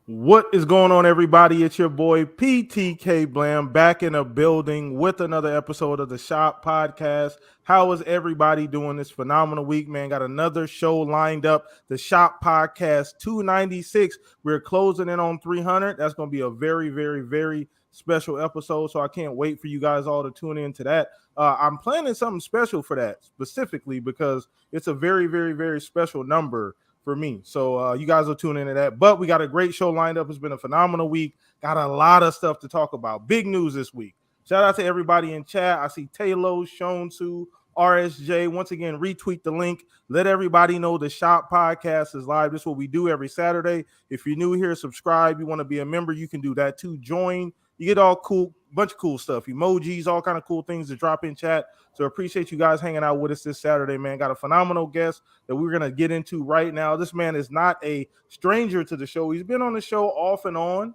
What is going on, everybody? It's your boy PTK Blam back in a building with another episode of the Shop Podcast. How is everybody doing this phenomenal week, man? Got another show lined up, the Shop Podcast 296. We're closing in on 300. That's going to be a very, very, very special episode. So I can't wait for you guys all to tune in to that. I'm planning something special for that specifically because it's a very, very, very special number for me. So you guys will tune into that. But we got a great show lined up. It's been a phenomenal week. Got a lot of stuff to talk about. Big news this week. Shout out to everybody in chat. I see Taylor, Shonsu, RSJ. Once again, retweet the link. Let everybody know the Shop Podcast is live. This is what we do every Saturday. If you're new here, subscribe. You want to be a member, you can do that too. Join. You get all cool, bunch of cool stuff, emojis, all kind of cool things to drop in chat. So appreciate you guys hanging out with us this Saturday, man. Got a phenomenal guest that we're going to get into right now. This man is not a stranger to the show. He's been on the show off and on.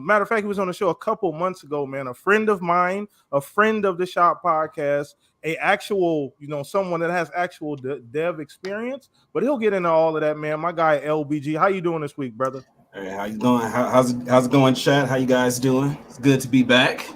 Matter of fact, he was on the show a couple months ago, man. A friend of mine, a friend of the Shop Podcast, a actual, someone that has actual dev experience. But he'll get into all of that, man. My guy, LBG. How you doing this week, brother? Hey, how you doing? How's it going, chat? How you guys doing? It's good to be back.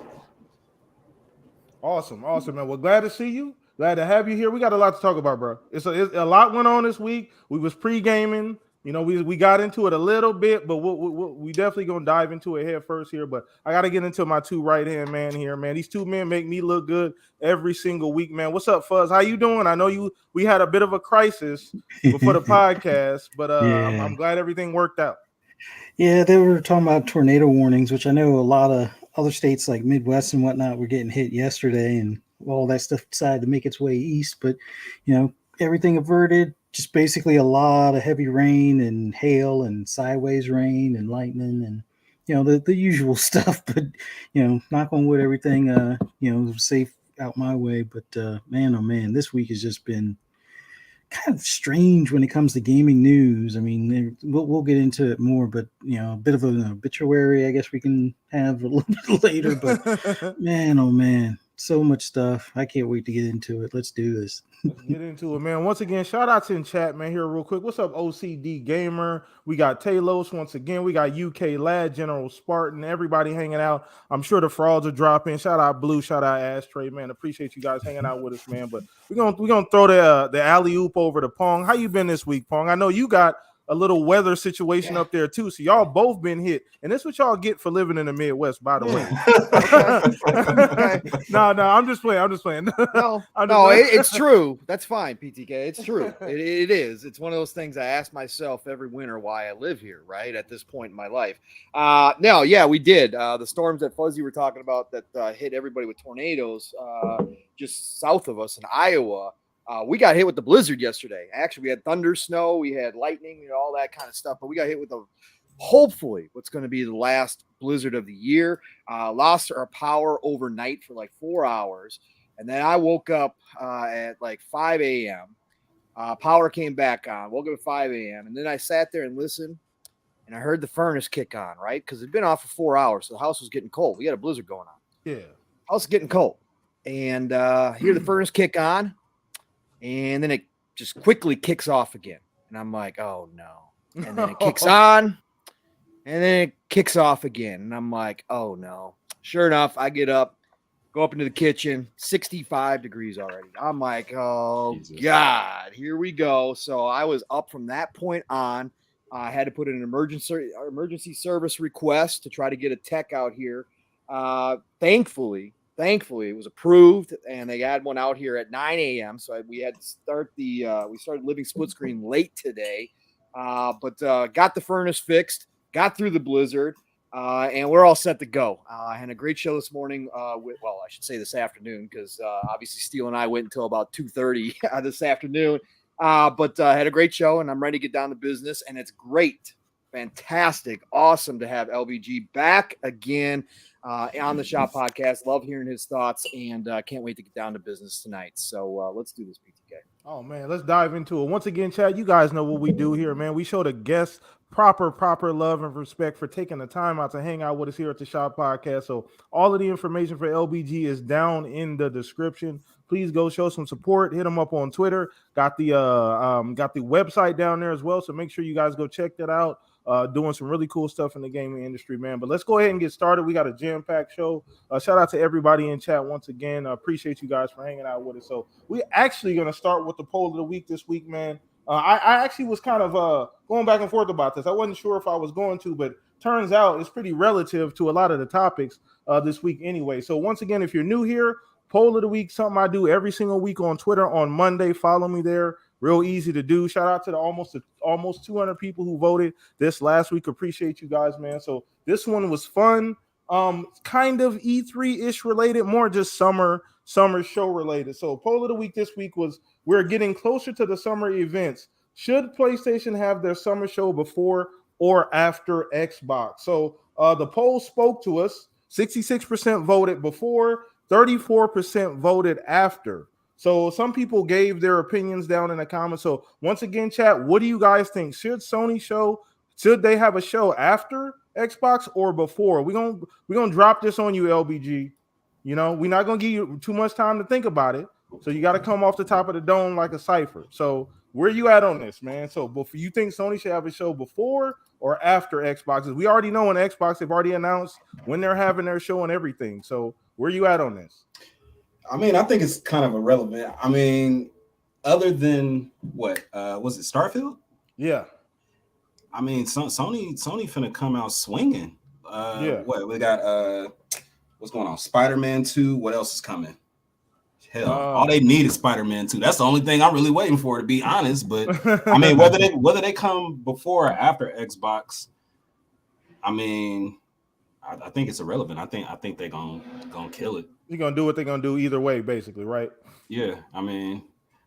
Awesome, man. Well, glad to see you. Glad to have you here. We got a lot to talk about, bro. It's a lot went on this week. We was pre-gaming. We got into it a little bit, but we definitely gonna dive into it head first here. But I got to get into my two right-hand man here, man. These two men make me look good every single week, man. What's up, Fuzz? How you doing? I know we had a bit of a crisis before the podcast, but yeah. I'm glad everything worked out. Yeah, they were talking about tornado warnings, which I know a lot of other states like Midwest and whatnot were getting hit yesterday, and all that stuff decided to make its way east. But, everything averted, just basically a lot of heavy rain and hail and sideways rain and lightning and, the usual stuff. But, knock on wood, everything, was safe out my way. But, man, oh, man, this week has just been kind of strange when it comes to gaming news. I mean, we'll get into it more, but a bit of an obituary, I guess we can have a little bit later. But man, oh man, so much stuff. I can't wait to get into it. Let's do this. Let's get into it, man. Once again, shout out to in chat, man. Here real quick. What's up, OCD Gamer? We got Talos once again. We got UK Lad, General Spartan. Everybody hanging out. I'm sure the frauds are dropping. Shout out Blue. Shout out Ashtray, man. Appreciate you guys hanging out with us, man. But we're gonna throw the alley oop over to Pong. How you been this week, Pong? I know you got a little weather situation up there too, so y'all both been hit, and that's what y'all get for living in the Midwest, by the way. No, I'm just playing. It's true. That's fine, PTK. It's true. It is. It's one of those things I ask myself every winter why I live here, right at this point in my life. We did. The storms that Fuzzy were talking about that hit everybody with tornadoes just south of us in Iowa. We got hit with the blizzard yesterday. Actually, we had thunder, snow, we had lightning, all that kind of stuff. But we got hit with hopefully what's going to be the last blizzard of the year. Lost our power overnight for like 4 hours. And then I woke up at like 5 a.m. Power came back on. Woke up at 5 a.m. And then I sat there and listened. And I heard the furnace kick on, right? Because it'd been off for 4 hours. So the house was getting cold. We had a blizzard going on. Yeah. House was getting cold. And hear the furnace kick on. And then it just quickly kicks off again. And I'm like, oh, no. And then it kicks on. And then it kicks off again. And I'm like, oh, no. Sure enough, I get up, go up into the kitchen, 65 degrees already. I'm like, oh, Jesus. God, here we go. So I was up from that point on. I had to put in an emergency service request to try to get a tech out here. Thankfully, it was approved, and they had one out here at 9 a.m. So we had to start we started living split screen late today, but got the furnace fixed, got through the blizzard, and we're all set to go. I had a great show this morning. I should say this afternoon, because obviously Steele and I went until about 2:30 this afternoon. But had a great show, and I'm ready to get down to business, and it's great. Fantastic. Awesome to have LVG back again on the Shop Podcast. Love hearing his thoughts, and can't wait to get down to business tonight. So let's do this, PTK. Oh, man, let's dive into it. Once again, Chad, you guys know what we do here, man. We show the guests proper love and respect for taking the time out to hang out with us here at the Shop Podcast. So all of the information for LBG is down in the description. Please go show some support. Hit them up on Twitter. Got the website down there as well. So make sure you guys go check that out. doing some really cool stuff in the gaming industry, man. But let's go ahead and get started. We got a jam-packed show. Shout out to everybody in chat once again. I appreciate you guys for hanging out with us. So we're actually going to start with the poll of the week this week, man. I actually was kind of going back and forth about this. I wasn't sure if I was going to, but turns out it's pretty relative to a lot of the topics this week anyway. So once again, if you're new here, poll of the week, something I do every single week on Twitter on Monday. Follow me there. Real easy to do. Shout out to the almost 200 people who voted this last week. Appreciate you guys, man. So this one was fun. Kind of E3-ish related, more just summer show related. So poll of the week this week was, we're getting closer to the summer events. Should PlayStation have their summer show before or after Xbox? So the poll spoke to us. 66% voted before, 34% voted after. So some people gave their opinions down in the comments. So once again, chat, what do you guys think? Should they have a show after Xbox or before? We're gonna drop this on you, LBG. You know, we're not gonna give you too much time to think about it. So you got to come off the top of the dome like a cipher. So where you at on this, man? So you think Sony should have a show before or after Xbox? We already know on Xbox, they've already announced when they're having their show and everything. So where you at on this? I mean, I think it's kind of irrelevant. I mean, other than what was it, Starfield? Yeah. I mean, Sony finna come out swinging. Yeah. What we got? What's going on? Spider-Man 2. What else is coming? Hell, all they need is Spider-Man 2. That's the only thing I'm really waiting for, to be honest. But I mean, whether they come before or after Xbox, I mean, I think it's irrelevant. I think they're gonna kill it. You're gonna do what they're gonna do either way, basically, right? Yeah. I mean,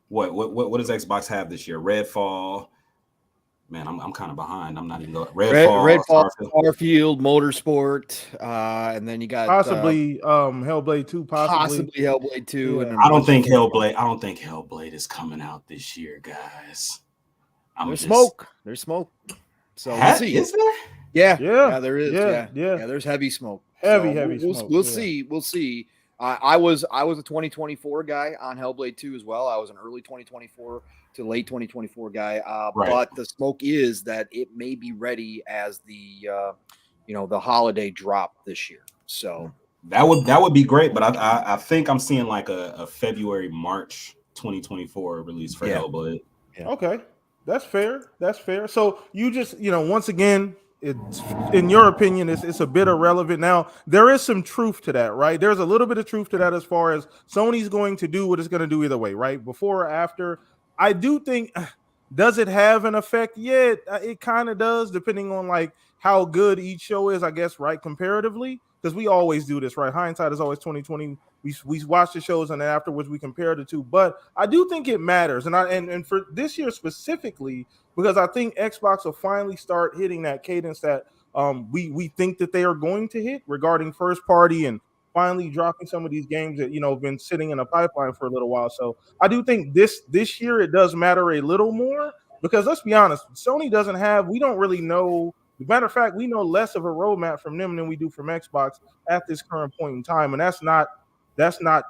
what does Xbox have this year? Redfall. Man, I'm kind of behind. I'm not even going. Redfall, Starfield, Motorsport, and then you got possibly Hellblade 2, possibly Hellblade 2. Yeah. And I don't think Hellblade is coming out this year, guys. There's smoke. So we'll see. Is there? Yeah, there is. Yeah. There's heavy smoke. Heavy smoke. We'll see. We'll see. I was a 2024 guy on Hellblade 2 as well. I was an early 2024 to late 2024 guy. Right. But the smoke is that it may be ready as the the holiday drop this year. So that would be great. But I think I'm seeing like a February, March 2024 release for Hellblade. Yeah. Okay, that's fair. So you just once again, it's, in your opinion, it's a bit irrelevant. Now, there is some truth to that, right? There's a little bit of truth to that as far as Sony's going to do what it's going to do either way, right? Before or after. I do think, does it have an effect? Yeah, it kind of does, depending on like how good each show is, I guess, right? Comparatively, because we always do this, right? Hindsight is always 2020. We watch the shows and then afterwards we compare the two. But I do think it matters, and for this year specifically, because I think Xbox will finally start hitting that cadence that we think that they are going to hit regarding first party and finally dropping some of these games that have been sitting in a pipeline for a little while. So I do think this year it does matter a little more, because let's be honest, Sony doesn't have. We don't really know. As a matter of fact, we know less of a roadmap from them than we do from Xbox at this current point in time, and that's not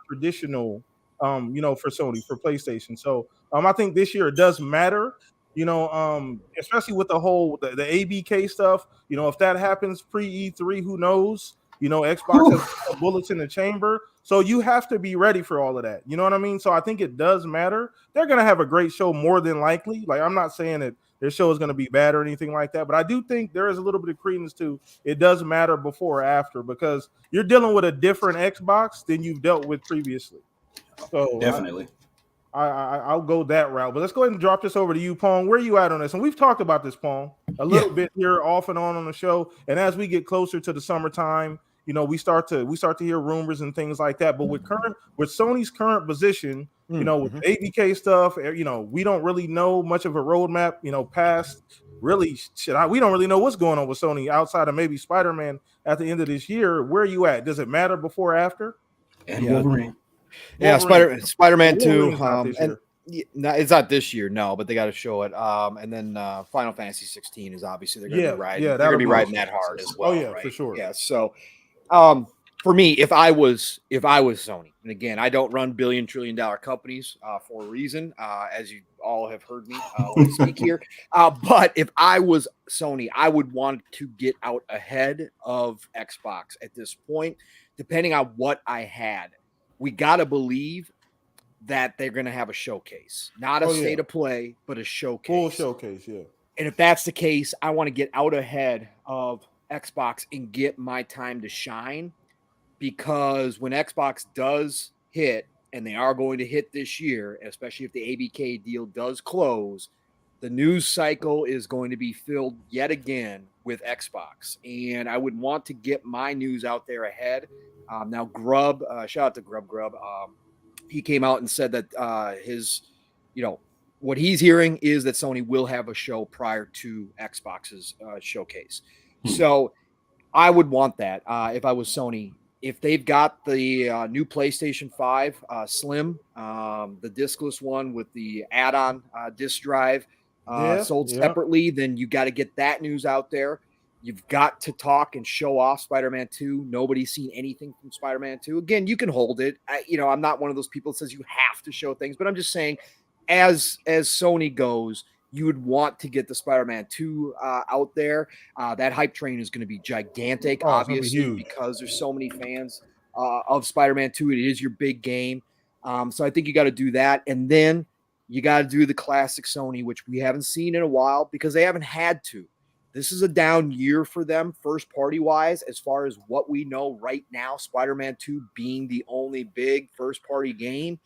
traditional, for Sony, for PlayStation. So I think this year it does matter. Especially with the whole the ABK stuff. If that happens pre E3, who knows? Xbox has bullets in the chamber, so you have to be ready for all of that. You know what I mean? So I think it does matter. They're gonna have a great show more than likely. Like, I'm not saying that their show is gonna be bad or anything like that, but I do think there is a little bit of credence to it does matter before or after, because you're dealing with a different Xbox than you've dealt with previously. So definitely. I'll go that route, but let's go ahead and drop this over to you, Pong. Where are you at on this? And we've talked about this, Pong, a little bit here off and on the show. And as we get closer to the summertime, we start to hear rumors and things like that. But with Sony's current position, with ABK stuff, we don't really know much of a roadmap, past really we don't really know what's going on with Sony outside of maybe Spider-Man at the end of this year. Where are you at? Does it matter before or after? And Wolverine. Yeah, Spider-Man 2. It's not this year, no, but they got to show it. And then Final Fantasy 16 is obviously they're going to be riding. They're going to be riding that hard as well. Oh yeah, right? for sure. Yeah. So, for me, if I was Sony, and again, I don't run billion trillion dollar companies for a reason, as you all have heard me when I speak here. But if I was Sony, I would want to get out ahead of Xbox at this point, depending on what I had. We got to believe that they're going to have a showcase, not a state of play, but a showcase. Full showcase, yeah. And if that's the case, I want to get out ahead of Xbox and get my time to shine. Because when Xbox does hit, and they are going to hit this year, especially if the ABK deal does close, the news cycle is going to be filled yet again with Xbox. And I would want to get my news out there ahead. Now, Grub, shout out to Grub. He came out and said that what he's hearing is that Sony will have a show prior to Xbox's showcase. So I would want that if I was Sony. If they've got the new PlayStation 5 Slim, the discless one with the add-on disc drive sold separately, then you got to get that news out there. You've got to talk and show off Spider-Man 2. Nobody's seen anything from Spider-Man 2. Again, you can hold it. I'm not one of those people that says you have to show things, but I'm just saying as Sony goes, you would want to get the Spider-Man 2 out there. That hype train is going to be gigantic, obviously, because there's so many fans of Spider-Man 2. It is your big game. So I think you got to do that. And then you got to do the classic Sony, which we haven't seen in a while because they haven't had to. This is a down year for them, first party-wise, as far as what we know right now, Spider-Man 2 being the only big first-party game.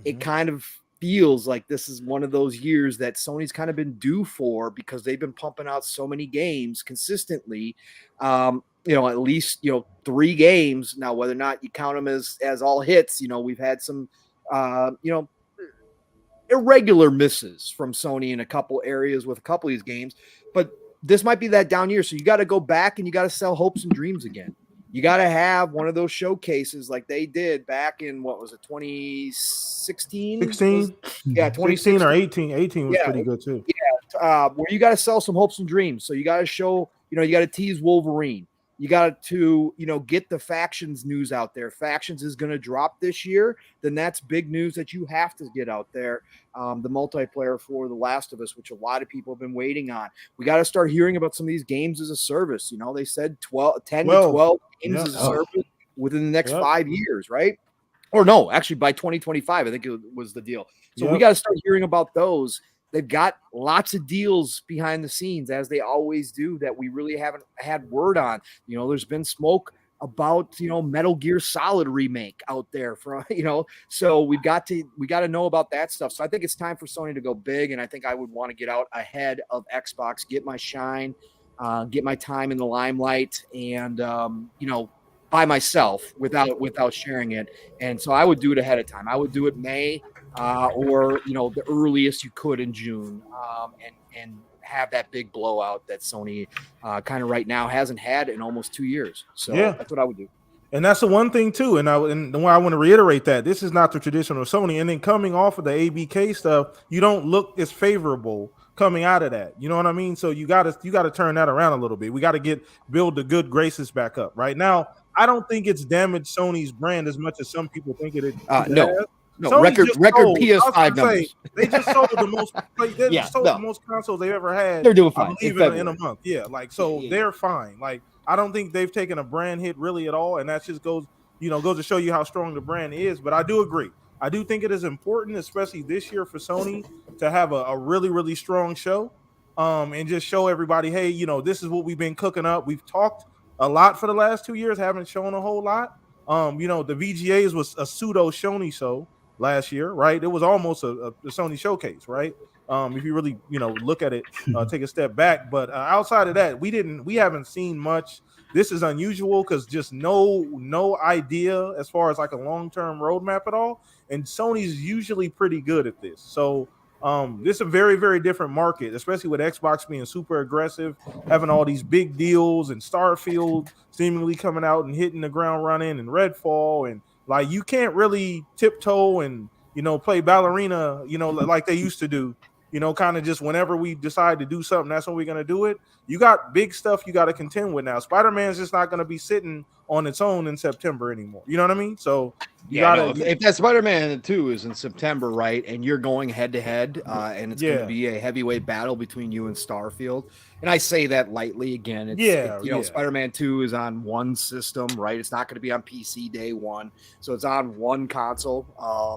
It kind of feels like this is one of those years that Sony's kind of been due for because they've been pumping out so many games consistently. At least 3 games now. Whether or not you count them as all hits, we've had some irregular misses from Sony in a couple areas with a couple of these games, but this might be that down year. So you got to go back and you got to sell hopes and dreams again. You got to have one of those showcases like they did back in, 2016? 16? Yeah, 2016 or 18. 18 was pretty good too. Yeah, where you got to sell some hopes and dreams. So you got to show, you got to tease Wolverine. You got to, get the Factions news out there. Factions is going to drop this year. Then that's big news that you have to get out there. The multiplayer for The Last of Us, which a lot of people have been waiting on. We got to start hearing about some of these games as a service. They said 10 to 12 games as a service within the next 5 years, right? Or no, actually by 2025, I think it was the deal. So we got to start hearing about those. They've got lots of deals behind the scenes, as they always do, that we really haven't had word on. There's been smoke about, Metal Gear Solid remake out there for, so we got to know about that stuff. So I think it's time for Sony to go big. And I think I would want to get out ahead of Xbox, get my shine, get my time in the limelight and, by myself without sharing it. And so I would do it ahead of time. I would do it May, or the earliest you could in June, and have that big blowout that Sony kind of right now hasn't had in almost 2 years. So that's what I would do. And that's the one thing too. And the one I want to reiterate that this is not the traditional Sony. And then coming off of the ABK stuff, you don't look as favorable coming out of that. You know what I mean? So you gotta turn that around a little bit. We got to build the good graces back up. Right now, I don't think it's damaged Sony's brand as much as some people think it. No, record PS5 numbers. They just sold the most. The most consoles they've ever had. They're doing fine. I believe in a month. They're fine. Like I don't think they've taken a brand hit really at all, and that just goes to show you how strong the brand is. But I do agree. I do think it is important, especially this year for Sony, to have a really, really strong show, and just show everybody, hey, this is what we've been cooking up. We've talked a lot for the last 2 years, haven't shown a whole lot. The VGAs was a pseudo Sony show last year, right? It was almost a Sony showcase, right? If you really, look at it, take a step back. But outside of that, we haven't seen much. This is unusual because just no idea as far as like a long-term roadmap at all. And Sony's usually pretty good at this. So this is a very, very different market, especially with Xbox being super aggressive, having all these big deals and Starfield seemingly coming out and hitting the ground running and Redfall. And like, you can't really tiptoe and, play ballerina, like they used to do, kind of just whenever we decide to do something, that's when we're going to do it. You got big stuff you got to contend with now. Spider-Man's just not going to be sitting on its own in September anymore. You know what I mean? So you got to. If that Spider-Man 2 is in September, right, and you're going head to head, and it's going to be a heavyweight battle between you and Starfield, and I say that lightly again. It's Spider-Man 2 is on one system, right? It's not going to be on PC day one, so it's on one console.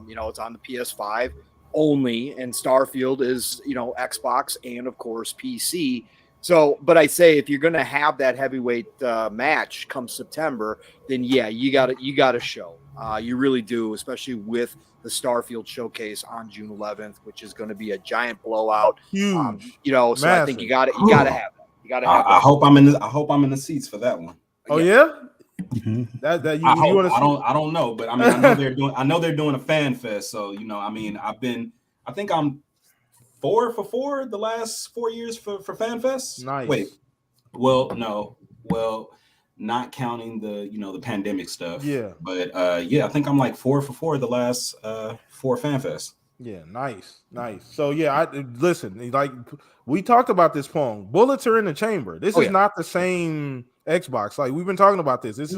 It's on the PS5 only, and Starfield is Xbox and of course PC. So, but I say if you're going to have that heavyweight match come September, then you got to show. You really do, especially with the Starfield showcase on June 11th, which is going to be a giant blowout. Huge, so massive. I think you got to have that. You got to have. I hope I'm in the seats for that one. Oh yeah. Mm-hmm. I don't know, but I mean, I know they're doing a fan fest. So I think I'm 4 for 4 the last 4 years for fan fest. Nice. Wait, not counting the pandemic stuff. Yeah. But I think I'm like 4 for 4 the last 4 fan fests. Yeah, nice. So listen, like we talked about this Pong. Bullets are in the chamber. This is not the same Xbox. Like we've been talking about this. This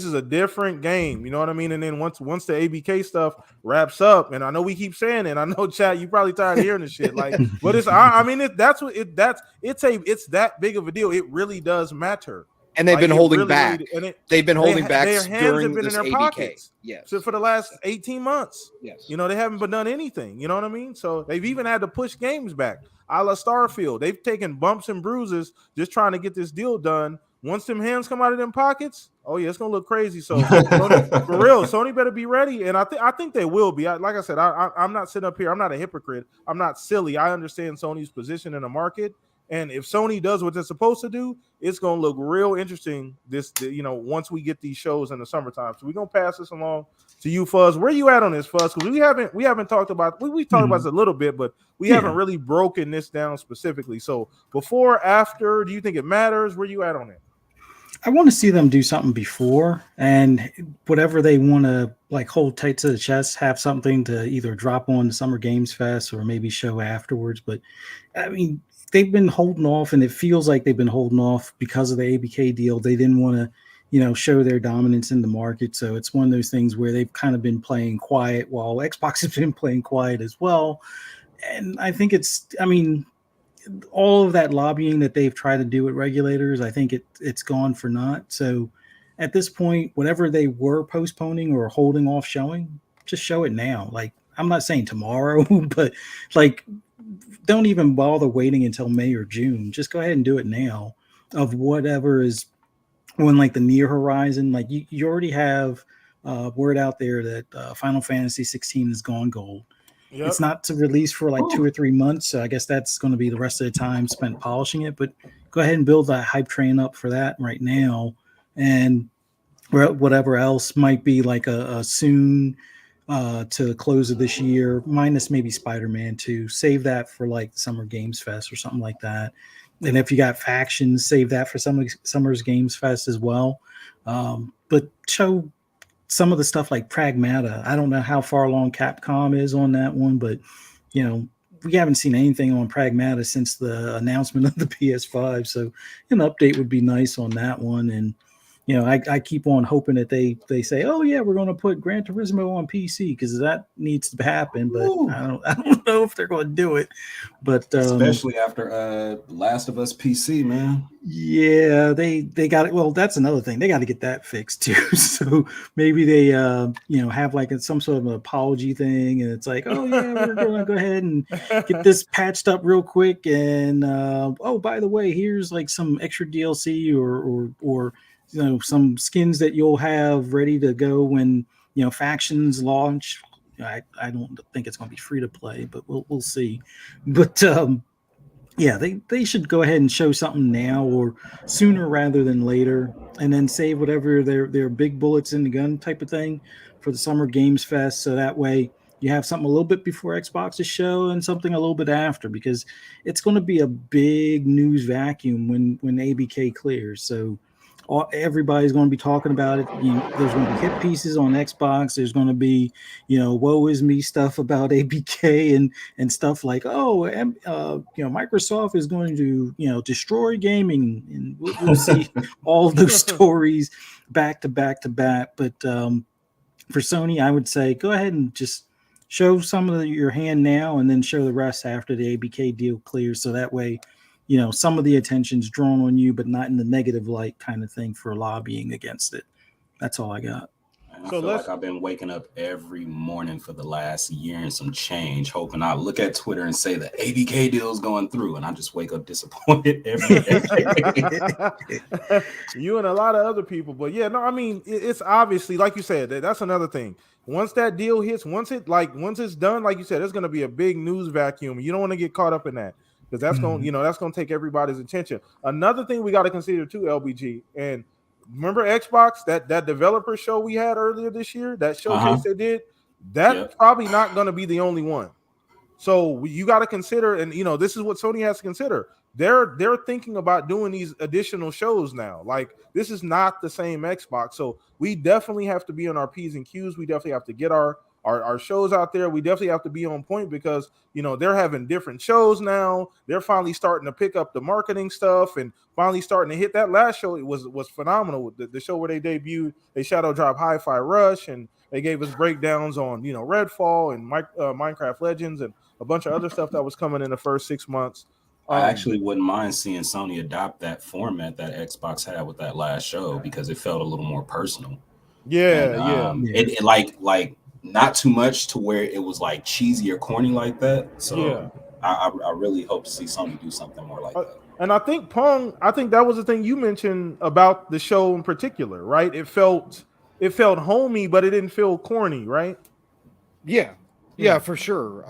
is a different game. You know what I mean? And then once the ABK stuff wraps up, and I know we keep saying it. I know, chat, you probably tired of hearing this shit. Like, but it's it's that big of a deal. It really does matter. And they've been holding back. They've been holding back. Their hands during have been this in their ABK. pockets. Yes. So for the last 18 months. Yes. They haven't done anything. You know what I mean? So they've even had to push games back. A la Starfield. They've taken bumps and bruises just trying to get this deal done. Once them hands come out of them pockets, it's gonna look crazy. So Sony, for real, Sony better be ready, and I think they will be. Like I said, I'm not sitting up here. I'm not a hypocrite. I'm not silly. I understand Sony's position in the market, and if Sony does what they're supposed to do, it's gonna look real interesting. Once we get these shows in the summertime. So we're gonna pass this along to you, Fuzz. Where you at on this, Fuzz? Because we haven't talked about we talked about this a little bit, but we haven't really broken this down specifically. So before, after, do you think it matters? Where you at on it? I want to see them do something before, and whatever they want to hold tight to the chest, have something to either drop on the Summer Games Fest or maybe show afterwards. But I mean, they've been holding off, and it feels like they've been holding off because of the ABK deal. They didn't want to, show their dominance in the market. So it's one of those things where they've kind of been playing quiet while Xbox has been playing quiet as well. And I think all of that lobbying that they've tried to do with regulators, I think it's gone for naught. So at this point, whatever they were postponing or holding off showing, just show it now. Like, I'm not saying tomorrow, but don't even bother waiting until May or June. Just go ahead and do it now of whatever is on the near horizon. Like you already have word out there that Final Fantasy 16 has gone gold. Yep. It's not to release for 2 or 3 months. So I guess that's going to be the rest of the time spent polishing it. But go ahead and build that hype train up for that right now. And whatever else might be a soon to the close of this year, minus maybe Spider-Man 2. Save that for the Summer Games Fest or something like that. And if you got factions, save that for Summer's Games Fest as well. But show some of the stuff like Pragmata. I don't know how far along Capcom is on that one, but we haven't seen anything on Pragmata since the announcement of the PS5. So an update would be nice on that one. And I keep on hoping that they say, oh yeah, we're going to put Gran Turismo on PC, because that needs to happen. But I don't know if they're going to do it. But especially after Last of Us PC, man. Yeah, they got it. Well, that's another thing. They got to get that fixed too. So maybe they have some sort of an apology thing, and it's like, oh yeah, we're going to go ahead and get this patched up real quick. And by the way, here's some extra DLC or some skins that you'll have ready to go when factions launch. I don't think it's going to be free to play, but we'll see. But they should go ahead and show something now or sooner rather than later, and then save whatever their big bullets in the gun type of thing for the Summer Games Fest. So that way you have something a little bit before Xbox's show and something a little bit after, because it's going to be a big news vacuum when ABK clears. So everybody's going to be talking about it. There's going to be hit pieces on Xbox. There's going to be, woe is me stuff about ABK and stuff like, Microsoft is going to, destroy gaming, and we'll see all of those stories back to back to back. But for Sony, I would say go ahead and just show some of your hand now, and then show the rest after the ABK deal clears. So that way, some of the attention's drawn on you, but not in the negative light kind of thing for lobbying against it. That's all I got. I feel like I've been waking up every morning for the last year and some change, hoping I look at Twitter and say the ABK deal is going through, and I just wake up disappointed every day. You and a lot of other people, but yeah, no, I mean, it's obviously, like you said, that's another thing. Once that deal hits, once it's done, like you said, it's going to be a big news vacuum. You don't want to get caught up in that, because that's going, that's going to take everybody's attention. Another thing we got to consider too, LBG, and remember Xbox, that developer show we had earlier this year, that showcase they did, that's probably not going to be the only one. So you got to consider, and this is what Sony has to consider. They're thinking about doing these additional shows now. Like, this is not the same Xbox. So we definitely have to be on our P's and Q's. We definitely have to get our shows out there. We definitely have to be on point, because they're having different shows now. They're finally starting to pick up the marketing stuff and finally starting to hit. That last show, it was phenomenal. The show where they shadow drop Hi-Fi Rush, and they gave us breakdowns on Redfall and Minecraft Legends and a bunch of other stuff that was coming in the first 6 months. I actually wouldn't mind seeing Sony adopt that format that Xbox had with that last show, because it felt a little more personal. It like not too much to where it was like cheesy or corny like that. So I really hope to see Sony do something more like that. And I think that was the thing you mentioned about the show in particular, right? It felt homey, but it didn't feel corny, right? Yeah, for sure.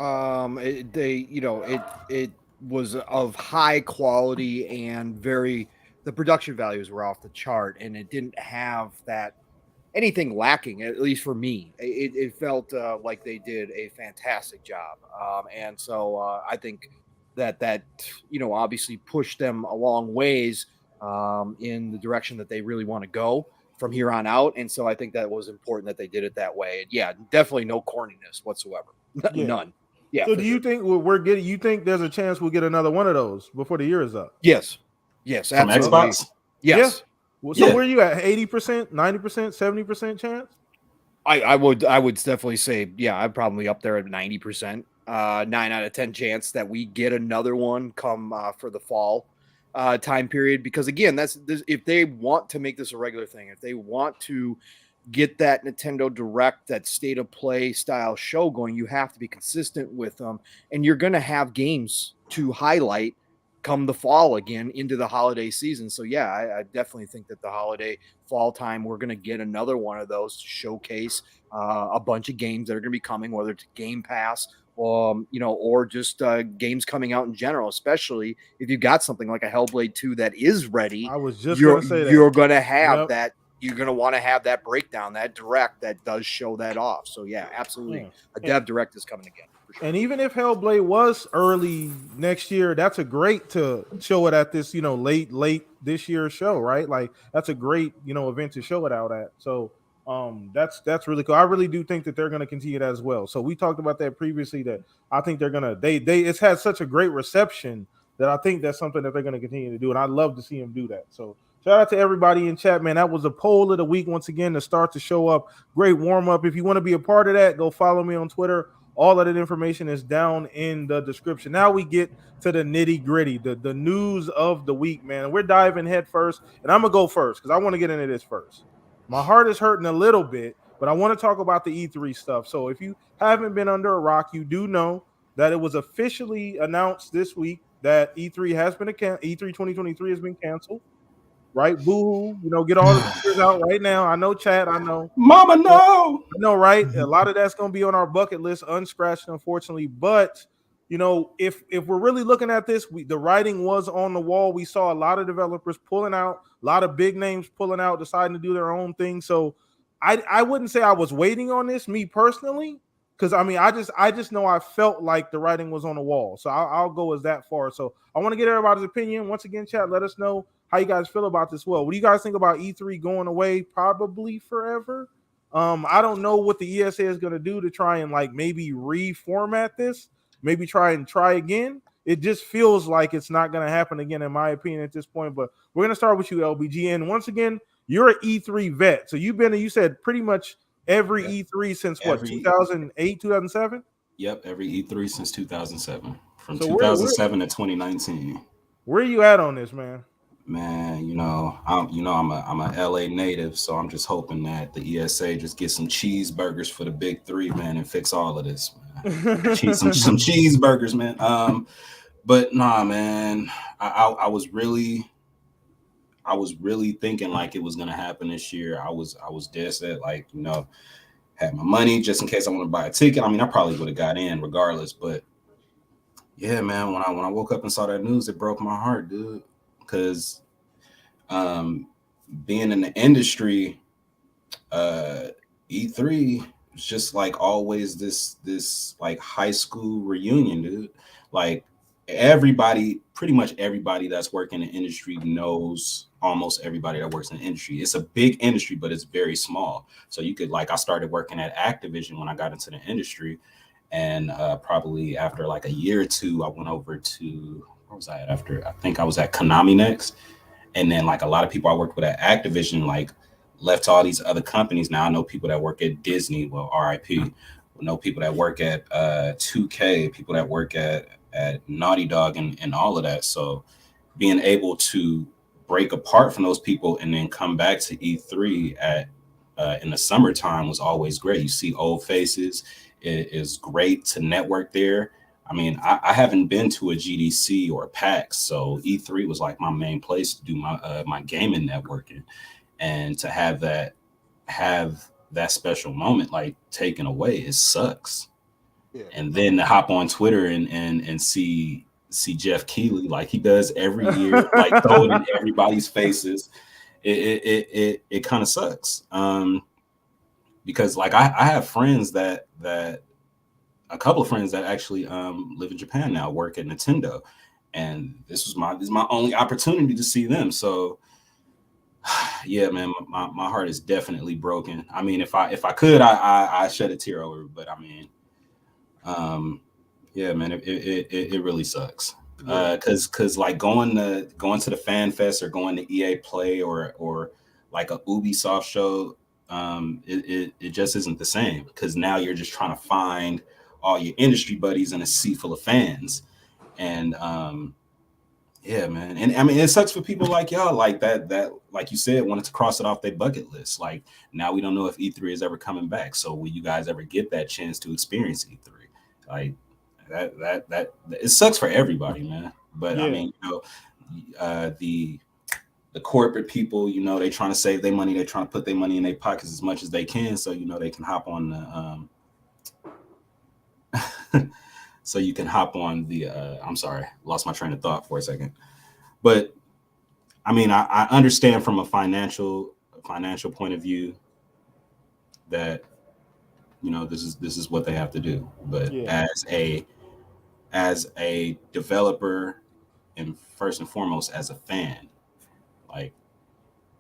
It was of high quality and the production values were off the chart, and it didn't have that anything lacking, at least for me. It felt like they did a fantastic job. And so I think that obviously pushed them a long ways in the direction that they really want to go from here on out. And so I think that was important that they did it that way. Yeah, definitely no corniness whatsoever. None. Yeah. So do you think you think there's a chance we'll get another one of those before the year is up? Yes, from absolutely. Xbox? Yes. Yeah. So where are you at? 80%, 90%, 70% chance? I would definitely say, I'm probably up there at 90%. 9 out of 10 chance that we get another one come for the fall time period, because again, if they want to make this a regular thing, if they want to get that Nintendo Direct, that state of play style show going, you have to be consistent with them, and you're going to have games to highlight come the fall again into the holiday season. So I definitely think that the holiday fall time, we're going to get another one of those to showcase a bunch of games that are going to be coming, whether it's Game Pass, or just games coming out in general, especially if you've got something like a Hellblade 2 that is ready. I was just going to say that. You're going to have that. You're going to want to have that breakdown, that direct that does show that off. So absolutely. A dev direct is coming again. Sure. And even if Hellblade was early next year, that's a great to show it at this, late this year show, right? Like, that's a great, event to show it out at. So that's really cool. I really do think that they're going to continue that as well. So we talked about that previously, that I think they're going to, it's had such a great reception that I think that's something that they're going to continue to do. And I'd love to see them do that. So shout out to everybody in chat, man. That was a poll of the week once again to start to show up. Great warm up. If you want to be a part of that, go follow me on Twitter. All of that information is down in the description. Now we get to the nitty gritty, the news of the week, man. We're diving head first, and I'm going to go first because I want to get into this first. My heart is hurting a little bit, but I want to talk about the E3 stuff. So if you haven't been under a rock, you do know that it was officially announced this week that E3 has been E3 2023 has been canceled. Right, boo-hoo, get all the pictures out right now. I know, chat. I know, Mama, no. I know, right? A lot of that's going to be on our bucket list, unscratched, unfortunately. But if we're really looking at this, the writing was on the wall. We saw a lot of developers pulling out, a lot of big names pulling out, deciding to do their own thing. So I wouldn't say I was waiting on this, me personally, Because I mean, I just know I felt like the writing was on the wall. So I'll go as that far. So I want to get everybody's opinion. Once again, chat, let us know how you guys feel about this. Well, what do you guys think about E3 going away probably forever? I don't know what the ESA is going to do to try and like maybe reformat this, maybe try again. It just feels like it's not going to happen again, in my opinion, at this point. But we're going to start with you, LBG. And once again, you're an E3 vet. So you said pretty much every E3 since what, 2008, 2007? Yep, every E3 since 2007. From So 2007 to 2019. Where are you at on this, man? Man, I'm a LA native, so I'm just hoping that the ESA just get some cheeseburgers for the big three, man, and fix all of this, man. some cheeseburgers, man. But nah, man, I was really thinking like it was gonna happen this year. I was dead set, like, had my money just in case I want to buy a ticket. I mean, I probably would have got in regardless, but yeah, man, when I woke up and saw that news, it broke my heart, dude. Because being in the industry, E3 is just like always this like high school reunion, dude. Like pretty much everybody that's working in the industry knows almost everybody that works in the industry. It's a big industry, but it's very small. So you could, like, I started working at Activision when I got into the industry, and probably after like a year or two, I went over to, where was I at after? I think I was at Konami next. And then like a lot of people I worked with at Activision like left to all these other companies. Now I know people that work at Disney, well, RIP. I know people that work at 2K, people that work at Naughty Dog and all of that. So being able to break apart from those people and then come back to E3 in the summertime was always great. You see old faces. It is great to network there. I mean, I haven't been to a GDC or a PAX, so E3 was like my main place to do my gaming networking, and to have that special moment like taken away, it sucks. Yeah. And then to hop on Twitter and see Jeff Keighley like he does every year, like throwing in everybody's faces, it kind of sucks. Because like I have friends that a couple of friends that actually live in Japan now, work at Nintendo, and this is my only opportunity to see them. So yeah, man, my heart is definitely broken. I mean, if I could, I shed a tear over it, but I mean, yeah, man, it really sucks. Cause like going to the Fan Fest or going to EA Play or like a Ubisoft show, it just isn't the same, because now you're just trying to find all your industry buddies in a sea full of fans. And yeah, man. And I mean, it sucks for people like y'all, like that like you said, wanted to cross it off their bucket list. Like now we don't know if E3 is ever coming back. So will you guys ever get that chance to experience E3? Like that it sucks for everybody, man. But yeah. I mean, the corporate people, they trying to save their money, they trying to put their money in their pockets as much as they can, so they can hop on the so you can hop on the I'm sorry, lost my train of thought for a second. But I mean, I understand from a financial point of view that this is what they have to do. But yeah, as a developer and first and foremost as a fan, like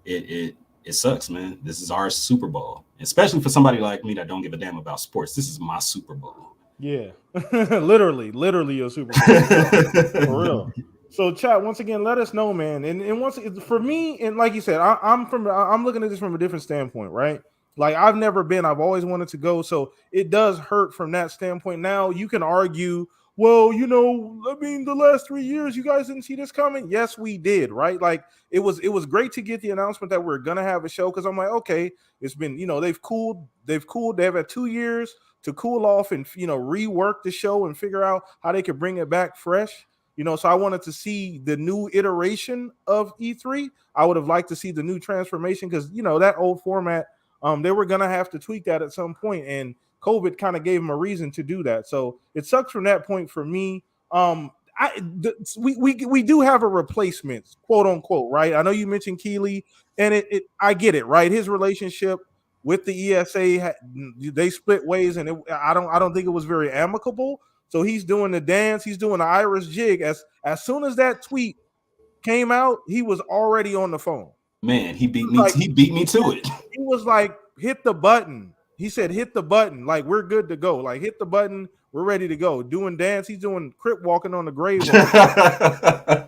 it sucks, man. This is our Super Bowl, especially for somebody like me that don't give a damn about sports. This is my Super Bowl. Yeah, literally your Super Bowl, for real. So, chat, once again, let us know, man. And once for me, and like you said, I'm looking at this from a different standpoint, right? Like I've never been, I've always wanted to go, so it does hurt from that standpoint. Now you can argue, well, I mean, the last 3 years, you guys didn't see this coming. Yes, we did, right? Like it was great to get the announcement that we're gonna have a show, because I'm like, okay, it's been, they've cooled. They've had 2 years to cool off and rework the show and figure out how they could bring it back fresh. So I wanted to see the new iteration of E3. I would have liked to see the new transformation, because that old format, they were gonna have to tweak that at some point, and COVID kind of gave them a reason to do that. So it sucks from that point for me. We do have a replacement, quote unquote, right? I know you mentioned Keeley, and I get it, right? His relationship with the ESA, they split ways, and I don't think it was very amicable. So he's doing the dance, he's doing the Irish jig. As soon as that tweet came out, he was already on the phone. Man, he beat me. Like, He beat me to it. He was like, hit the button. He said, hit the button. Like, we're good to go. Like, hit the button. We're ready to go. Doing dance. He's doing crip walking on the grave. I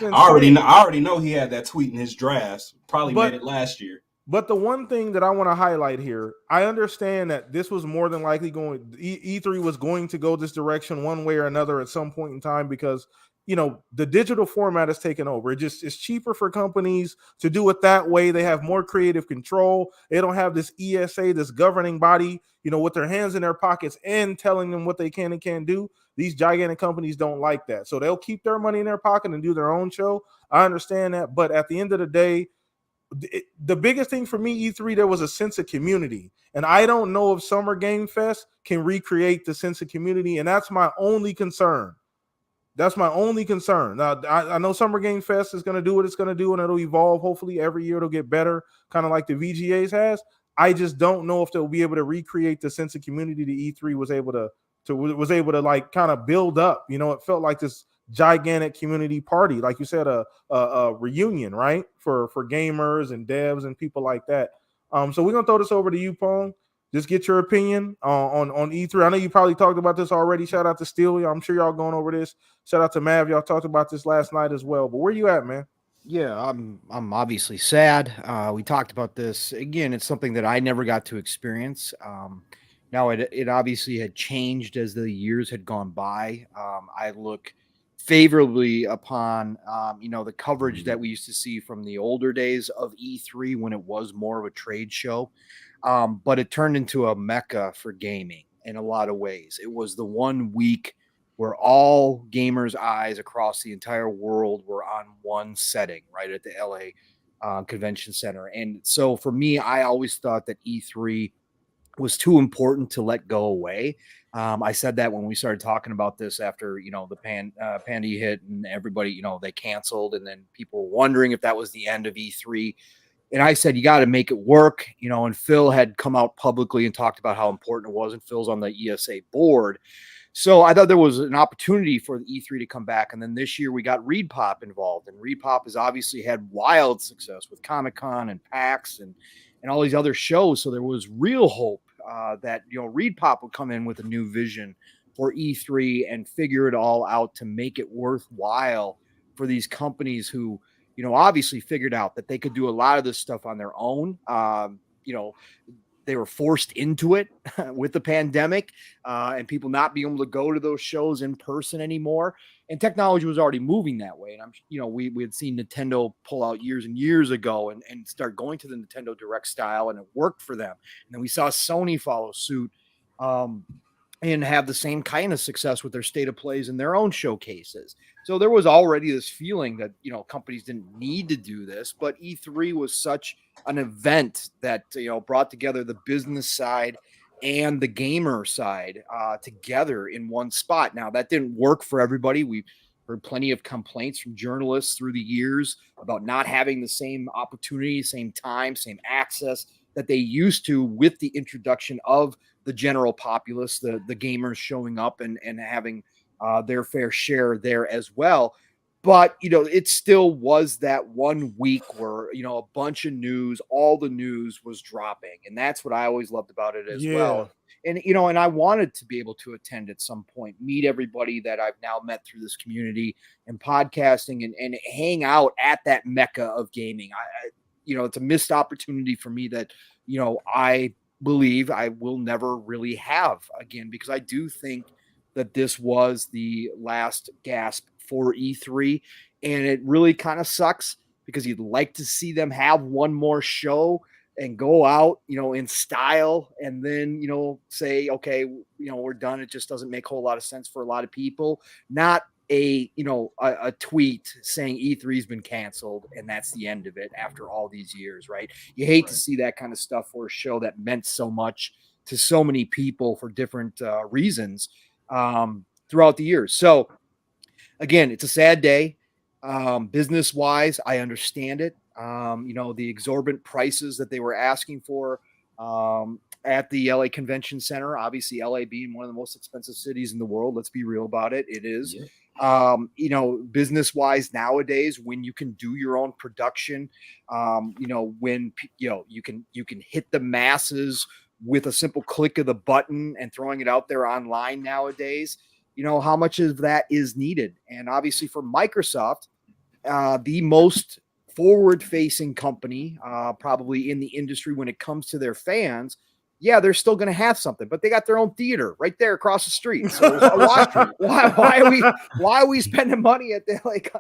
already know he had that tweet in his drafts. Probably made it last year. But the one thing that I want to highlight here, I understand that this was more than likely going. E3 was going to go this direction one way or another at some point in time because the digital format is taken over. It's cheaper for companies to do it that way. They have more creative control. They don't have this ESA, this governing body, with their hands in their pockets and telling them what they can and can't do. These gigantic companies don't like that. So they'll keep their money in their pocket and do their own show. I understand that. But at the end of the day, the biggest thing for me, E3, there was a sense of community. And I don't know if Summer Game Fest can recreate the sense of community. And that's my only concern. That's my only concern. Now, I know Summer Game Fest is going to do what it's going to do, and it'll evolve. Hopefully, every year it'll get better, kind of like the VGAs has. I just don't know if they'll be able to recreate the sense of community the E3 was able to like kind of build up. It felt like this gigantic community party, like you said, a reunion, right? For gamers and devs and people like that. So we're gonna throw this over to you, Pong. Just get your opinion on E3. I know you probably talked about this already. Shout out to Steely. I'm sure y'all going over this. Shout out to Mav. Y'all talked about this last night as well. But where you at, man? Yeah, I'm obviously sad. We talked about this again. It's something that I never got to experience. Now it obviously had changed as the years had gone by. I look favorably upon the coverage that we used to see from the older days of E3 when it was more of a trade show. But it turned into a mecca for gaming in a lot of ways. It was the 1 week where all gamers' eyes across the entire world were on one setting, right at the LA Convention Center. And so for me, I always thought that E3 was too important to let go away. I said that when we started talking about this after, the pandy hit and everybody, they canceled, and then people were wondering if that was the end of E3. And I said, you got to make it work, and Phil had come out publicly and talked about how important it was. And Phil's on the ESA board. So I thought there was an opportunity for the E3 to come back. And then this year we got ReedPop involved. And ReedPop has obviously had wild success with Comic-Con and PAX and all these other shows. So there was real hope that, ReedPop would come in with a new vision for E3 and figure it all out to make it worthwhile for these companies who, obviously figured out that they could do a lot of this stuff on their own. They were forced into it with the pandemic and people not being able to go to those shows in person anymore. And technology was already moving that way. And we had seen Nintendo pull out years and years ago and start going to the Nintendo Direct style, and it worked for them. And then we saw Sony follow suit and have the same kind of success with their state of plays and their own showcases. So there was already this feeling that, companies didn't need to do this, but E3 was such an event that, brought together the business side and the gamer side together in one spot. Now, that didn't work for everybody. We've heard plenty of complaints from journalists through the years about not having the same opportunity, same time, same access that they used to with the introduction of the general populace, the gamers showing up and having their fair share there as well. But, it still was that 1 week where, a bunch of news, all the news was dropping. And that's what I always loved about it as well. And, and I wanted to be able to attend at some point, meet everybody that I've now met through this community and podcasting and hang out at that mecca of gaming. It's a missed opportunity for me that, I believe I will never really have again, because I do think that this was the last gasp for E3, and it really kind of sucks because you'd like to see them have one more show and go out, in style, and then, say, okay, we're done. It just doesn't make a whole lot of sense for a lot of people. Not a tweet saying E3 has been canceled and that's the end of it after all these years, right? You hate to see that kind of stuff for a show that meant so much to so many people for different reasons throughout the years. So again, it's a sad day. Business wise, I understand it. The exorbitant prices that they were asking for at the LA Convention Center. Obviously, LA being one of the most expensive cities in the world. Let's be real about it. It is. Yeah. Business wise nowadays, when you can do your own production, when you can hit the masses with a simple click of the button and throwing it out there online nowadays, how much of that is needed. And obviously for Microsoft, the most forward-facing company probably in the industry when it comes to their fans, yeah, they're still going to have something, but they got their own theater right there across the street. So why are we spending money at the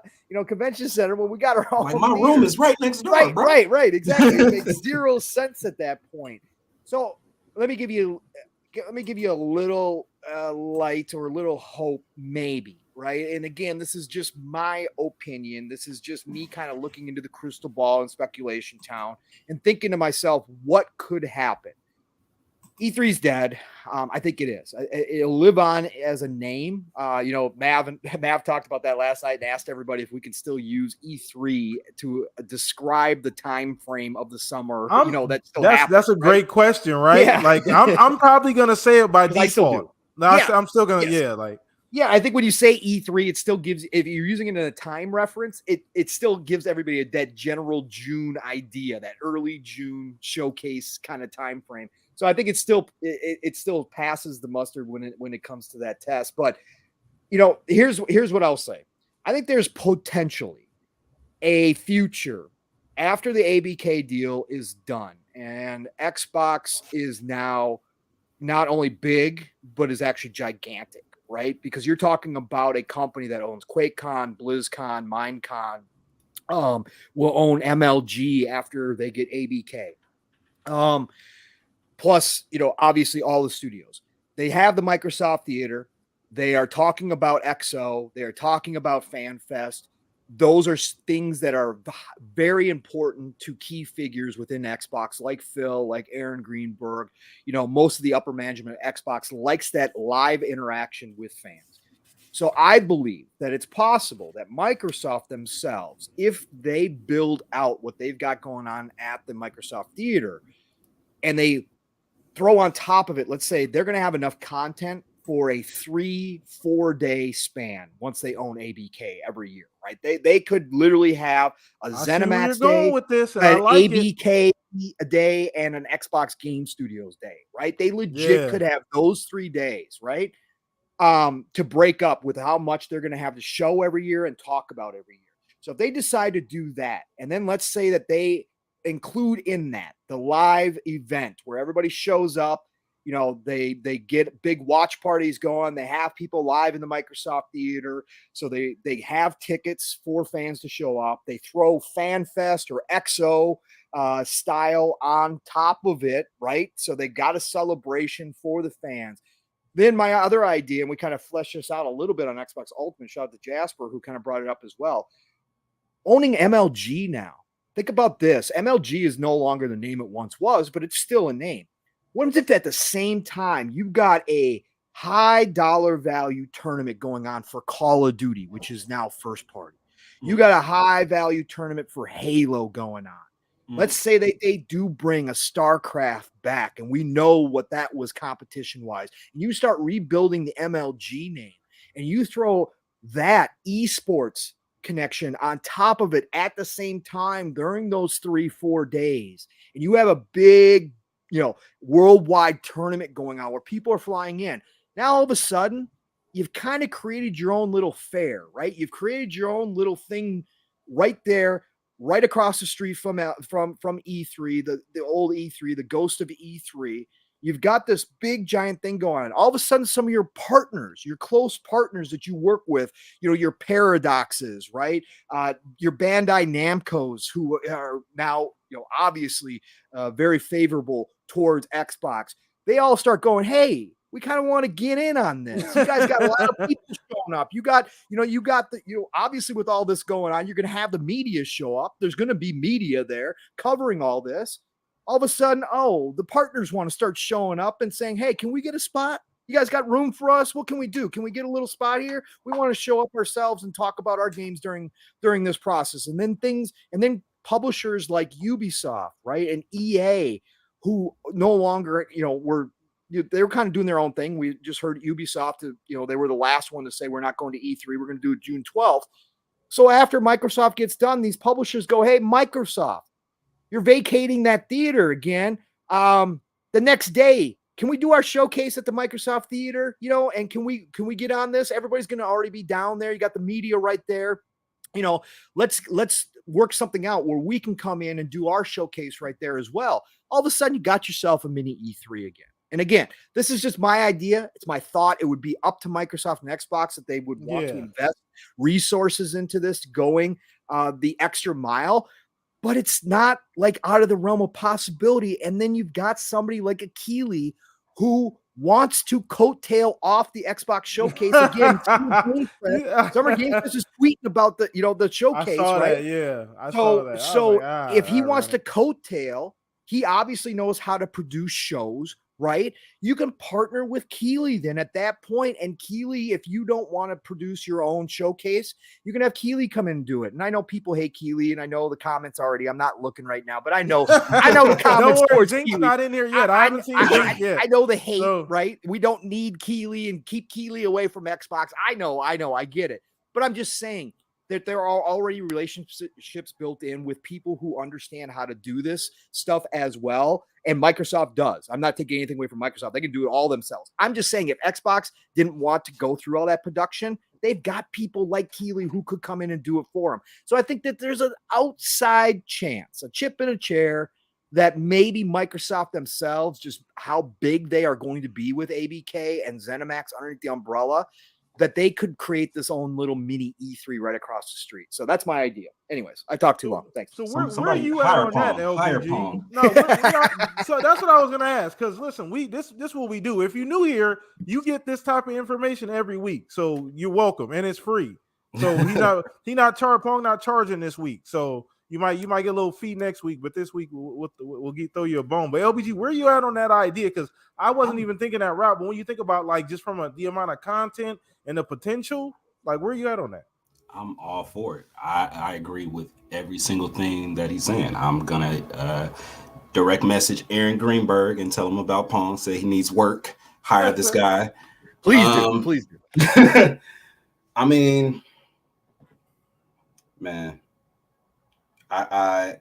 convention center when we got our own? Like my theater? room is right next door, Right, bro. right, exactly. It makes zero sense at that point. So let me give you a little light or a little hope, maybe. Right. And again, this is just my opinion. This is just me kind of looking into the crystal ball and speculation town and thinking to myself, what could happen? E3 is dead. I think it is. It'll live on as a name. Mav talked about that last night and asked everybody if we can still use E3 to describe the time frame of the summer. That's a great question, right? Yeah. Like I'm probably gonna say it by I still default. do. No, Yeah. I'm still gonna Yes. Yeah, I think when you say E3, it still gives, if you're using it in a time reference, it still gives everybody that general June idea, that early June showcase kind of time frame. So I think it still passes the mustard when it comes to that test. But here's what I'll say. I think there's potentially a future after the ABK deal is done and Xbox is now not only big, but is actually gigantic, right? Because you're talking about a company that owns QuakeCon, BlizzCon, Minecon, will own MLG after they get ABK. Plus, obviously all the studios. They have the Microsoft Theater. They are talking about XO. They are talking about FanFest. Those are things that are very important to key figures within Xbox, like Phil, like Aaron Greenberg. Most of the upper management of Xbox likes that live interaction with fans. So I believe that it's possible that Microsoft themselves, if they build out what they've got going on at the Microsoft Theater, and they throw on top of it, let's say they're going to have enough content for a 3-4 day span once they own ABK every year, right? They could literally have a ZeniMax day, with this, and an I like ABK a day, and an Xbox Game Studios day, right? They legit could have those 3 days, right? To break up with how much they're going to have to show every year and talk about every year. So if they decide to do that, and then let's say that they include in that the live event where everybody shows up, they get big watch parties going. They have people live in the Microsoft Theater. So they have tickets for fans to show up. They throw FanFest or XO style on top of it, right? So they got a celebration for the fans. Then my other idea, and we kind of flesh this out a little bit on Xbox Ultimate, shout out to Jasper, who kind of brought it up as well. Owning MLG now. Think about this. MLG is no longer the name it once was, but it's still a name. What if at the same time you've got a high dollar value tournament going on for Call of Duty, which is now first party? You got a high value tournament for Halo going on. Let's say they do bring a StarCraft back, and we know what that was competition-wise. You start rebuilding the MLG name, and you throw that esports connection on top of it at the same time during those 3-4 days, and you have a big, worldwide tournament going on where people are flying in. Now, all of a sudden, you've kind of created your own little fair, right? You've created your own little thing right there, right across the street from E3, the old E3, the ghost of E3. You've got this big giant thing going on. All of a sudden, some of your partners, your close partners that you work with, your Paradoxes, right? Your Bandai Namcos, who are now, obviously very favorable towards Xbox. They all start going, hey, we kind of want to get in on this. You guys got a lot of people showing up. You got obviously with all this going on, you're going to have the media show up. There's going to be media there covering all this. All of a sudden, the partners want to start showing up and saying, hey, can we get a spot? You guys got room for us? What can we do? Can we get a little spot here? We want to show up ourselves and talk about our games during this process. And then publishers like Ubisoft, right? And EA, who no longer, they were kind of doing their own thing. We just heard Ubisoft, they were the last one to say we're not going to E3. We're going to do it June 12th. So after Microsoft gets done, these publishers go, hey, Microsoft, you're vacating that theater again. The next day, can we do our showcase at the Microsoft Theater? And can we get on this? Everybody's going to already be down there. You got the media right there. Let's work something out where we can come in and do our showcase right there as well. All of a sudden, you got yourself a mini E3 again. And again, this is just my idea. It's my thought. It would be up to Microsoft and Xbox that they would want to invest resources into this, going the extra mile. But it's not like out of the realm of possibility. And then you've got somebody like a Keeley who wants to coattail off the Xbox showcase again. Summer Game Fest is tweeting about the showcase, right? I saw that. So if he wants to coattail, he obviously knows how to produce shows, right? You can partner with Keeley then at that point. And Keeley, if you don't want to produce your own showcase, you can have Keeley come in and do it. And I know people hate Keeley, and I know the comments already. I'm not looking right now, but I know the comments towards Keeley. Not in here yet. I haven't seen Zink yet. I know the hate, right? We don't need Keeley and keep Keeley away from Xbox. I know, I get it. But I'm just saying that there are already relationships built in with people who understand how to do this stuff as well. And Microsoft does. I'm not taking anything away from Microsoft. They can do it all themselves. I'm just saying if Xbox didn't want to go through all that production, they've got people like Keeley who could come in and do it for them. So I think that there's an outside chance, a chip in a chair, that maybe Microsoft themselves, just how big they are going to be with ABK and ZeniMax underneath the umbrella, that they could create this own little mini E3 right across the street. So that's my idea. Anyways, I talked too long. Thanks. So where are you at on that, LPG? No, so that's what I was going to ask. Because listen, this is what we do. If you're new here, you get this type of information every week. So you're welcome, and it's free. So not charging this week. So you might get a little fee next week, but this week we'll throw you a bone. But LPG, where are you at on that idea? Because I wasn't even thinking that route. But when you think about like just from the amount of content and the potential, like where are you at on that? I'm all for it. I agree with every single thing that he's saying. I'm gonna direct message Aaron Greenberg and tell him about Pong. Say he needs work. Hire this guy. Please do. I mean, man, I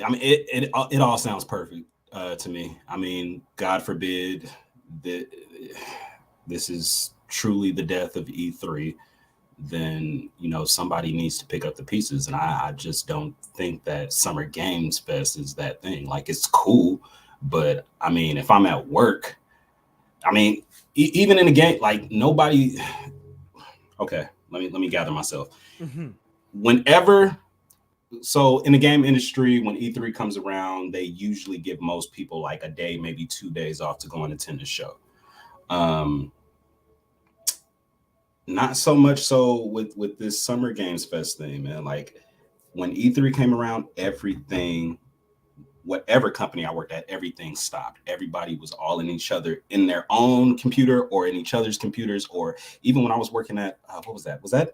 mean, it all sounds perfect to me. I mean, God forbid that this is truly the death of E3. Then somebody needs to pick up the pieces, and I just don't think that Summer Games Fest is that thing. Like, it's cool, but I mean, if I'm at work, I mean, even in the game, like nobody. Okay, let me gather myself. Mm-hmm. So in the game industry, when E3 comes around, they usually give most people like a day, maybe 2 days off to go and attend the show. Not so much so with this Summer Games Fest thing, man. Like when E3 came around, everything, whatever company I worked at, everything stopped. Everybody was all in their own computer or in each other's computers. Or even when I was working at, what was that? Was that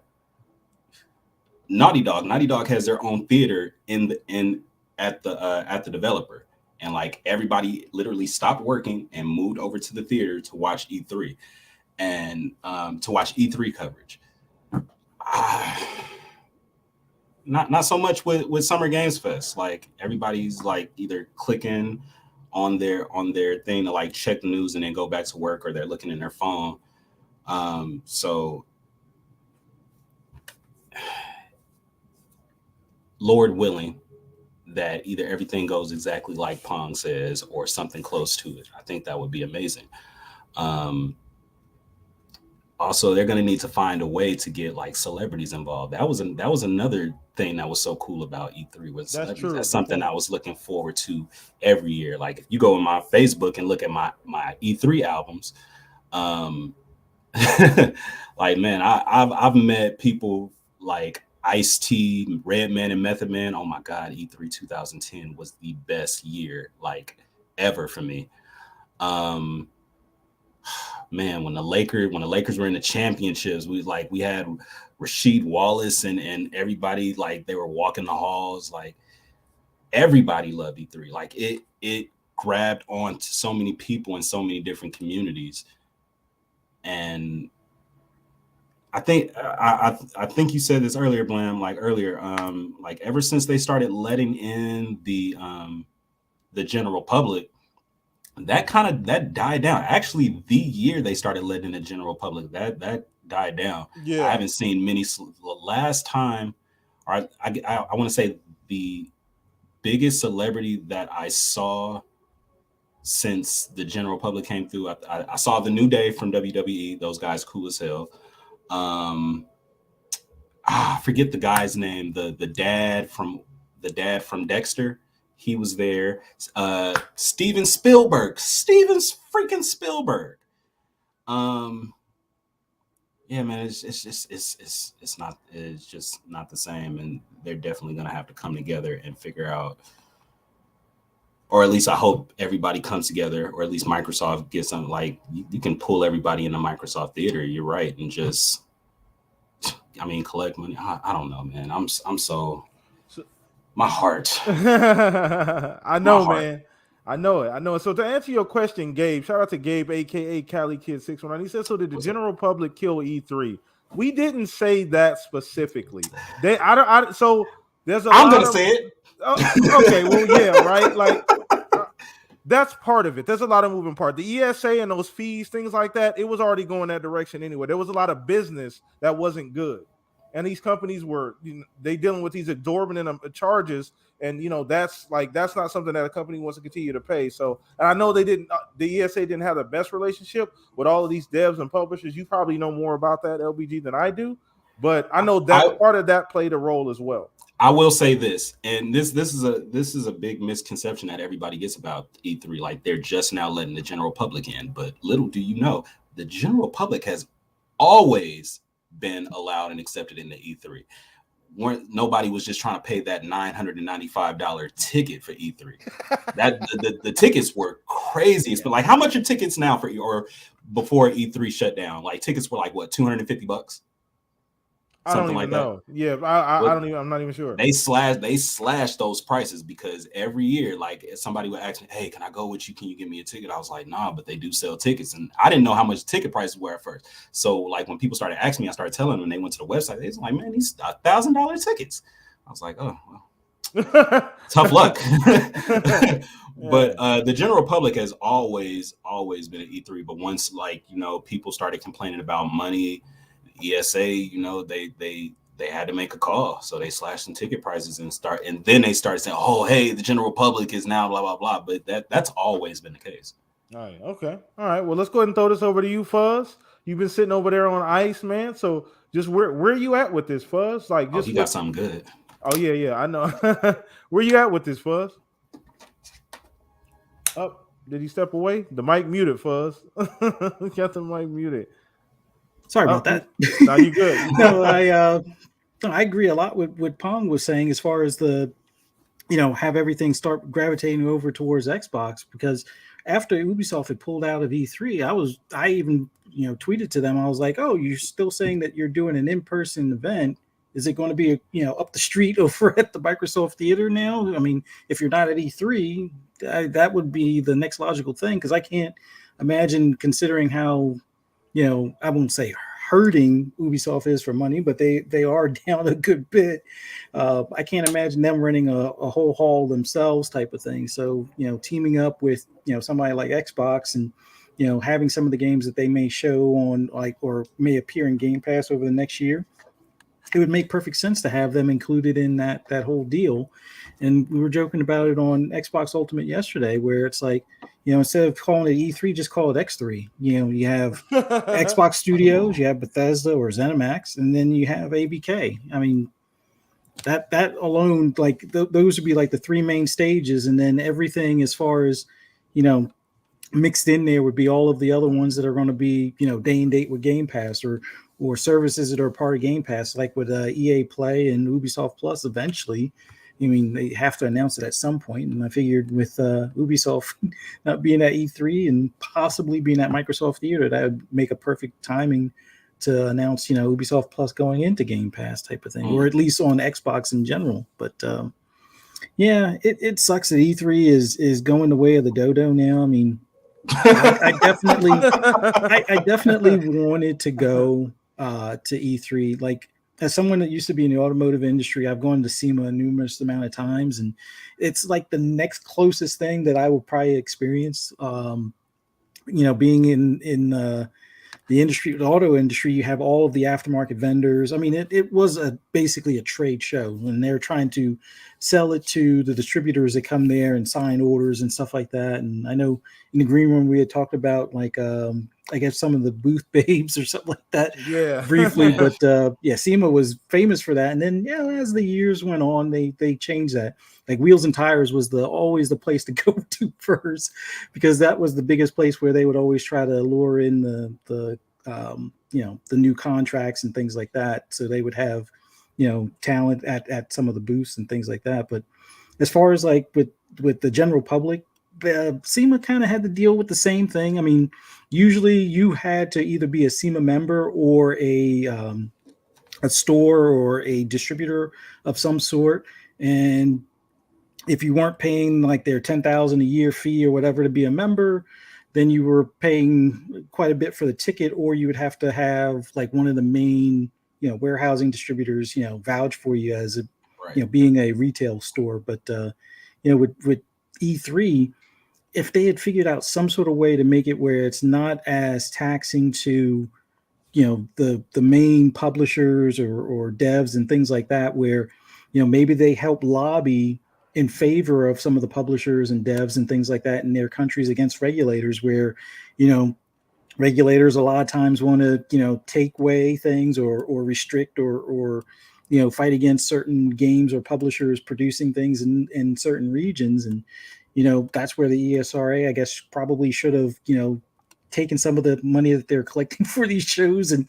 Naughty Dog? Naughty Dog has their own theater at the developer. And like everybody literally stopped working and moved over to the theater to watch E3. And to watch E3 coverage. Not so much with Summer Games Fest. Like everybody's like either clicking on their thing to like check the news and then go back to work, or they're looking in their phone. So Lord willing that either everything goes exactly like Pong says or something close to it. I think that would be amazing. Also, they're going to need to find a way to get like celebrities involved. That was another thing that was so cool about E3 was celebrities. True. That's something I was looking forward to every year. Like if you go on my Facebook and look at my E3 albums, like man, I've met people like Ice-T, Redman, and Method Man. Oh my God, E3 2010 was the best year like ever for me. Man, when the Lakers were in the championships, we had Rasheed Wallace and everybody, like they were walking the halls. Like everybody loved E3. Like it grabbed on to so many people in so many different communities. And I think I think you said this earlier, Blam, like ever since they started letting in the general public, that died down. Actually, the year they started letting in the general public, that died down. Yeah. I haven't seen many. The last time, or I want to say the biggest celebrity that I saw since the general public came through, I saw the New Day from WWE. Those guys cool as hell. I forget the guy's name. The dad from Dexter. He was there. Steven Spielberg. Steven freaking Spielberg. Yeah, man, it's just not the same, and they're definitely gonna have to come together and figure out, or at least I hope everybody comes together, or at least Microsoft gets something like you can pull everybody in the Microsoft theater. You're right, and just, I mean, collect money. I don't know, man. I'm so my heart. I know, man. I know it. So to answer your question, Gabe, shout out to Gabe, aka Cali Kid 619. He said, so did the general public kill E3? We didn't say that specifically. So there's a I'm lot gonna of, say it. Okay, well, yeah, right. Like that's part of it. There's a lot of moving parts. The ESA and those fees, things like that, it was already going that direction anyway. There was a lot of business that wasn't good. And these companies were, they dealing with these exorbitant charges, and that's not something that a company wants to continue to pay. So, and I know the ESA didn't have the best relationship with all of these devs and publishers. You probably know more about that, LBG, than I do, but I know that part of that played a role as well. I will say this, and this is a big misconception that everybody gets about E3. Like, they're just now letting the general public in, but little do you know, the general public has always been allowed and accepted in the E3. Nobody was just trying to pay that $995 ticket for E3. That the tickets were crazy. But like, how much are tickets now or before E3 shut down? Like, tickets were like what, $250? I don't even know. Yeah, I'm not even sure. They slashed those prices because every year, like, somebody would ask me, "Hey, can I go with you? Can you give me a ticket?" I was like, "Nah," but they do sell tickets, and I didn't know how much ticket prices were at first. So, like, when people started asking me, I started telling them, and they went to the website. They was like, "Man, these $1,000 tickets." I was like, "Oh, well, tough luck." But the general public has always been at E3. But once, like, people started complaining about money, ESA, they had to make a call, so they slashed some ticket prices and then they started saying, "Oh, hey, the general public is now blah blah blah." But that's always been the case. All right, okay, all right. Well, let's go ahead and throw this over to you, Fuzz. You've been sitting over there on ice, man. So just where are you at with this, Fuzz? Like, just you got something good. Oh yeah, I know. Where you at with this, Fuzz? Oh, did he step away? The mic muted, Fuzz. Got the mic muted. Sorry about that. No, you good. No, I agree a lot with what Pong was saying as far as the, have everything start gravitating over towards Xbox, because after Ubisoft had pulled out of E3, I even tweeted to them. I was like, "Oh, you're still saying that you're doing an in-person event? Is it going to be up the street over at the Microsoft Theater now? I mean, if you're not at E3, that would be the next logical thing, because I can't imagine, considering how, I won't say hurting Ubisoft is for money, but they are down a good bit. I can't imagine them running a whole hall themselves type of thing. So, teaming up with, somebody like Xbox and, having some of the games that they may show on, like, or may appear in Game Pass over the next year, it would make perfect sense to have them included in that whole deal. And we were joking about it on Xbox Ultimate yesterday, where it's like, instead of calling it E3, just call it X3. You have Xbox Studios, you have Bethesda or ZeniMax, and then you have ABK. I mean, that alone, like, those would be like the three main stages, and then everything as far as, mixed in there would be all of the other ones that are going to be, day and date with Game Pass, or services that are part of Game Pass, like with EA Play and Ubisoft Plus eventually. I mean, they have to announce it at some point, and I figured with Ubisoft not being at E3 and possibly being at Microsoft Theater, that would make a perfect timing to announce, Ubisoft Plus going into Game Pass type of thing, or at least on Xbox in general. But Yeah, it sucks that E3 is going the way of the dodo now. I mean, I definitely wanted to go to E3. Like, as someone that used to be in the automotive industry, I've gone to SEMA a numerous amount of times, and it's like the next closest thing that I will probably experience. Being in the industry, the auto industry, you have all of the aftermarket vendors. I mean, it was basically a trade show, and they're trying to sell it to the distributors that come there and sign orders and stuff like that. And I know in the green room we had talked about like I guess some of the booth babes or something like that Yeah. briefly, but yeah, SEMA was famous for that. And then as the years went on, they changed that. Like Wheels and Tires was always the place to go to first, because that was the biggest place where they would always try to lure in the the new contracts and things like that. So they would have talent at some of the booths and things like that. But as far as like with the general public, SEMA kind of had to deal with the same thing. I mean, usually you had to either be a SEMA member or a store or a distributor of some sort, and if you weren't paying like their 10,000 a year fee or whatever to be a member, then you were paying quite a bit for the ticket, or you would have to have like one of the main warehousing distributors vouch for you as being a retail store. But with E3, if they had figured out some sort of way to make it where it's not as taxing to the main publishers or devs and things like that, where maybe they help lobby in favor of some of the publishers and devs and things like that in their countries against regulators, where regulators a lot of times want to take away things or restrict or fight against certain games or publishers producing things in certain regions. And that's where the ESRA, I guess, probably should have taken some of the money that they're collecting for these shows and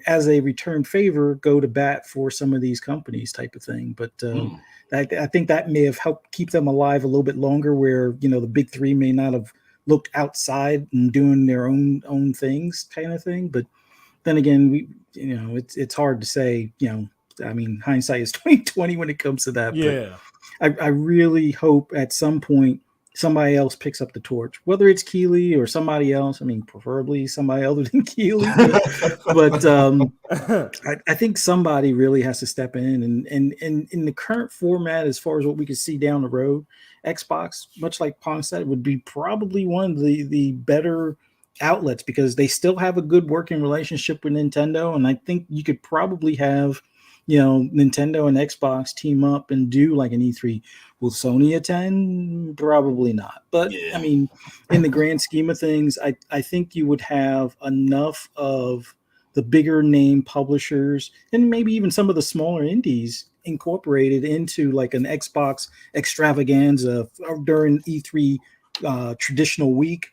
as a return favor go to bat for some of these companies type of thing. But I think that may have helped keep them alive a little bit longer, where the big three may not have looked outside and doing their own things kind of thing. But then again, it's hard to say. I mean, hindsight is 2020 when it comes to that. Yeah. But I really hope at some point somebody else picks up the torch, whether it's Keeley or somebody else. I mean, preferably somebody other than Keeley. But I think somebody really has to step in. And in the current format, as far as what we can see down the road, Xbox, much like Pong said, would be probably one of the better outlets, because they still have a good working relationship with Nintendo. And I think you could probably have Nintendo and Xbox team up and do like an E3. Will Sony attend? Probably not. But yeah. I mean, in the grand scheme of things, I think you would have enough of the bigger name publishers and maybe even some of the smaller indies incorporated into like an Xbox extravaganza during E3 traditional week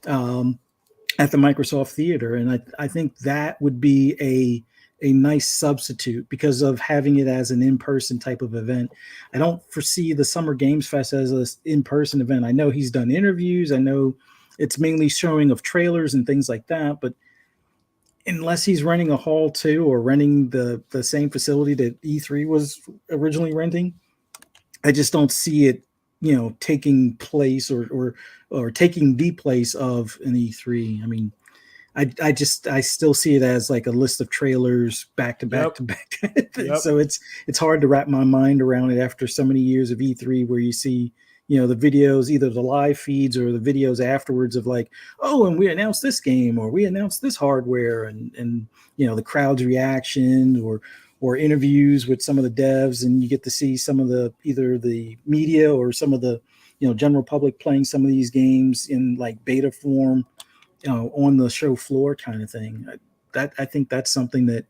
at the Microsoft Theater. And I think that would be a nice substitute because of having it as an in-person type of event. I don't foresee the Summer Games Fest as an in-person event. I know he's done interviews. I know it's mainly showing of trailers and things like that, but unless he's renting a hall too, or renting the same facility that E3 was originally renting, I just don't see it, taking place or taking the place of an E3. I mean, I still see it as like a list of trailers back to back to back. So it's hard to wrap my mind around it after so many years of E3, where you see, the videos, either the live feeds or the videos afterwards of like, oh, and we announced this game or we announced this hardware, and the crowd's reaction or interviews with some of the devs, and you get to see some of the either the media or some of the general public playing some of these games in like beta form. On the show floor kind of thing. I think that's something that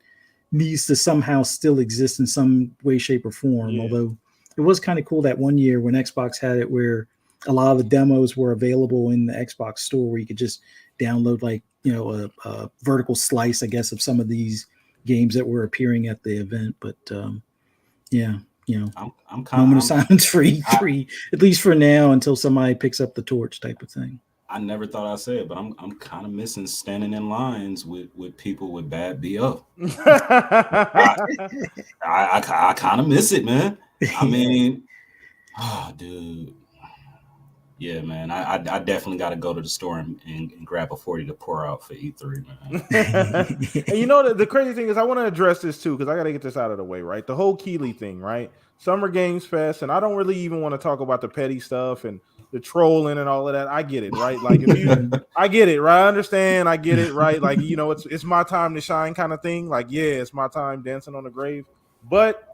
needs to somehow still exist in some way, shape, or form. Yeah. Although it was kind of cool that one year when Xbox had it, where a lot of the demos were available in the Xbox store, where you could just download like a vertical slice, I guess, of some of these games that were appearing at the event. But I'm moment of silence for E3, at least for now, until somebody picks up the torch, type of thing. I never thought I'd say it, but I'm kind of missing standing in lines with people with bad BO. I kind of miss it, man. I mean, Oh, dude. Yeah, man. I definitely got to go to the store and grab a 40 to pour out for E3, man. And you know the crazy thing is, I want to address this too because I got to get this out of the way, right? The whole Keeley thing, right? Summer Games Fest, and I don't really even want to talk about the petty stuff and the trolling and all of that. I get it, right? Like if you, I get it, right? I understand, I get it, right? Like it's my time to shine, kind of thing. Like yeah, it's my time dancing on the grave, but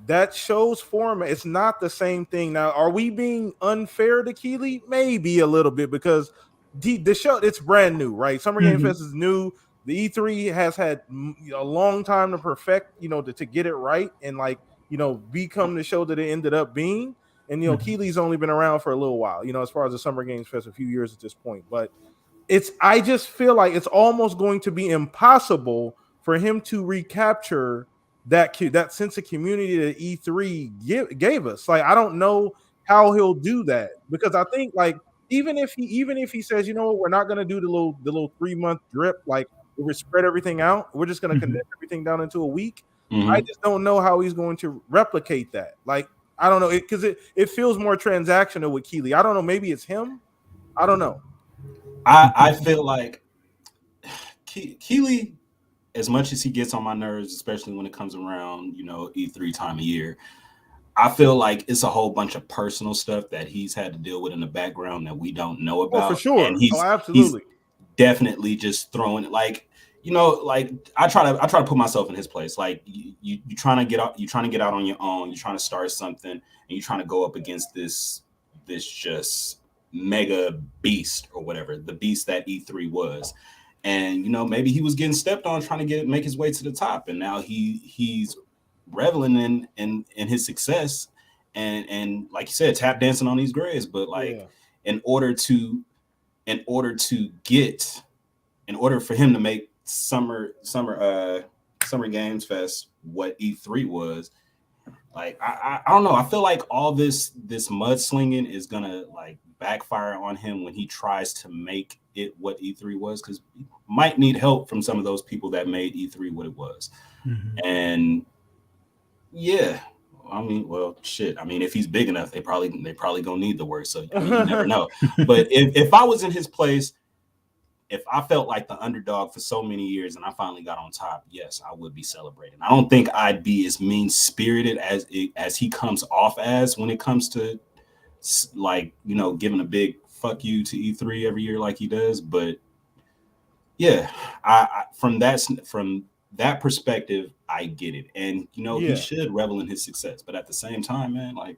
that show's format, it's not the same thing. Now, are we being unfair to Keeley? Maybe a little bit because the show, it's brand new, right? Summer Game Fest is new. The E3 has had a long time to perfect, to get it right and become the show that it ended up being. And Keeley's only been around for a little while, as far as the Summer Games Fest, a few years at this point. But I just feel like it's almost going to be impossible for him to recapture that sense of community that E3 gave us. Like I don't know how he'll do that because I think like even if he says, we're not going to do the little 3-month drip, like we spread everything out, we're just going to condense everything down into a week. I just don't know how he's going to replicate that. Like I don't know because it feels more transactional with Keeley. I don't know. Maybe it's him. I don't know. I feel like Keeley, as much as he gets on my nerves, especially when it comes around, E3 time of year, I feel like it's a whole bunch of personal stuff that he's had to deal with in the background that we don't know about. Oh, for sure. And he's absolutely. He's definitely just throwing it like, like I try to put myself in his place. Like you trying to get out on your own, you're trying to start something, and you're trying to go up against this just mega beast or whatever, the beast that E3 was. And maybe he was getting stepped on trying to make his way to the top, and now he's reveling in his success and like you said, tap dancing on these graves. But like in order for him to make summer games fest what E3 was, like I don't know, I feel like all this mudslinging is gonna like backfire on him when he tries to make it what E3 was, because he might need help from some of those people that made E3 what it was. And yeah, I mean, well, shit. I mean, if he's big enough, they probably gonna need the word. So I mean, you never know. But if I was in his place, if I felt like the underdog for so many years and I finally got on top, yes, I would be celebrating. I don't think I'd be as mean spirited as he comes off as when it comes to like giving a big fuck you to E3 every year like he does. But yeah, I from that perspective, I get it. And he should revel in his success, but at the same time, man, like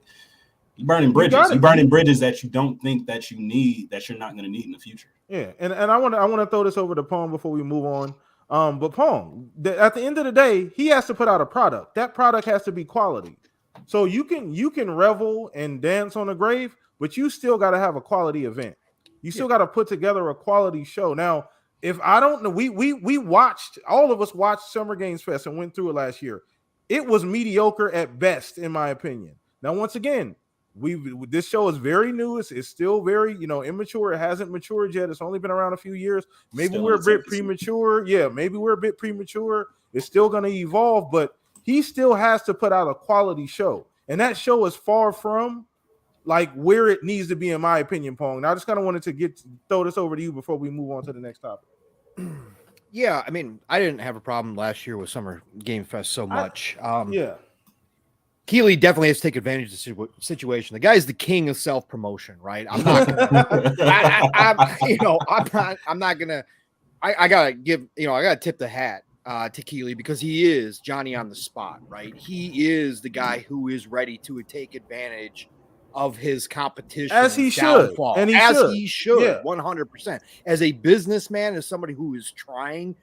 you're burning bridges. You're burning bridges that you don't think that you need, that you're not going to need in the future. Yeah, and I want to throw this over to Pong before we move on. But Pong, at the end of the day, he has to put out a product. That product has to be quality. So you can revel and dance on the grave, but you still got to have a quality event. You still got to put together a quality show. Now, if I don't know, we watched, all of us watched Summer Games Fest and went through it last year. It was mediocre at best, in my opinion. Now, once again, this show is very new. It's still very immature. It hasn't matured yet. It's only been around a few years. Maybe we're a bit premature. Yeah, maybe we're a bit premature. It's still going to evolve, but he still has to put out a quality show, and that show is far from like where it needs to be, in my opinion, Pong. Now, I just kind of wanted to throw this over to you before we move on to the next topic. Yeah, I mean, I didn't have a problem last year with Summer Game Fest so much. Keeley definitely has to take advantage of the situation. The guy's the king of self-promotion, right? I'm not gonna, I gotta give, I gotta tip the hat to Keeley, because he is Johnny on the spot, right? He is the guy who is ready to take advantage of his competition, as he should, and he should, 100%. As a businessman, as somebody who is trying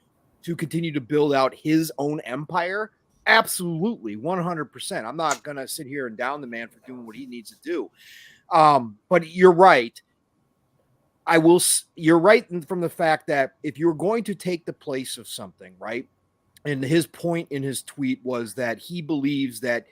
to continue to build out his own empire, absolutely, 100%. I'm not gonna sit here and down the man for doing what he needs to do. But you're right. You're right from the fact that if you're going to take the place of something, right? And his point in his tweet was that he believes that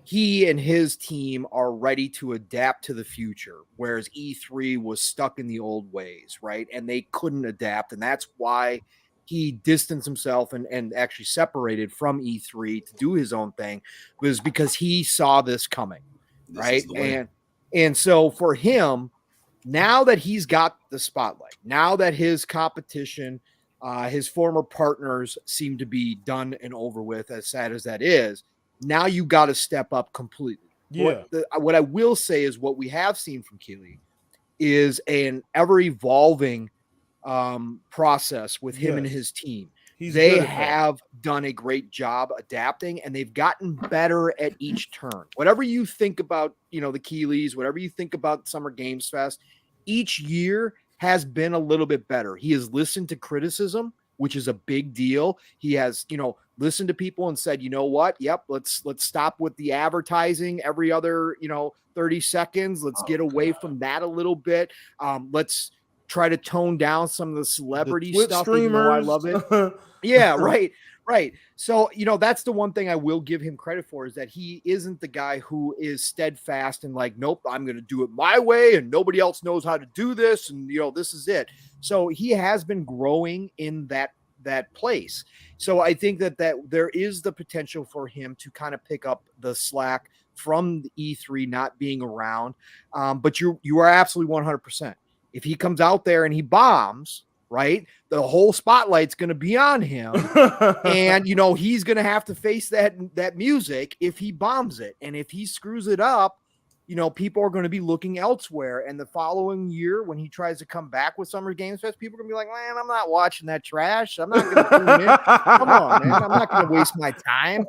he and his team are ready to adapt to the future, whereas E3 was stuck in the old ways, right? And they couldn't adapt. And that's why he distanced himself and actually separated from E3 to do his own thing, was because he saw this coming. right? And so for him, now that he's got the spotlight, now that his competition, his former partners seem to be done and over with, as sad as that is, now you got to step up completely. Yeah. What I will say is what we have seen from Keeley is an ever evolving process with him and his team. They have done a great job adapting, and they've gotten better at each turn. Whatever you think about, the Keeleys, whatever you think about Summer Games Fest, each year has been a little bit better. He has listened to criticism, which is a big deal. He has, listened to people and said, you know what? Yep, let's stop with the advertising every other, 30 seconds. Let's get away from that a little bit. Let's try to tone down some of the celebrity stuff. Even though I love it. Yeah, right. So, that's the one thing I will give him credit for, is that he isn't the guy who is steadfast and like, nope, I'm going to do it my way and nobody else knows how to do this. And, this is it. So he has been growing in that place. So I think that there is the potential for him to kind of pick up the slack from the E3 not being around. But you are absolutely 100%. If he comes out there and he bombs, right, the whole spotlight's going to be on him. And, he's going to have to face that music if he bombs it. And if he screws it up, people are going to be looking elsewhere. And the following year, when he tries to come back with Summer Games Fest, people are going to be like, man, I'm not watching that trash. I'm not going to tune in. Come on, man. I'm not going to waste my time.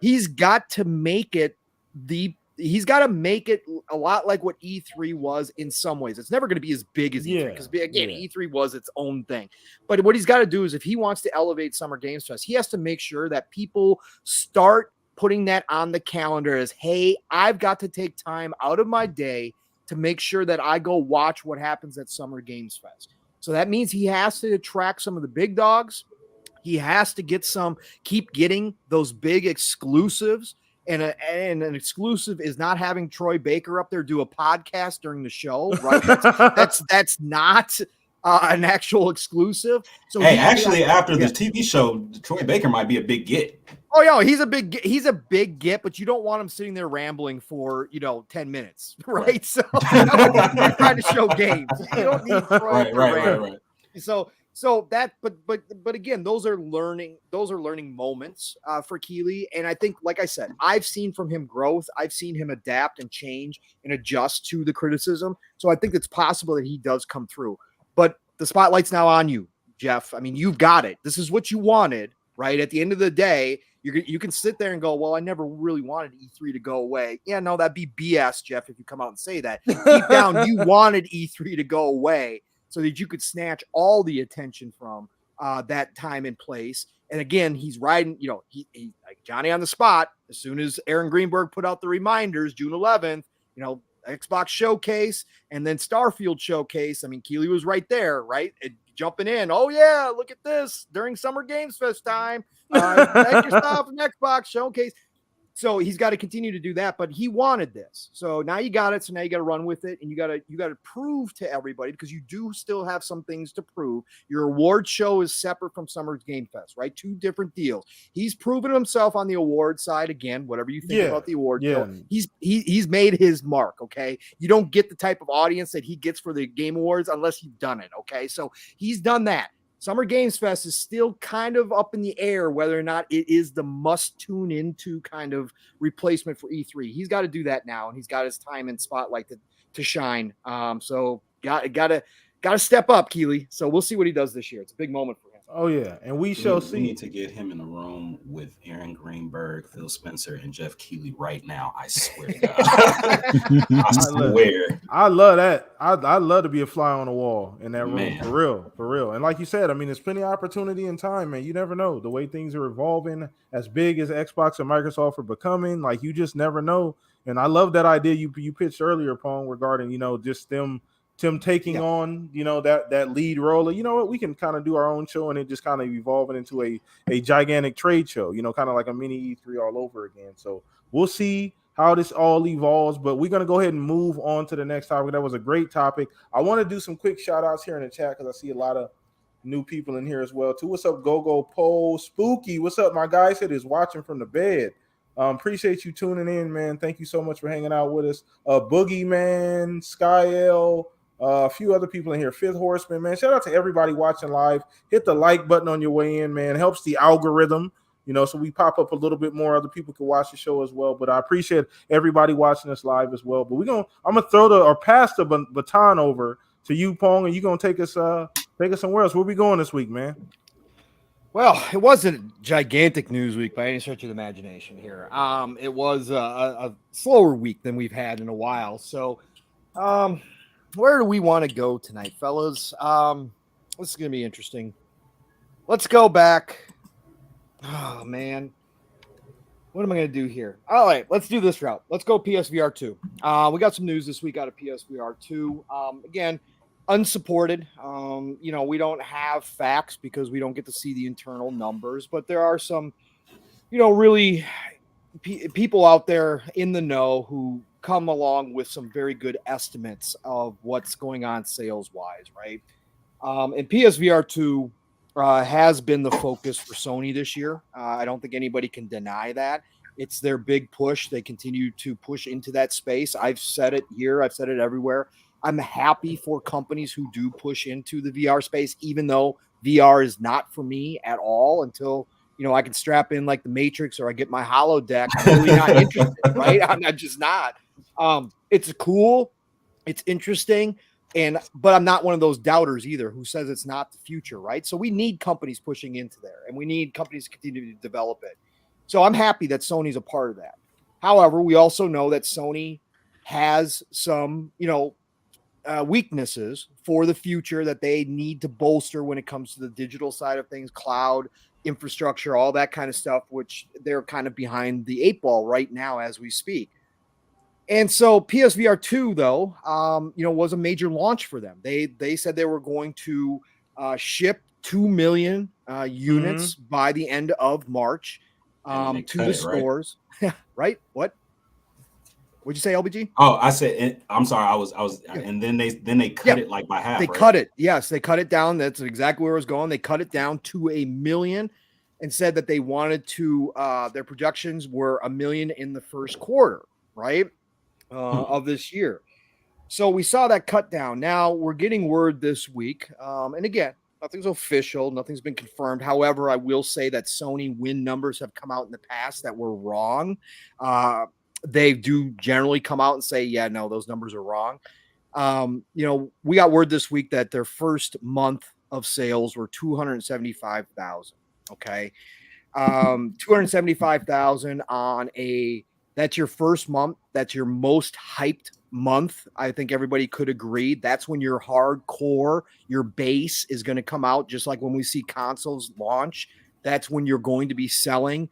He's got to make it a lot like what E3 was in some ways. It's never going to be as big as E3 because, again, E3 was its own thing. But what he's got to do is, if he wants to elevate Summer Games Fest, he has to make sure that people start putting that on the calendar as, hey, I've got to take time out of my day to make sure that I go watch what happens at Summer Games Fest. So that means he has to attract some of the big dogs. He has to keep getting those big exclusives. And an exclusive is not having Troy Baker up there do a podcast during the show, right? That's not an actual exclusive. So actually, after the TV show, Troy Baker might be a big get. Oh yeah, he's a big get, but you don't want him sitting there rambling for 10 minutes, right? So you're trying to show games. You don't need Troy. Right. So that, but again, those are learning moments for Keeley. And I think, like I said, I've seen from him growth. I've seen him adapt and change and adjust to the criticism. So I think it's possible that he does come through. But the spotlight's now on you, Jeff. I mean, you've got it. This is what you wanted, right? At the end of the day, you can sit there and go, well, I never really wanted E3 to go away. Yeah, no, that'd be BS, Jeff, if you come out and say that. Deep down, you wanted E3 to go away, so that you could snatch all the attention from that time and place. And again, he's riding, he like Johnny on the spot. As soon as Aaron Greenberg put out the reminders, June 11th, Xbox Showcase and then Starfield Showcase. I mean, Keeley was right there, right? Jumping in. Oh, yeah, look at this during Summer Games Fest time. Thank your stuff in Xbox Showcase. So he's got to continue to do that, but he wanted this. So now you got it. So now you got to run with it, and you got to prove to everybody, because you do still have some things to prove. Your award show is separate from Summer Game Fest, right? Two different deals. He's proven himself on the award side. Again, whatever you think about the award show, he's made his mark. Okay, you don't get the type of audience that he gets for the Game Awards unless you've done it. Okay, so he's done that. Summer Games Fest is still kind of up in the air whether or not it is the must tune into kind of replacement for E3. He's got to do that now, and he's got his time and spotlight to shine. So got to step up, Keeley. So we'll see what he does this year. It's a big moment for him. Oh yeah, and we shall see. We need to get him in the room with Aaron Greenberg, Phil Spencer, and Jeff Keeley right now. I swear to God. I swear. I love that. I'd love to be a fly on the wall in that room, for real. And like you said, I mean, there's plenty of opportunity and time, man. You never know the way things are evolving. As big as Xbox and Microsoft are becoming, like you just never know. And I love that idea you pitched earlier, Pone, regarding just them. Tim taking on, that lead role. You know what? We can kind of do our own show, and it just kind of evolving into a gigantic trade show, kind of like a mini E3 all over again. So we'll see how this all evolves, but we're going to go ahead and move on to the next topic. That was a great topic. I want to do some quick shout outs here in the chat because I see a lot of new people in here as well too. What's up, Go Pole Spooky? What's up, my guy? Said is watching from the bed. Appreciate you tuning in, man. Thank you so much for hanging out with us. Boogeyman, Skyl, a few other people in here. Fifth Horseman, man. Shout out to everybody watching live. Hit the like button on your way in, man. It helps the algorithm, so we pop up a little bit more. Other people can watch the show as well. But I appreciate everybody watching us live as well. But I'm gonna pass the baton over to you, Pong, and you're gonna take us somewhere else. Where we going this week, man? Well, it wasn't a gigantic news week by any stretch of the imagination here. It was a slower week than we've had in a while. So, where do we want to go tonight, fellas? This is going to be interesting. Let's go back. Oh, man. What am I going to do here? All right, let's do this route. Let's go PSVR2. We got some news this week out of PSVR2. Again, unsupported. We don't have facts because we don't get to see the internal numbers, but there are some, really people out there in the know who come along with some very good estimates of what's going on sales wise, right? And PSVR2 has been the focus for Sony this year. I don't think anybody can deny that. It's their big push. They continue to push into that space. I've said it here. I've said it everywhere. I'm happy for companies who do push into the VR space, even though VR is not for me at all until, I can strap in like the Matrix or I get my holodeck. I'm really not interested, right? I'm just not. It's cool. It's interesting. But I'm not one of those doubters either who says it's not the future, right? So we need companies pushing into there and we need companies to continue to develop it. So I'm happy that Sony's a part of that. However, we also know that Sony has some, weaknesses for the future that they need to bolster when it comes to the digital side of things, cloud, infrastructure, all that kind of stuff, which they're kind of behind the 8 ball right now as we speak. And so PSVR 2, though, was a major launch for them. They said they were going to ship 2 million units by the end of March to the stores. Right? Right? What? What'd you say, LBG? Oh, I said, I'm sorry. I was, and then they cut it like by half. They cut it. Yes, they cut it down. That's exactly where it was going. They cut it down to 1 million and said that they wanted to, their projections were 1 million in the first quarter, right? Of this year. So we saw that cut down. Now we're getting word this week. And again, nothing's official. Nothing's been confirmed. However, I will say that Sony win numbers have come out in the past that were wrong. They do generally come out and say, yeah, no, those numbers are wrong. We got word this week that their first month of sales were 275,000. Okay. 275,000 on that's your first month. That's your most hyped month. I think everybody could agree. That's when your hardcore, your base is going to come out, just like when we see consoles launch. That's when you're going to be selling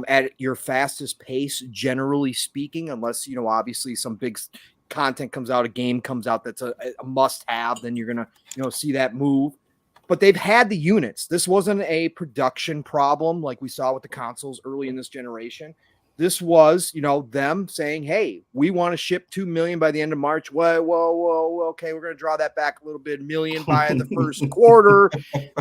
at your fastest pace, generally speaking, unless, obviously some big content comes out, a game comes out that's a must-have, then you're going to, see that move. But they've had the units. This wasn't a production problem like we saw with the consoles early in this generation. This was, them saying, hey, we want to ship 2 million by the end of March. Whoa, okay, we're going to draw that back a little bit, 1 million by the first quarter.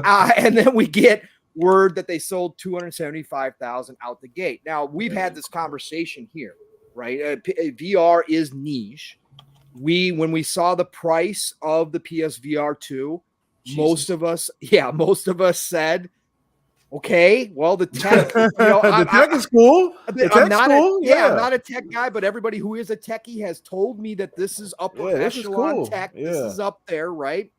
And then we get word that they sold 275,000 out the gate. Now, we've had this conversation here, right? VR is niche. When we saw the price of the PSVR 2, most of us said, okay, well, the tech, the tech is cool. I'm not a tech guy, but everybody who is a techie has told me that this is upper echelon tech. Yeah. This is up there, right?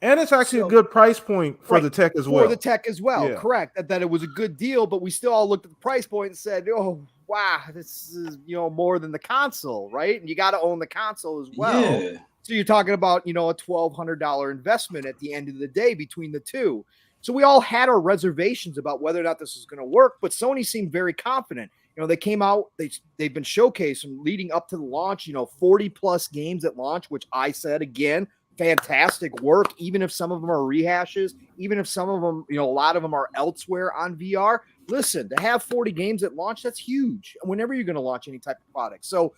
And it's actually a good price point for the tech as well. For the tech as well, correct. That it was a good deal, but we still all looked at the price point and said, oh, wow, this is, more than the console, right? And you got to own the console as well. Yeah. So you're talking about, a $1,200 investment at the end of the day between the two. So we all had our reservations about whether or not this was going to work, but Sony seemed very confident. They came out, they've been showcasing leading up to the launch, 40 plus games at launch, which I said, again, fantastic work. Even if some of them are rehashes, even if some of them, a lot of them are elsewhere on VR, listen, to have 40 games at launch, that's huge whenever you're going to launch any type of product. So,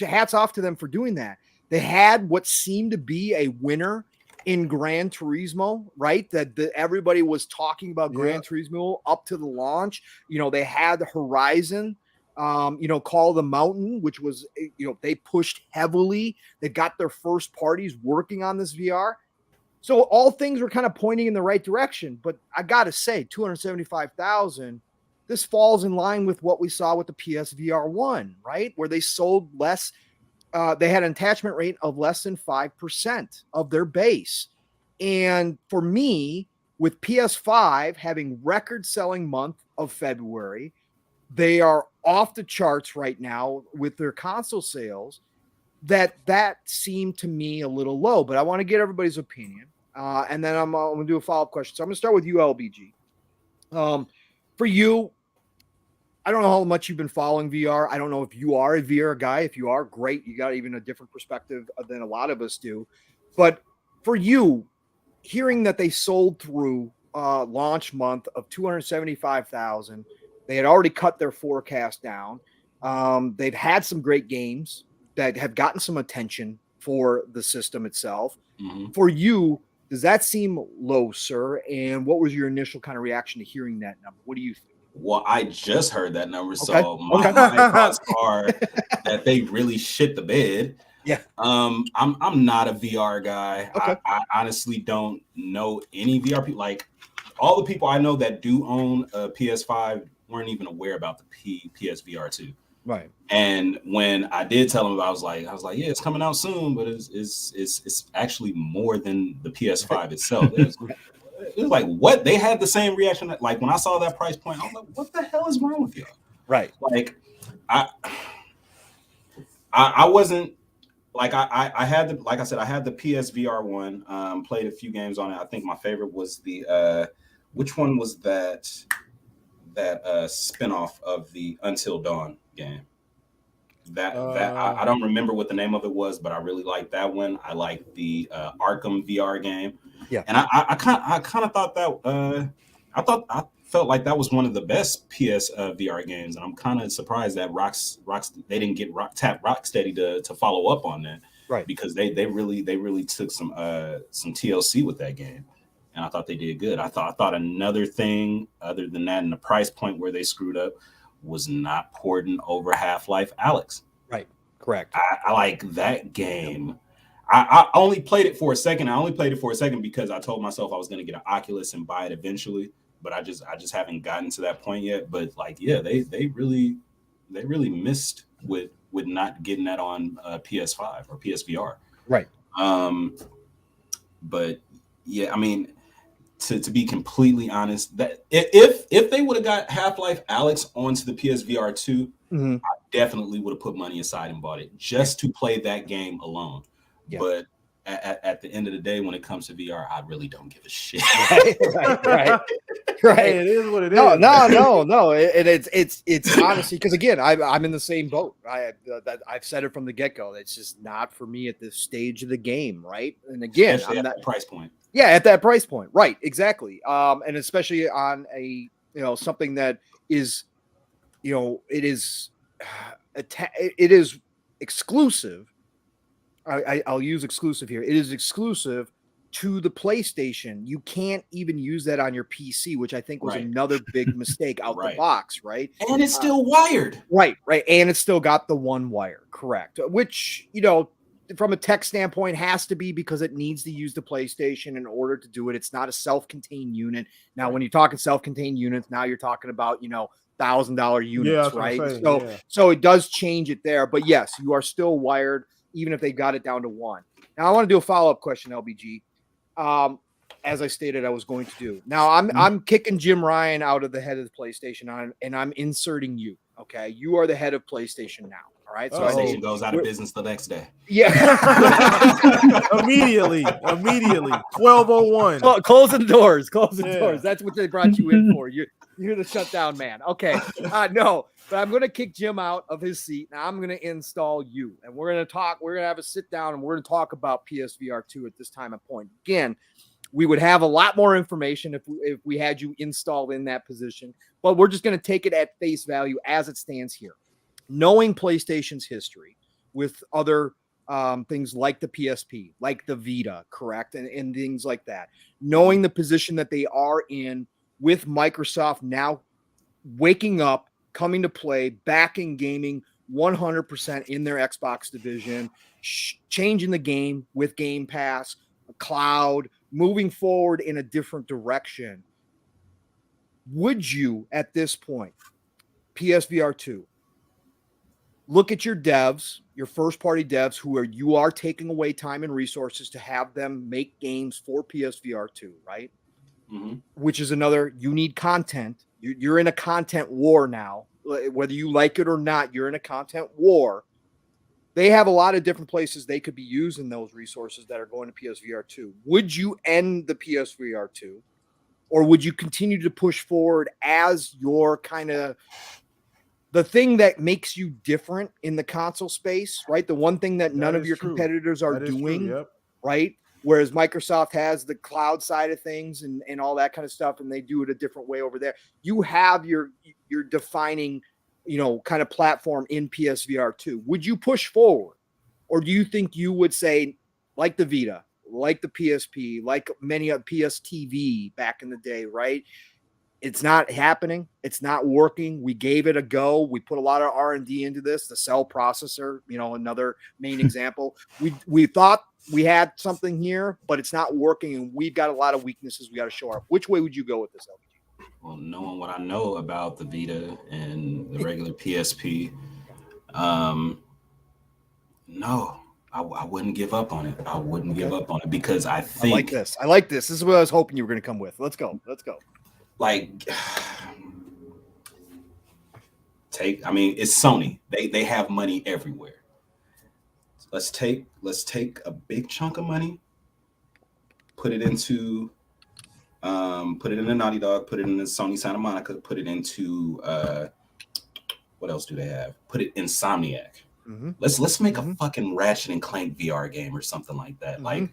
hats off to them for doing that. They had what seemed to be a winner in Gran Turismo, right? That everybody was talking about Gran Turismo up to the launch. They had Horizon Call of the Mountain, which was, they pushed heavily. They got their first parties working on this VR. So all things were kind of pointing in the right direction. But I got to say, 275,000, this falls in line with what we saw with the PSVR1, right? Where they sold less. They had an attachment rate of less than 5% of their base. And for me, with PS5 having record-selling month of February, they are off the charts right now with their console sales. That seemed to me a little low, but I want to get everybody's opinion. And then I'm going to do a follow-up question. So I'm going to start with you, LBG. For you, I don't know how much you've been following VR. I don't know if you are a VR guy. If you are, great. You got even a different perspective than a lot of us do. But for you, hearing that they sold through launch month of 275,000, they had already cut their forecast down. They've had some great games that have gotten some attention for the system itself. Mm-hmm. For you, does that seem low, sir? And what was your initial kind of reaction to hearing that number? What do you think? Well, I just heard that number, Okay. so my thoughts are that they really shit the bed. Yeah. I'm not a VR guy. Okay. I honestly don't know any VR people. Like all the people I know that do own a PS5 weren't even aware about the PSVR2. Right. And when I did tell them about it, I was like, yeah, it's coming out soon, but it's actually more than the PS5 itself. It was like, what? They had the same reaction. Like when I saw that price point, I was like, what the hell is wrong with y'all? Right. Like I wasn't like I had the, like I said, I had the PSVR1, played a few games on it. I think my favorite was the which one was that spinoff of the Until Dawn game. That I don't remember what the name of it was, but I really liked that one. I liked the Arkham VR game. Yeah, and I kind of thought that I felt like that was one of the best PS VR games, and I'm kind of surprised that Rocks they didn't get Rocksteady to follow up on that, right? Because they really took some TLC with that game, and I thought they did good. I thought another thing other than that, and the price point where they screwed up, was not porting over Half-Life Alyx. Right, correct. I like that game. I only played it for a second. I only played it for a second because I told myself I was going to get an Oculus and buy it eventually, but I just haven't gotten to that point yet. But like, yeah, they really missed with not getting that on PS5 or PSVR. Right. But yeah, I mean, to be completely honest, that if they would have got Half-Life Alyx onto the PSVR2, mm-hmm. I definitely would have put money aside and bought it just to play that game alone. Yeah. But at the end of the day, when it comes to VR, I really don't give a shit. Right. Hey, it is what it is. No. It's honestly, because again, I'm in the same boat. I've said it from the get-go. It's just not for me at this stage of the game, right? And again, especially at that price point. Yeah, at that price point, right? Exactly. And especially on a something that is, it is exclusive. I'll use exclusive here. It is exclusive to the PlayStation. You can't even use that on your PC, which I think was another big mistake out the box, right? And it's still wired. Right. And it's still got the one wire, correct? Which, from a tech standpoint has to be, because it needs to use the PlayStation in order to do it. It's not a self-contained unit. Now, when you're talking self-contained units, now you're talking about, $1,000 units, right? So it does change it there. But yes, you are still wired, even if they got it down to one. Now, I want to do a follow-up question, LBG. As I stated, I was going to do. Now, I'm kicking Jim Ryan out of the head of the PlayStation, and I'm inserting you. Okay, you are the head of PlayStation now. All right, so PlayStation goes out of business the next day. Yeah, immediately. 12:01. Closing the doors. That's what they brought you in for. You're the shutdown man. Okay, no. But I'm going to kick Jim out of his seat. Now I'm going to install you, and we're going to talk. We're going to have a sit down, and we're going to talk about PSVR2 at this time and point. Again, we would have a lot more information if we had you installed in that position, but we're just going to take it at face value as it stands here. Knowing PlayStation's history with other things like the PSP, like the Vita, correct, and things like that. Knowing the position that they are in with Microsoft now waking up coming to play, back in gaming 100% in their Xbox division, changing the game with Game Pass, cloud, moving forward in a different direction. Would you, at this point, PSVR2, look at your devs, your first-party devs, you are taking away time and resources to have them make games for PSVR2, right? Mm-hmm. Which is another, you need content. You're in a content war now. Whether you like it or not, you're in a content war. They have a lot of different places they could be using those resources that are going to PSVR2. Would you end the PSVR2, or would you continue to push forward as your kind of the thing that makes you different in the console space, right? The one thing that none of your competitors are doing, right? Whereas Microsoft has the cloud side of things and all that kind of stuff, and they do it a different way over there. You have your defining, kind of platform in PSVR2. Would you push forward? Or do you think you would say, like the Vita, like the PSP, like many of PS TV back in the day, right? It's not happening. It's not working. We gave it a go. We put a lot of R&D into this. The cell processor, another main example. We thought we had something here, but it's not working, and we've got a lot of weaknesses we got to shore up. Which way would you go with this, LBG? Well, knowing what I know about the Vita and the regular PSP, no, I wouldn't give up on it. I wouldn't give up on it because I think I like this. This is what I was hoping you were going to come with. Let's go. Like, it's Sony. They have money everywhere. Let's take a big chunk of money, put it into Naughty Dog, put it in the Sony Santa Monica, put it into what else do they have? Put it in Insomniac. Mm-hmm. Let's make a fucking Ratchet and Clank VR game or something like that. Like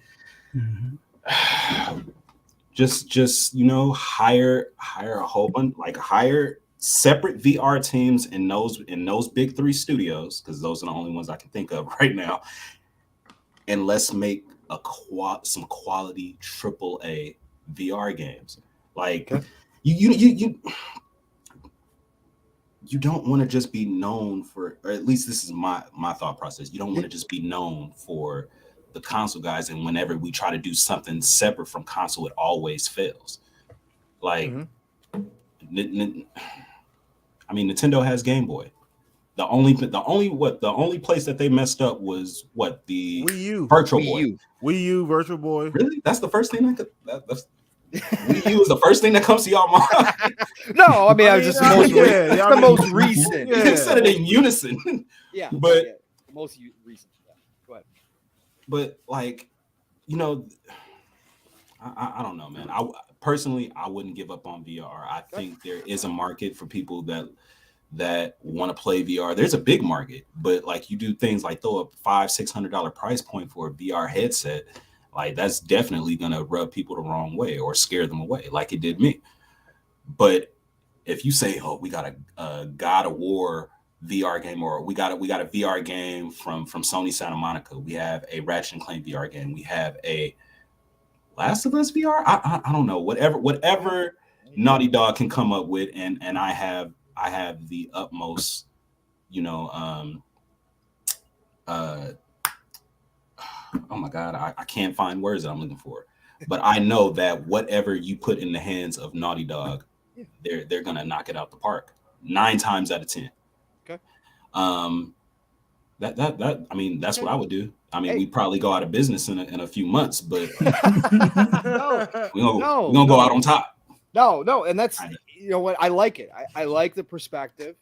just hire a whole bunch, hire separate VR teams in those big three studios, because those are the only ones I can think of right now, and let's make some quality AAA VR games. Like, you don't want to just be known for, or at least this is my thought process. You don't want to just be known for the console guys, and whenever we try to do something separate from console, it always fails. Like, Nintendo has Game Boy. The only place that they messed up was the Wii U, Virtual Boy. Wii U, Virtual Boy. Really? That's the first thing that's Wii U is the first thing that comes to y'all mind. No, I was just the most recent. You said it in unison. Yeah, but most recent. Yeah. Go ahead. But I don't know, man. Personally, I wouldn't give up on VR. I think there is a market for people that want to play VR. There's a big market, but you do things like throw up $500-$600 price point for a VR headset. That's definitely gonna rub people the wrong way or scare them away, like it did me. But if you say, "Oh, we got a God of War VR game," or we got a VR game from Sony Santa Monica, we have a Ratchet and Clank VR game, we have a Last of Us VR. I don't know, whatever Naughty Dog can come up with, and I have the utmost, oh my God, I can't find words that I'm looking for, but I know that whatever you put in the hands of Naughty Dog, they're gonna knock it out the park 9 times out of 10. Okay. That's what I would do. We'd probably go out of business in a few months, but we're gonna go out on top. No, and that's what I like it. I like the perspective.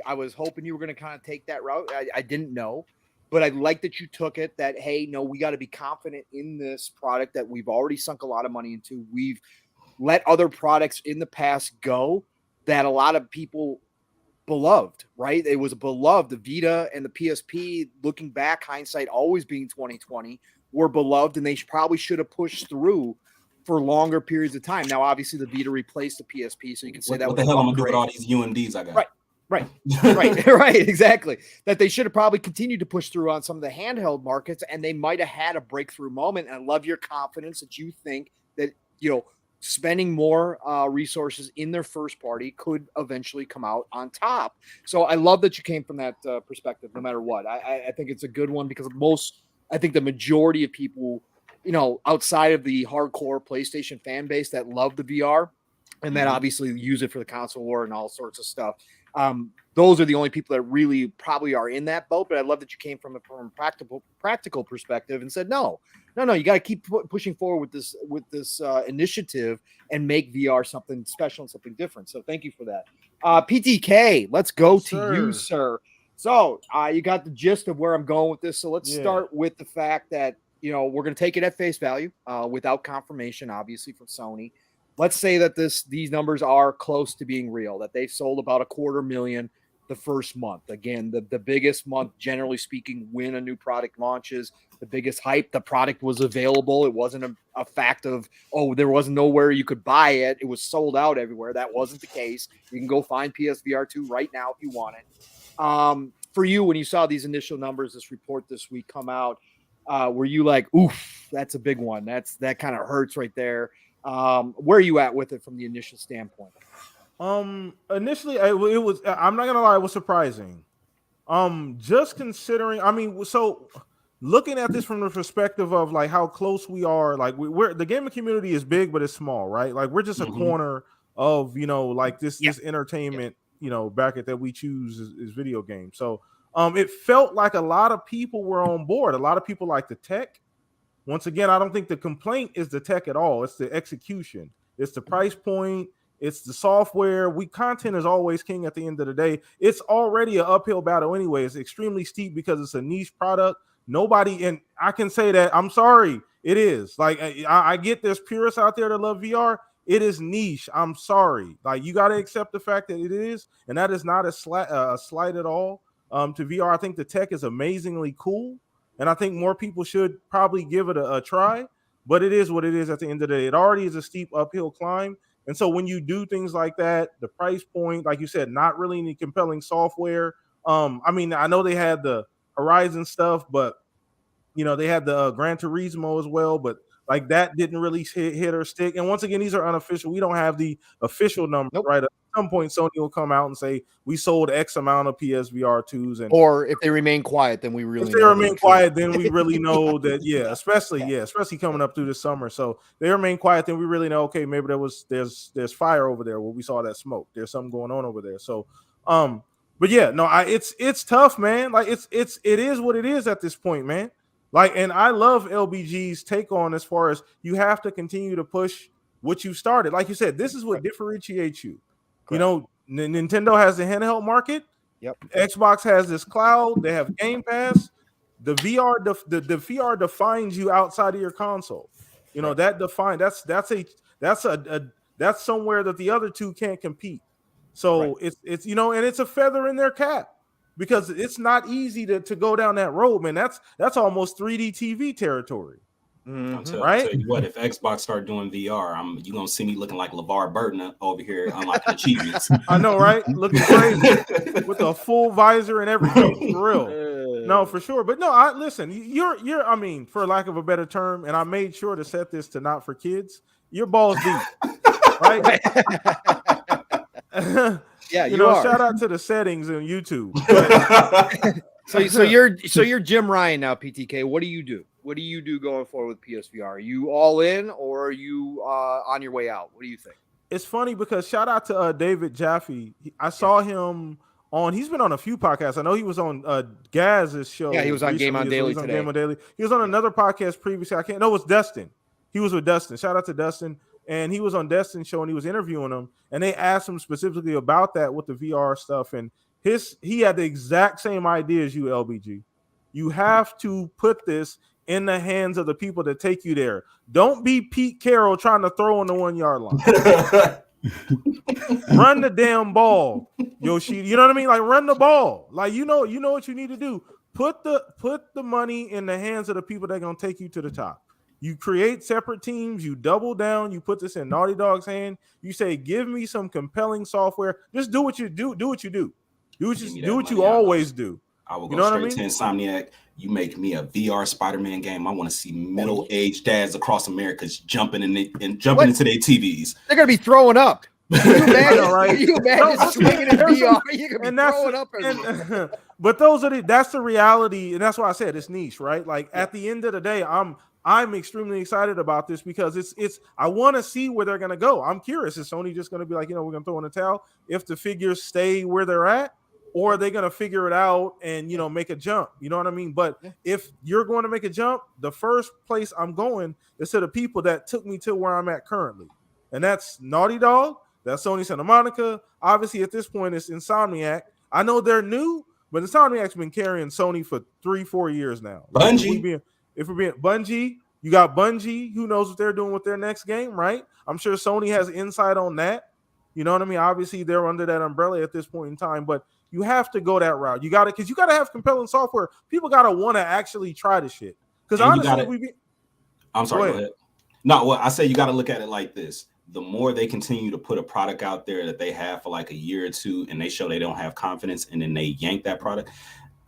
I was hoping you were going to kind of take that route. I didn't know, but I like that you took it. That hey, no, we got to be confident in this product that we've already sunk a lot of money into. We've let other products in the past go that a lot of people beloved, right? It was beloved. The Vita and the PSP, looking back, hindsight always being 2020, were beloved, and they probably should have pushed through for longer periods of time. Now, obviously, the Vita replaced the PSP, so you can say that. What the hell I'm gonna do with all these UMDs I got? Right, exactly. That they should have probably continued to push through on some of the handheld markets, and they might have had a breakthrough moment. And I love your confidence that you think that spending more resources in their first party could eventually come out on top. So I love that you came from that perspective, no matter what. I think it's a good one because I think the majority of people, outside of the hardcore PlayStation fan base that love the VR and that obviously use it for the console war and all sorts of stuff. Those are the only people that really probably are in that boat. But I love that you came from a practical perspective and said, no, you got to keep pushing forward with this initiative and make VR something special and something different. So thank you for that. PTK, let's go to you, sir. So you got the gist of where I'm going with this. So let's start with the fact that, we're going to take it at face value without confirmation, obviously, from Sony. Let's say that these numbers are close to being real, that they've sold about 250,000 the first month. Again, the biggest month, generally speaking, when a new product launches, the biggest hype, the product was available. It wasn't a fact of, there wasn't nowhere you could buy it. It was sold out everywhere. That wasn't the case. You can go find PSVR2 right now if you want it. For you, when you saw these initial numbers, this report this week come out, were you like, oof, that's a big one. That kind of hurts right there. Where are you at with it from the initial standpoint? Initially it was, I'm not gonna lie, it was surprising. Just considering, so looking at this from the perspective of like how close we are, like we're the gaming community is big, but it's small, right? Like we're just a corner of, like this entertainment, bracket that we choose is video games. So, it felt like a lot of people were on board. A lot of people like the tech. Once again, I don't think the complaint is the tech at all. It's the execution. It's the price point. It's the software. Content is always king at the end of the day. It's already an uphill battle anyway. It's extremely steep because it's a niche product. And I can say that, I'm sorry, it is. Like, I get there's purists out there that love VR. It is niche. I'm sorry. Like, you got to accept the fact that it is, and that is not a slight at all to VR. I think the tech is amazingly cool. And I think more people should probably give it a try, but it is what it is at the end of the day. It already is a steep uphill climb. And so when you do things like that, the price point, like you said, not really any compelling software. I know they had the Horizon stuff, but, they had the Gran Turismo as well, but like that didn't really hit or stick. And once again, these are unofficial. We don't have the official number, right? At some point, Sony will come out and say we sold X amount of PSVR2s, or if they remain quiet, then we really. If they remain quiet, then we really know that. Especially coming up through the summer. So they remain quiet, then we really know. Okay, maybe there's fire over there where we saw that smoke. There's something going on over there. So, but yeah, no, it's tough, man. Like it is what it is at this point, man. Like, and I love LBG's take on as far as you have to continue to push what you started. Like you said, this is what differentiates you. Correct. Nintendo has the handheld market. Yep. Xbox has this cloud. They have Game Pass. The VR, the VR defines you outside of your console. That's somewhere that the other two can't compete. So it's and it's a feather in their cap. Because it's not easy to go down that road, man. That's almost 3D TV territory. I'll tell you what, if Xbox start doing VR, you're going to see me looking like LeVar Burton over here unlocking achievements. I know, right? Looking crazy with a full visor and everything, for real. No, for sure. But no, listen, you're for lack of a better term, and I made sure to set this to not for kids, you're balls deep, right? Yeah, shout out to the settings on YouTube. So you're Jim Ryan now, PTK. What do you do? What do you do going forward with PSVR? Are you all in, or are you on your way out? What do you think? It's funny because shout out to David Jaffe. I saw him on. He's been on a few podcasts. I know he was on Gaz's show. Yeah, he was on Game On Daily today. Game On Daily. He was on another podcast previously. It was Dustin. He was with Dustin. Shout out to Dustin. And he was on Destin's show and he was interviewing him, and they asked him specifically about that with the VR stuff. And he had the exact same idea as you, LBG. You have to put this in the hands of the people that take you there. Don't be Pete Carroll trying to throw on the 1 yard line. Run the damn ball, Yoshi. You know what I mean? Like, run the ball. Like, you know what you need to do. Put the money in the hands of the people that are gonna take you to the top. You create separate teams, you double down, you put this in Naughty Dog's hand. You say, give me some compelling software. Just do what you do. Do what you do. Do what you always do. I will go straight to Insomniac. You make me a VR Spider-Man game. I want to see middle-aged dads across America jumping into their TVs. They're gonna be throwing up. Can you imagine? right? Can you imagine swinging in VR? You're gonna be throwing up. But that's the reality, and that's why I said it's niche, right? Like at the end of the day, I'm extremely excited about this because it's I want to see where they're gonna go. I'm curious. Is Sony just gonna be like, we're gonna throw in the towel if the figures stay where they're at? Or are they going to figure it out and, make a jump? You know what I mean? But if you're going to make a jump, the first place I'm going is to the people that took me to where I'm at currently. And that's Naughty Dog. That's Sony Santa Monica. Obviously, at this point, it's Insomniac. I know they're new, but Insomniac's been carrying Sony for 3-4 years now. Bungie. If we're being Bungie, you got Bungie. Who knows what they're doing with their next game, right? I'm sure Sony has insight on that. You know what I mean? Obviously, they're under that umbrella at this point in time, but you have to go that route. You got to have compelling software. People got to want to actually try the shit. Because honestly, I'm sorry. Go ahead. No, well, I say you got to look at it like this. The more they continue to put a product out there that they have for like a year or two, and they show they don't have confidence, and then they yank that product.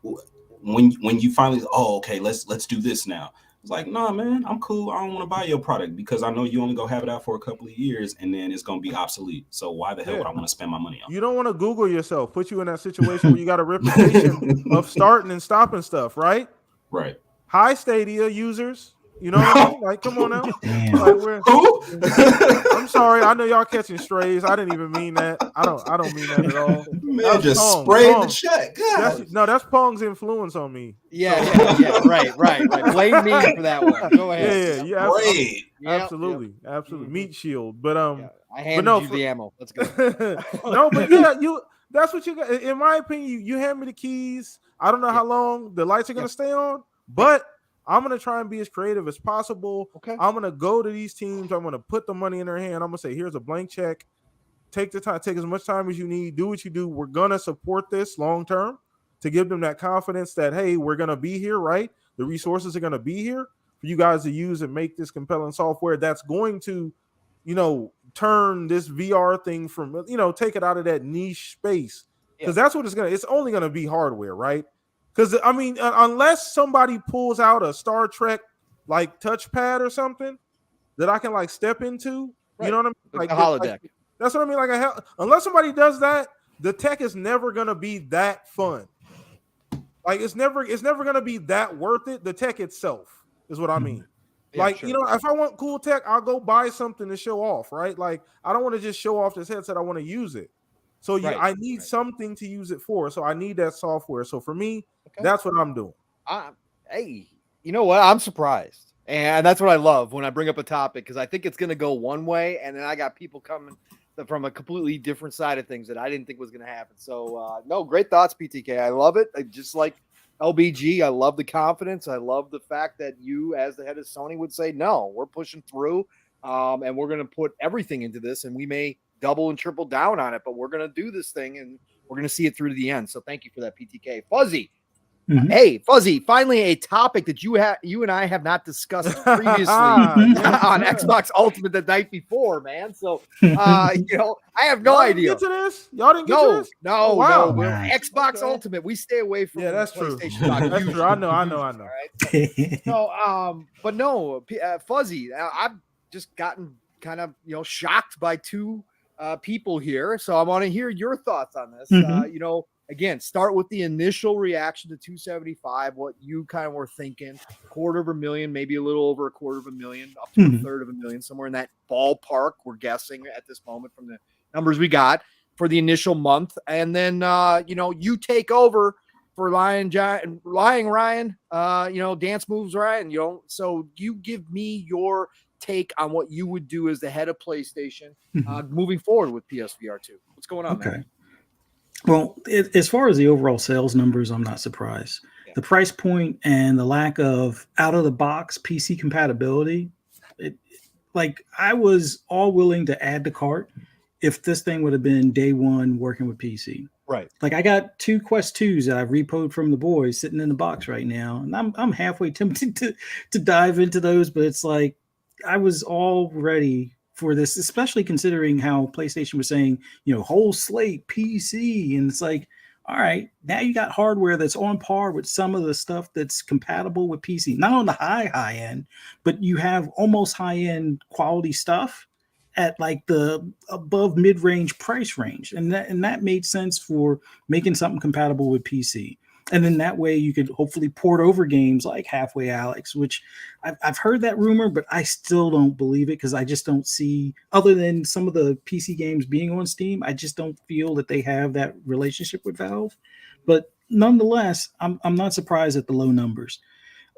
When you finally, okay, let's do this now. It's like, nah, man, I'm cool. I don't want to buy your product because I know you only go have it out for a couple of years and then it's going to be obsolete. So why the hell would I want to spend my money on? You don't want to Google yourself, put you in that situation where you got a reputation of starting and stopping stuff, right? Right. Hi, Stadia users. You know what I mean? Like, come on now. I'm sorry. I know y'all catching strays. I didn't even mean that. I don't mean that at all. Man, just sprayed the check. That's Pong's influence on me. Yeah. Right. Blame me for that one. Go ahead. Yeah. Absolutely. Meat shield. But I handed you the ammo. Let's go. No, but yeah, that's what you got. In my opinion, you hand me the keys. I don't know how long the lights are gonna stay on, but I'm going to try and be as creative as possible. Okay. I'm going to go to these teams. I'm going to put the money in their hand. I'm going to say, here's a blank check. Take the time, take as much time as you need. Do what you do. We're going to support this long term to give them that confidence that, hey, we're going to be here, right? The resources are going to be here for you guys to use and make this compelling software that's going to, turn this VR thing from, take it out of that niche space. Because that's what it's only going to be hardware, right? Because, I mean, unless somebody pulls out a Star Trek, like, touchpad or something that I can, like, step into, you know what I mean? Like a holodeck. That's what I mean. Unless somebody does that, the tech is never going to be that fun. Like, it's never going to be that worth it. The tech itself is what I mean. If I want cool tech, I'll go buy something to show off, right? Like, I don't want to just show off this headset. I want to use it. So I need something to use it for. So I need that software. So for me, that's what I'm doing. Hey, you know what? I'm surprised. And that's what I love when I bring up a topic, because I think it's going to go one way. And then I got people coming from a completely different side of things that I didn't think was going to happen. So, no, great thoughts, PTK. I love it. Just like LBG, I love the confidence. I love the fact that you, as the head of Sony, would say, no, we're pushing through and we're going to put everything into this. And we may double and triple down on it, but we're going to do this thing and we're going to see it through to the end. So thank you for that, PTK. Fuzzy. Mm-hmm. Hey, Fuzzy, finally a topic that you and I have not discussed previously on Xbox Ultimate the night before, man. So, I have no idea. Get to this? Y'all didn't get to this? No. Xbox Ultimate. We stay away from that's true. That's true. I know. All right. So, but no, Fuzzy, I've just gotten kind of, shocked by two people here. So I want to hear your thoughts on this. Mm-hmm. Again, start with the initial reaction to 275, what you kind of were thinking, 250,000, maybe a little over 250,000, up to a third of a million, somewhere in that ballpark, we're guessing at this moment from the numbers we got for the initial month. And then, you take over for Lying Ryan, Dance Moves Ryan, so you give me your take on what you would do as the head of PlayStation moving forward with PSVR2. What's going on, man? Well, as far as the overall sales numbers, I'm not surprised. Yeah. The price point and the lack of out-of-the-box PC compatibility, I was all willing to add to cart if this thing would have been day one working with PC. Right. Like, I got 2 Quest 2s that I've repoed from the boys sitting in the box right now, and I'm halfway tempted to dive into those, but it's like I was all ready for this, especially considering how PlayStation was saying, whole slate PC. And it's like, All right, now you got hardware that's on par with some of the stuff that's compatible with PC. Not on the high end, but you have almost high end quality stuff at like the above mid range price range, and that made sense for making something compatible with PC. And then that way you could hopefully port over games like Halfway Alex, which I've heard that rumor, but I still don't believe it because I just don't see, other than some of the PC games being on Steam, I just don't feel that they have that relationship with Valve. But nonetheless, I'm not surprised at the low numbers.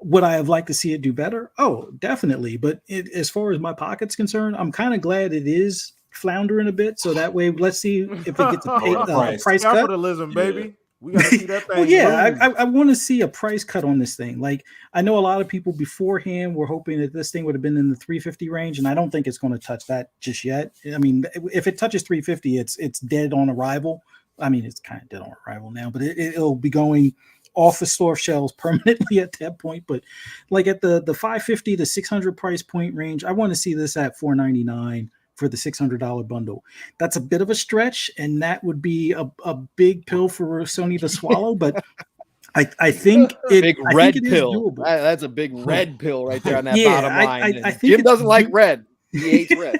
Would I have liked to see it do better? Oh, definitely. But as far as my pocket's concerned, I'm kind of glad it is floundering a bit. So that way, let's see if it gets a price cut. Capitalism, baby. We got to see that thing. Well, yeah, I want to see a price cut on this thing. Like, I know a lot of people beforehand were hoping that this thing would have been in the 350 range, and I don't think it's going to touch that just yet. I mean, if it touches 350, it's dead on arrival. I mean, it's kind of dead on arrival now, but it'll be going off the store shelves permanently at that point. But like at the 550 to 600 price point range, I want to see this at $499 for the $600 bundle. That's a bit of a stretch, and that would be a big pill for Sony to swallow. But I think big red pill. That's a big red pill right there on that bottom line. I think Jim doesn't like red. He hates red.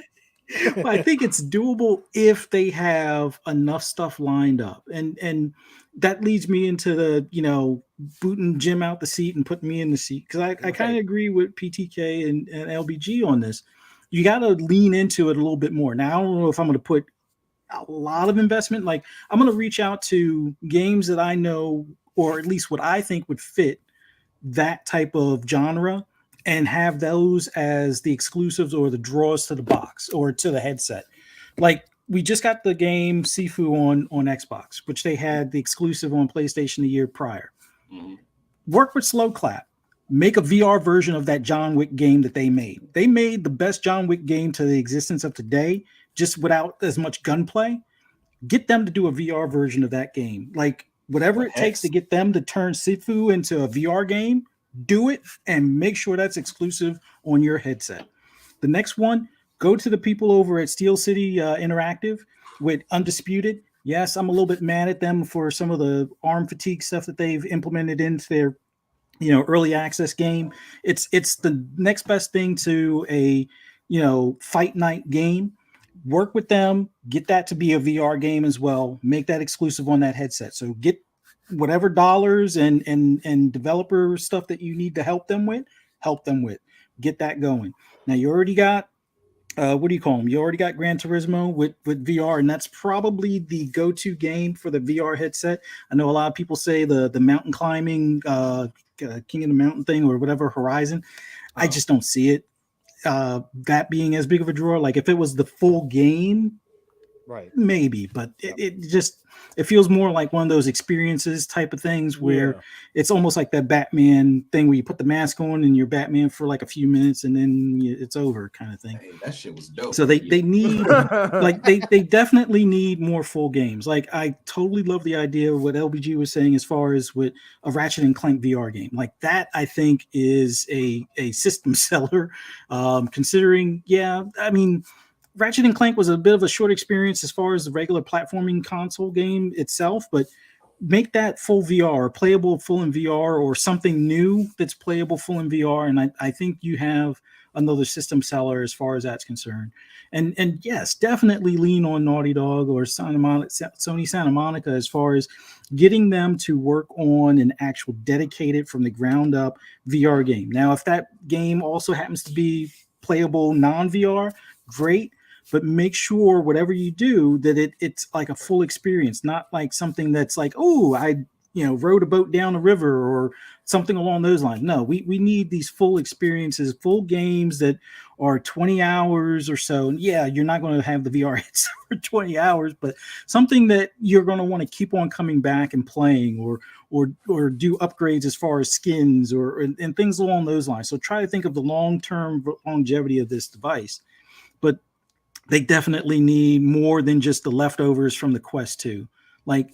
Well, I think it's doable if they have enough stuff lined up, and that leads me into the booting Jim out the seat and putting me in the seat, because I kind of agree with PTK and LBG on this. You got to lean into it a little bit more. Now, I don't know if I'm going to put a lot of investment. Like, I'm going to reach out to games that I know, or at least what I think would fit that type of genre, and have those as the exclusives or the draws to the box or to the headset. Like, we just got the game Sifu on Xbox, which they had the exclusive on PlayStation the year prior. Mm-hmm. Work with Slow Clap. Make a VR version of that John Wick game that they made. They made the best John Wick game to the existence of today, just without as much gunplay. Get them to do a VR version of that game. Like, whatever it takes to get them to turn Sifu into a VR game, do it, and make sure that's exclusive on your headset. The next one, go to the people over at Steel City Interactive with Undisputed. Yes, I'm a little bit mad at them for some of the arm fatigue stuff that they've implemented into their early access game. It's the next best thing to a fight night game. Work with them, get that to be a VR game as well. Make that exclusive on that headset. So get whatever dollars and developer stuff that you need to help them with. Get that going. Now you already got what do you call them? You already got Gran Turismo with VR, and that's probably the go-to game for the VR headset. I know a lot of people say the mountain climbing King of the Mountain thing or whatever, Horizon. I just don't see it that being as big of a draw. Like, if it was the full game, right, maybe, but it feels more like one of those experiences type of things where it's almost like that Batman thing where you put the mask on and you're Batman for like a few minutes and then it's over kind of thing. Hey, that shit was dope. So they need like they definitely need more full games. Like, I totally love the idea of what LBG was saying as far as with a Ratchet and Clank VR game. Like, that I think is a system seller, considering, I mean, Ratchet and Clank was a bit of a short experience as far as the regular platforming console game itself, but make that full VR, or playable full in VR, or something new that's playable full in VR. And I think you have another system seller as far as that's concerned. And yes, definitely lean on Naughty Dog or Sony Santa Monica as far as getting them to work on an actual dedicated from the ground up VR game. Now, if that game also happens to be playable non-VR, great. But make sure whatever you do that it's like a full experience, not like something that's like, oh, I rode a boat down a river or something along those lines. No, we need these full experiences, full games that are 20 hours or so. And yeah, you're not going to have the VR hits for 20 hours, but something that you're going to want to keep on coming back and playing, or do upgrades as far as skins and things along those lines. So try to think of the long-term longevity of this device. But they definitely need more than just the leftovers from the Quest 2. Like,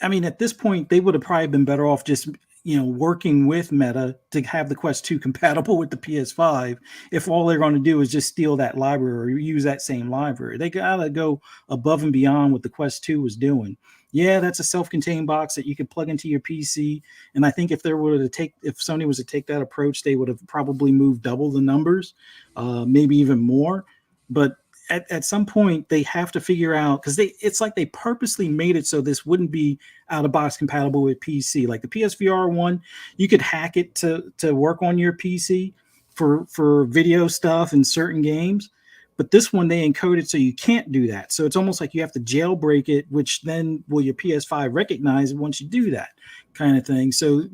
I mean, at this point, they would have probably been better off just, working with Meta to have the Quest 2 compatible with the PS5 if all they're going to do is just steal that library or use that same library. They got to go above and beyond what the Quest 2 was doing. yeah, that's a self-contained box that you could plug into your PC. And I think if Sony was to take that approach, they would have probably moved double the numbers, maybe even more. But at some point they have to figure out, because it's like they purposely made it so this wouldn't be out of box compatible with PC. Like the PSVR one, you could hack it to work on your PC for video stuff and certain games. But this one they encoded so you can't do that. So it's almost like you have to jailbreak it, which then will your PS5 recognize once you do that kind of thing. So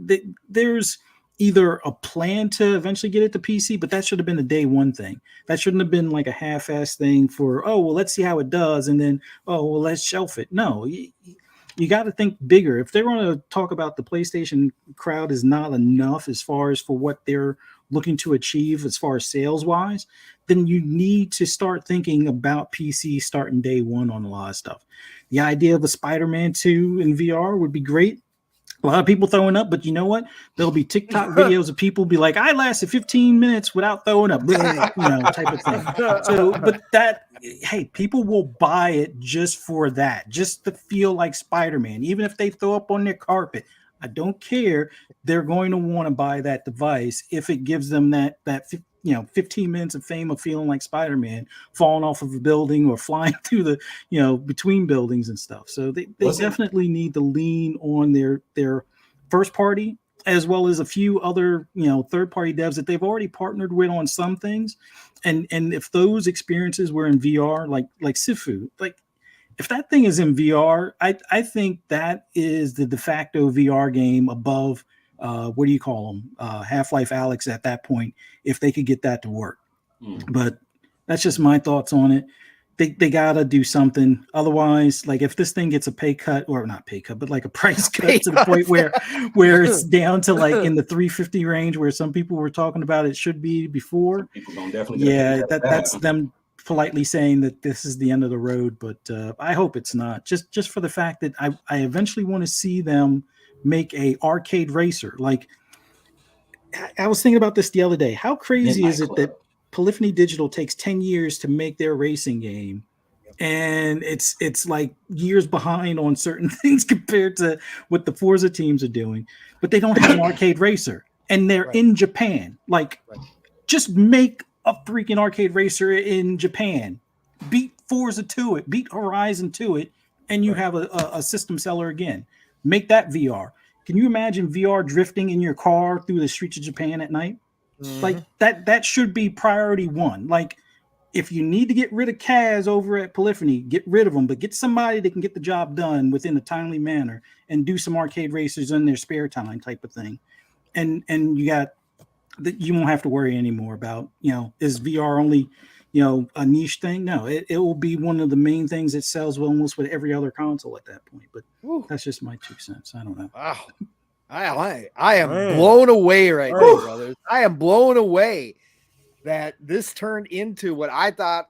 there's either a plan to eventually get it to PC, but that should have been a day one thing. That shouldn't have been like a half-ass thing for, oh, well, let's see how it does. And then, oh, well, let's shelf it. No, you got to think bigger. If they're going to talk about the PlayStation crowd is not enough as far as for what they're looking to achieve as far as sales wise, then you need to start thinking about PC starting day one on a lot of stuff. The idea of a Spider-Man 2 in VR would be great. A lot of people throwing up, but you know what? There'll be TikTok videos of people be like, I lasted 15 minutes without throwing up, type of thing. So, but hey, people will buy it just for that, just to feel like Spider-Man, even if they throw up on their carpet. I don't care. They're going to want to buy that device if it gives them that 15 minutes of fame of feeling like Spider-Man, falling off of a building or flying through the, between buildings and stuff. So they definitely need to lean on their first party, as well as a few other, third party devs that they've already partnered with on some things. And if those experiences were in VR, like Sifu, if that thing is in VR, I think that is the de facto VR game above, what do you call them? Half-Life Alyx at that point, if they could get that to work. But that's just my thoughts on it. They got to do something. Otherwise, like if this thing gets a pay cut, or not pay cut, but like a price cut to the point where it's down to like in the 350 range, where some people were talking about it should be before. People gonna definitely that's them politely saying that this is the end of the road, but I hope it's not. Just for the fact that I eventually want to see them make a arcade racer. Like I was thinking about this the other day. How crazy is it that Polyphony Digital takes 10 years to make their racing game, and it's like years behind on certain things compared to what the Forza teams are doing, but they don't have an arcade racer, and they're in Japan. Just make a freaking arcade racer in Japan, beat Forza to it, beat Horizon to it, and you have a system seller again. Make that VR. Can you imagine VR drifting in your car through the streets of Japan at night? Like that should be priority one. Like if you need to get rid of Kaz over at Polyphony, get rid of them, but get somebody that can get the job done within a timely manner and do some arcade racers in their spare time type of thing. And you won't have to worry anymore about, is VR only, a niche thing? No, it will be one of the main things that sells almost with every other console at that point. But that's just my 2 cents. I don't know. Wow. I am blown away right now, brothers. I am blown away that this turned into what I thought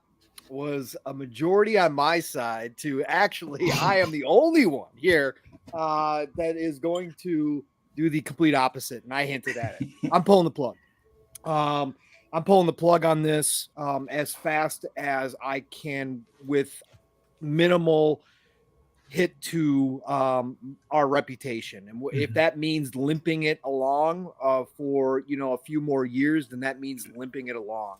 was a majority on my side to actually I am the only one here that is going to do the complete opposite. And I hinted at it. I'm pulling the plug. I'm pulling the plug on this as fast as I can with minimal hit to our reputation. And if that means limping it along for, a few more years, then that means limping it along.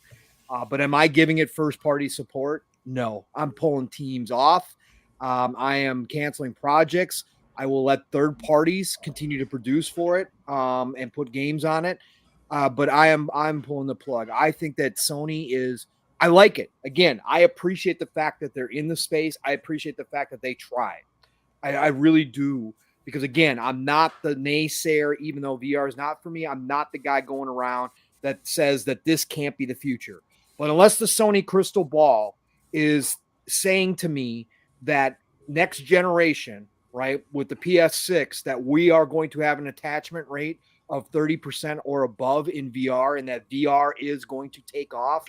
But am I giving it first party support? No, I'm pulling teams off. I am canceling projects. I will let third parties continue to produce for it and put games on it. But I'm pulling the plug. I think that Sony I like it. Again, I appreciate the fact that they're in the space. I appreciate the fact that they tried. I really do. Because again, I'm not the naysayer, even though VR is not for me. I'm not the guy going around that says that this can't be the future. But unless the Sony crystal ball is saying to me that next generation, right, with the PS6, that we are going to have an attachment rate of 30% or above in VR, and that VR is going to take off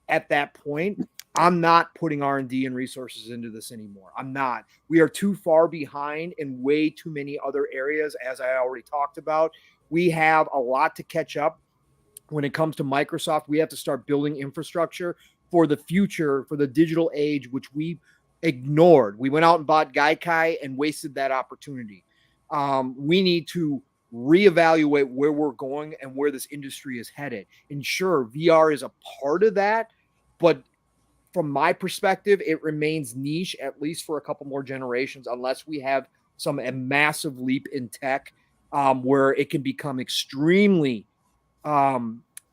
at that point, I'm not putting R&D and resources into this anymore. I'm not. We are too far behind in way too many other areas, as I already talked about. We have a lot to catch up when it comes to Microsoft. We have to start building infrastructure for the future, for the digital age, which we ignored. We went out and bought Gaikai and wasted that opportunity. We need to reevaluate where we're going and where this industry is headed. And sure, VR is a part of that, but from my perspective, it remains niche, at least for a couple more generations, unless we have a massive leap in tech where it can become extremely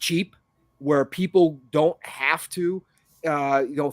cheap, where people don't have to,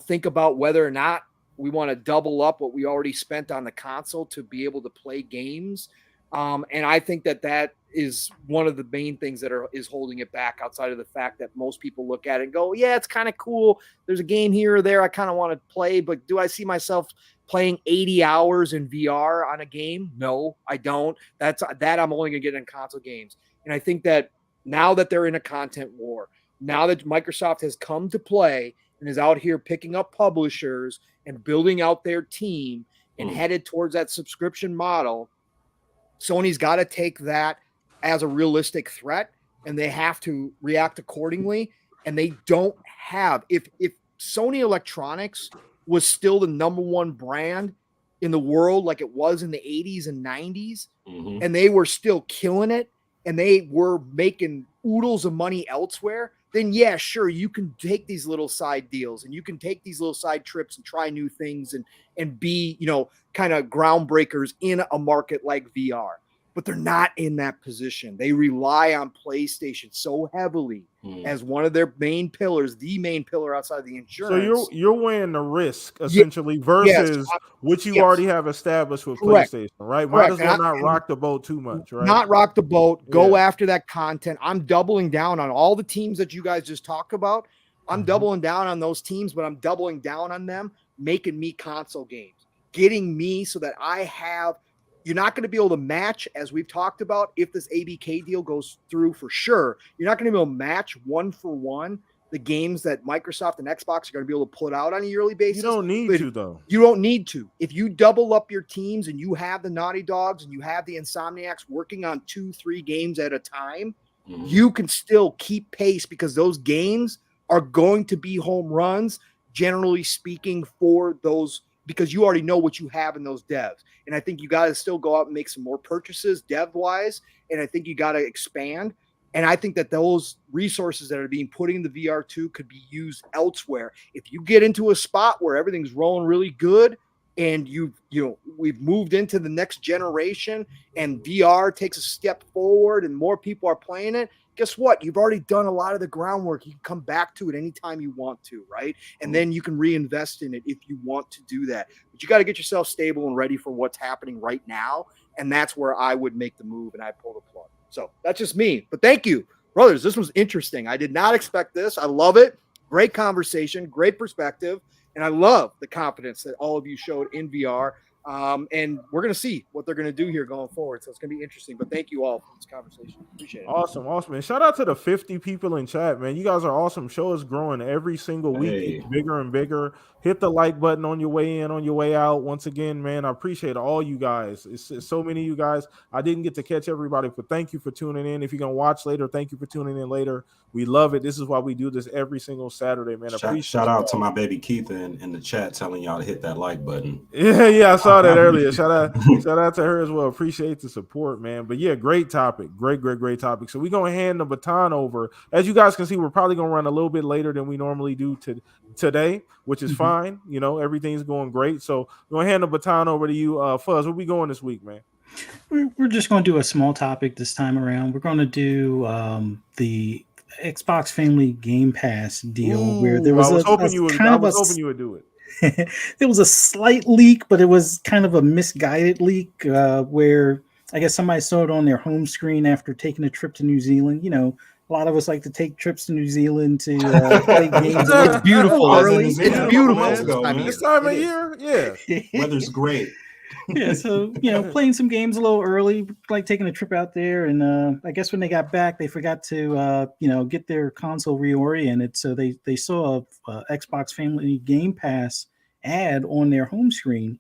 think about whether or not we want to double up what we already spent on the console to be able to play games. And I think that is one of the main things that is holding it back, outside of the fact that most people look at it and go, yeah, it's kind of cool. There's a game here or there I kind of want to play, but do I see myself playing 80 hours in VR on a game? No, I don't. That I'm only going to get in console games. And I think that now that they're in a content war, now that Microsoft has come to play and is out here picking up publishers and building out their team and headed towards that subscription model, Sony's got to take that as a realistic threat, and they have to react accordingly. And they don't have, if Sony Electronics was still the number one brand in the world like it was in the 80s and 90s, and they were still killing it, and they were making oodles of money elsewhere, then yeah, sure, you can take these little side deals and you can take these little side trips and try new things and be, kind of groundbreakers in a market like VR. But they're not in that position. They rely on PlayStation so heavily as one of their main pillars, the main pillar outside of the insurance. So you're weighing the risk essentially versus what you already have established with PlayStation, right? Might as well not rock the boat too much, right? Not rock the boat. Go after that content. I'm doubling down on all the teams that you guys just talked about. I'm doubling down on those teams, but I'm doubling down on them making me console games, getting me so that I have. You're not going to be able to match, as we've talked about, if this ABK deal goes through for sure. You're not going to be able to match one for one the games that Microsoft and Xbox are going to be able to put out on a yearly basis. You don't need to, though. You don't need to. If you double up your teams and you have the Naughty Dogs and you have the Insomniacs working on 2-3 games at a time, you can still keep pace, because those games are going to be home runs, generally speaking, for those, because you already know what you have in those devs. And I think you got to still go out and make some more purchases dev-wise, and I think you got to expand. And I think that those resources that are being put in the VR2 could be used elsewhere. If you get into a spot where everything's rolling really good and we've moved into the next generation and VR takes a step forward and more people are playing it, guess what? You've already done a lot of the groundwork. You can come back to it anytime you want to, right? And then you can reinvest in it if you want to do that. But you got to get yourself stable and ready for what's happening right now. And that's where I would make the move and I pull the plug. So that's just me. But thank you, brothers. This was interesting. I did not expect this. I love it. Great conversation, great perspective. And I love the confidence that all of you showed in VR. And we're going to see what they're going to do here going forward. So it's going to be interesting. But thank you all for this conversation. Appreciate it. Awesome. And shout out to the 50 people in chat, man. You guys are awesome. Show is growing every single week. It's bigger and bigger. Hit the like button on your way in, on your way out. Once again, man, I appreciate all you guys. It's so many of you guys. I didn't get to catch everybody, but thank you for tuning in. If you're going to watch later, thank you for tuning in later. We love it. This is why we do this every single Saturday, man. Shout out to my baby Keith in the chat telling y'all to hit that like button. Yeah, I saw that earlier. Shout out to her as well. Appreciate the support, man. But yeah, great topic. Great topic. So we're going to hand the baton over. As you guys can see, we're probably going to run a little bit later than we normally do today, which is fine. Everything's going great. So we're going to hand the baton over to you. Fuzz, where we going this week, man? We're just going to do a small topic this time around. We're going to do the Xbox Family Game Pass deal. Where there was I was hoping you would do it. There was a slight leak, but it was kind of a misguided leak where I guess somebody saw it on their home screen after taking a trip to New Zealand. A lot of us like to take trips to New Zealand to play games. It's beautiful. Early. It's beautiful. This time of year, yeah. Weather's great. Yeah, so playing some games a little early, like taking a trip out there, and I guess when they got back, they forgot to get their console reoriented, so they saw a Xbox Family Game Pass ad on their home screen,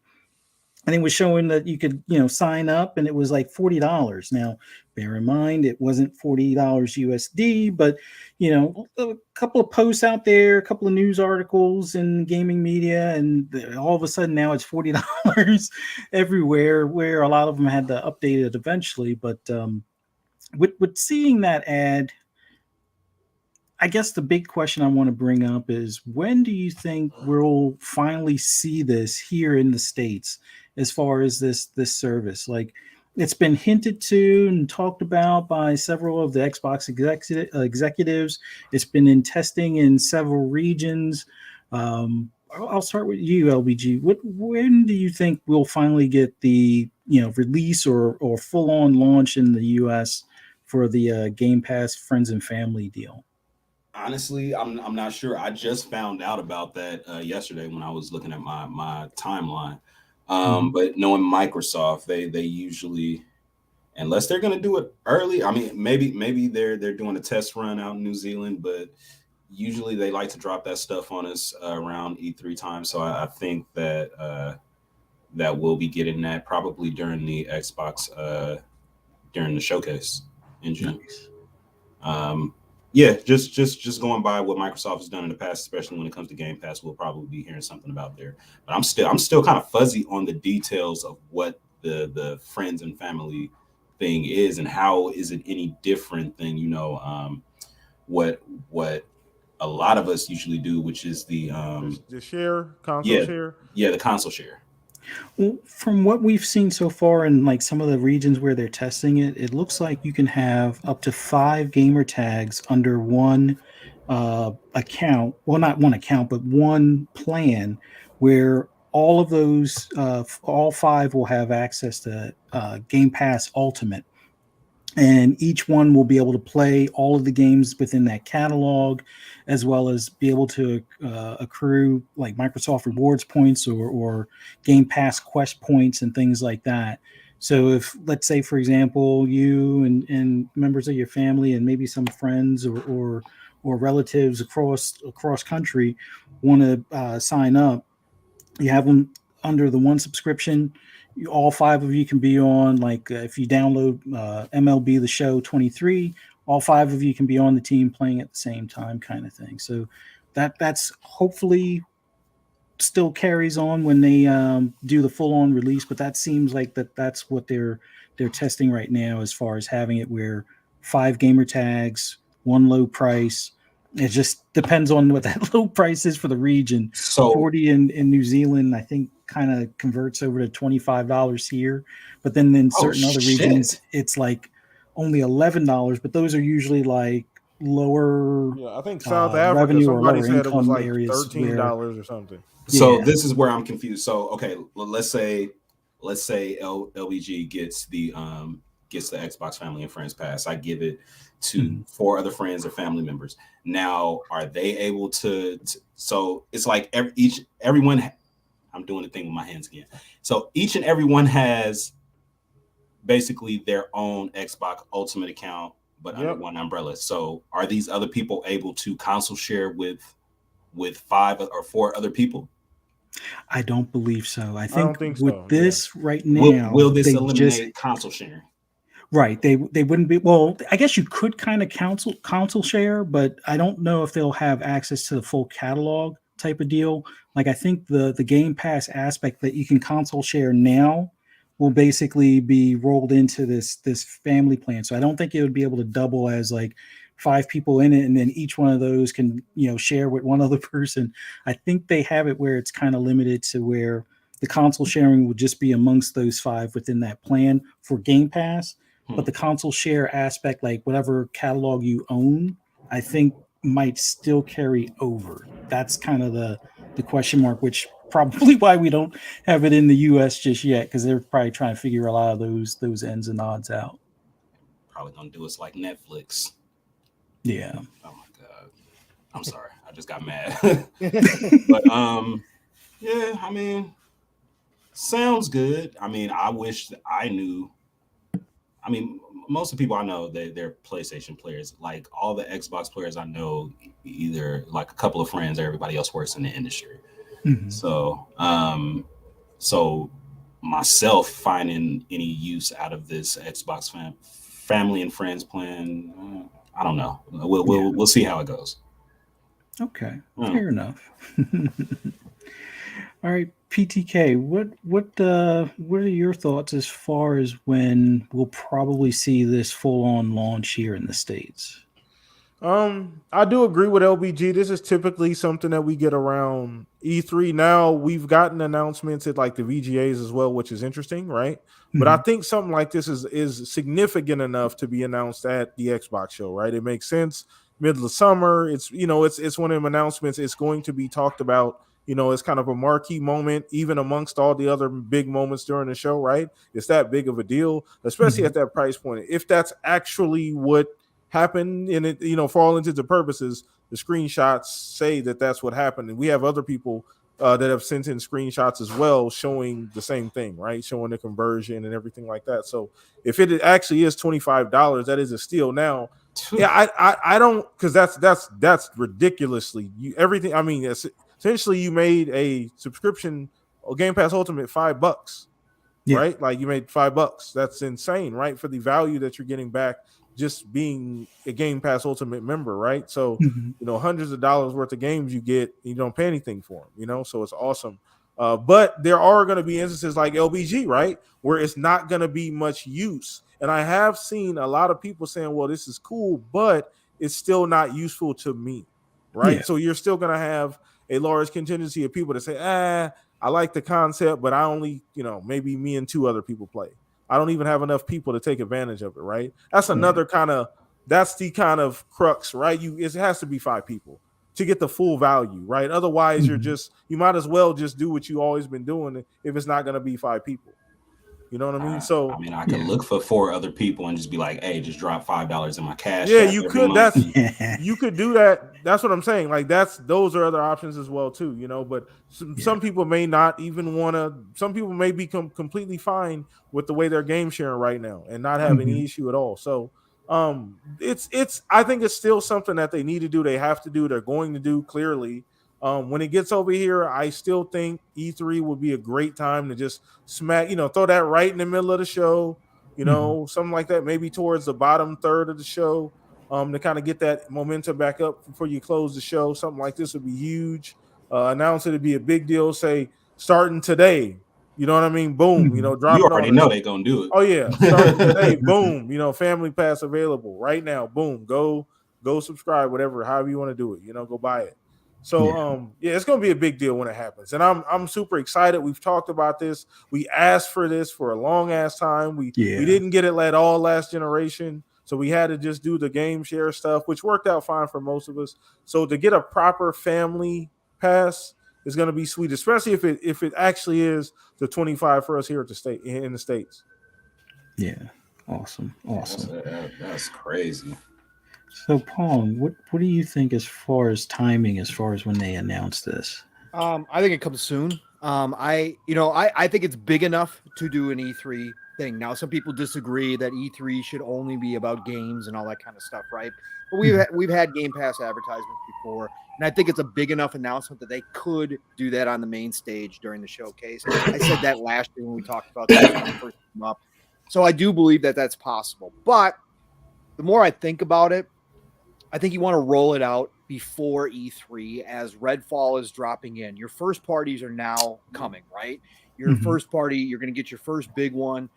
and it was showing that you could, sign up, and it was like $40. Now, bear in mind, it wasn't $40 USD, but a couple of posts out there, a couple of news articles in gaming media, and all of a sudden now it's $40 everywhere. Where a lot of them had to update it eventually, but with seeing that ad, I guess the big question I want to bring up is, when do you think we'll finally see this here in the States as far as this service? Like, it's been hinted to and talked about by several of the Xbox executives. It's been in testing in several regions. I'll start with you, LBG. When do you think we'll finally get the release or full on launch in the US for the Game Pass Friends and Family deal? Honestly, I'm not sure. I just found out about that yesterday when I was looking at my timeline. But knowing Microsoft, they usually, unless they're going to do it early, I mean, maybe they're doing a test run out in New Zealand, but usually they like to drop that stuff on us around E3 time. So I think that that we'll be getting that probably during the Xbox during the showcase in June. Nice. Yeah, just going by what Microsoft has done in the past, especially when it comes to Game Pass, we'll probably be hearing something about there. But I'm still kind of fuzzy on the details of what the friends and family thing is, and how is it any different than what a lot of us usually do, which is the console share. Yeah, the console share. Well, from what we've seen so far in like some of the regions where they're testing it, it looks like you can have up to 5 gamer tags under one account. Well, not one account, but one plan, where all of those, all 5 will have access to Game Pass Ultimate. And each one will be able to play all of the games within that catalog, as well as be able to accrue like Microsoft Rewards points or Game Pass Quest points and things like that. So if, let's say, for example, you and members of your family and maybe some friends or relatives across country want to sign up, you have them under the one subscription. All 5 of you can be on, like if you download MLB The Show 23, all 5 of you can be on the team playing at the same time, kind of thing. So that's hopefully still carries on when they do the full-on release, but that seems like that's what they're testing right now, as far as having it where 5 gamer tags, one low price. It just depends on what that low price is for the region. So 40 in New Zealand, I think, kind of converts over to $25 here. But then in certain other regions, it's like only $11. But those are usually like lower. Yeah, I think South Africa, revenue or somebody lower said it was income like areas $13 or something. So this is where I'm confused. So okay, let's say LBG gets the Xbox Family and Friends Pass. I give it to 4 other friends or family members. Now, are they able to so it's like everyone, I'm doing the thing with my hands again. So each and everyone has basically their own Xbox Ultimate account, but under one umbrella. So are these other people able to console share with 5 or 4 other people? I don't believe so. I don't think with so, this right now, will this eliminate console sharing? Right. They wouldn't be. Well, I guess you could kind of console share, but I don't know if they'll have access to the full catalog type of deal. Like, I think the Game Pass aspect that you can console share now will basically be rolled into this family plan. So I don't think it would be able to double as like 5 people in it, and then each one of those can share with one other person. I think they have it where it's kind of limited to where the console sharing would just be amongst those 5 within that plan for Game Pass. But the console share aspect, like whatever catalog you own, I think might still carry over. That's kind of the question mark, which probably why we don't have it in the US just yet, because they're probably trying to figure a lot of those ends and odds out. Probably gonna do us like Netflix. Yeah. Oh my God. I'm sorry. I just got mad. But yeah, I mean, sounds good. I mean, I wish that I knew. I mean, most of the people I know, they're PlayStation players. Like all the Xbox players I know, either like a couple of friends or everybody else works in the industry. So, so myself finding any use out of this Xbox family and friends plan. I don't know. We'll see how it goes. Okay, fair enough. All right, PTK, what are your thoughts as far as when we'll probably see this full on launch here in the States? I do agree with LBG. This is typically something that we get around E3. Now we've gotten announcements at like the VGAs as well, which is interesting, right? But I think something like this is significant enough to be announced at the Xbox show, right? It makes sense. Middle of summer, it's it's one of them announcements. It's going to be talked about. It's kind of a marquee moment, even amongst all the other big moments during the show, right? It's that big of a deal, especially at that price point. If that's actually what happened in it, for all intents and purposes, the screenshots say that that's what happened, and we have other people that have sent in screenshots as well showing the same thing, right? Showing the conversion and everything like that. So if it actually is $25, that is a steal. Now, yeah, I don't, because that's ridiculously everything. I mean, essentially you made a subscription or Game Pass Ultimate $5, right? Like you made $5. That's insane, right? For the value that you're getting back just being a Game Pass Ultimate member, right? So, hundreds of dollars worth of games you get, you don't pay anything for them, so it's awesome. But there are going to be instances like LBG, right, where it's not going to be much use. And I have seen a lot of people saying, well, this is cool, but it's still not useful to me, right? Yeah. So you're still going to have a large contingency of people that say, I like the concept, but I only, maybe me and 2 other people play. I don't even have enough people to take advantage of it, right? That's another that's the kind of crux, right? It has to be 5 people to get the full value, right? Otherwise, you might as well just do what you always been doing if it's not going to be 5 people. You know what I mean? So I could look for 4 other people and just be like, hey, just drop $5 in my cash. Yeah, app you every could. month. You could do that. That's what I'm saying. Like those are other options as well too. But some people may not even want to. Some people may be completely fine with the way they're game sharing right now and not have any issue at all. So it's. I think it's still something that they need to do. They have to do. They're going to do clearly. When it gets over here, I still think E3 would be a great time to just smack. Throw that right in the middle of the show. Something like that, maybe towards the bottom third of the show, to kind of get that momentum back up before you close the show. Something like this would be huge. Announce it would be a big deal. Say starting today. You know what I mean? Boom. Drop You it already on know us. they're gonna do it. Oh yeah, starting today. Boom. Family Pass available right now. Boom. Go subscribe. Whatever. However you want to do it. Go buy it. So it's gonna be a big deal when it happens, and I'm super excited. We've talked about this. We asked for this for a long ass time. We didn't get it at all last generation, so we had to just do the game share stuff, which worked out fine for most of us. So to get a proper family pass is gonna be sweet, especially if it actually is the 25 for us here at the state in the States. Yeah, awesome. That's crazy. So, Paul, what do you think as far as timing, as far as when they announce this? I think it comes soon. I think it's big enough to do an E3 thing. Now, some people disagree that E3 should only be about games and all that kind of stuff, right? But we've had Game Pass advertisements before, and I think it's a big enough announcement that they could do that on the main stage during the showcase. I said that last year when we talked about this when it first came up. So I do believe that that's possible. But the more I think about it, I think you want to roll it out before E3 as Redfall is dropping in. Your first parties are now coming, right? Your first party, you're going to get your first big one.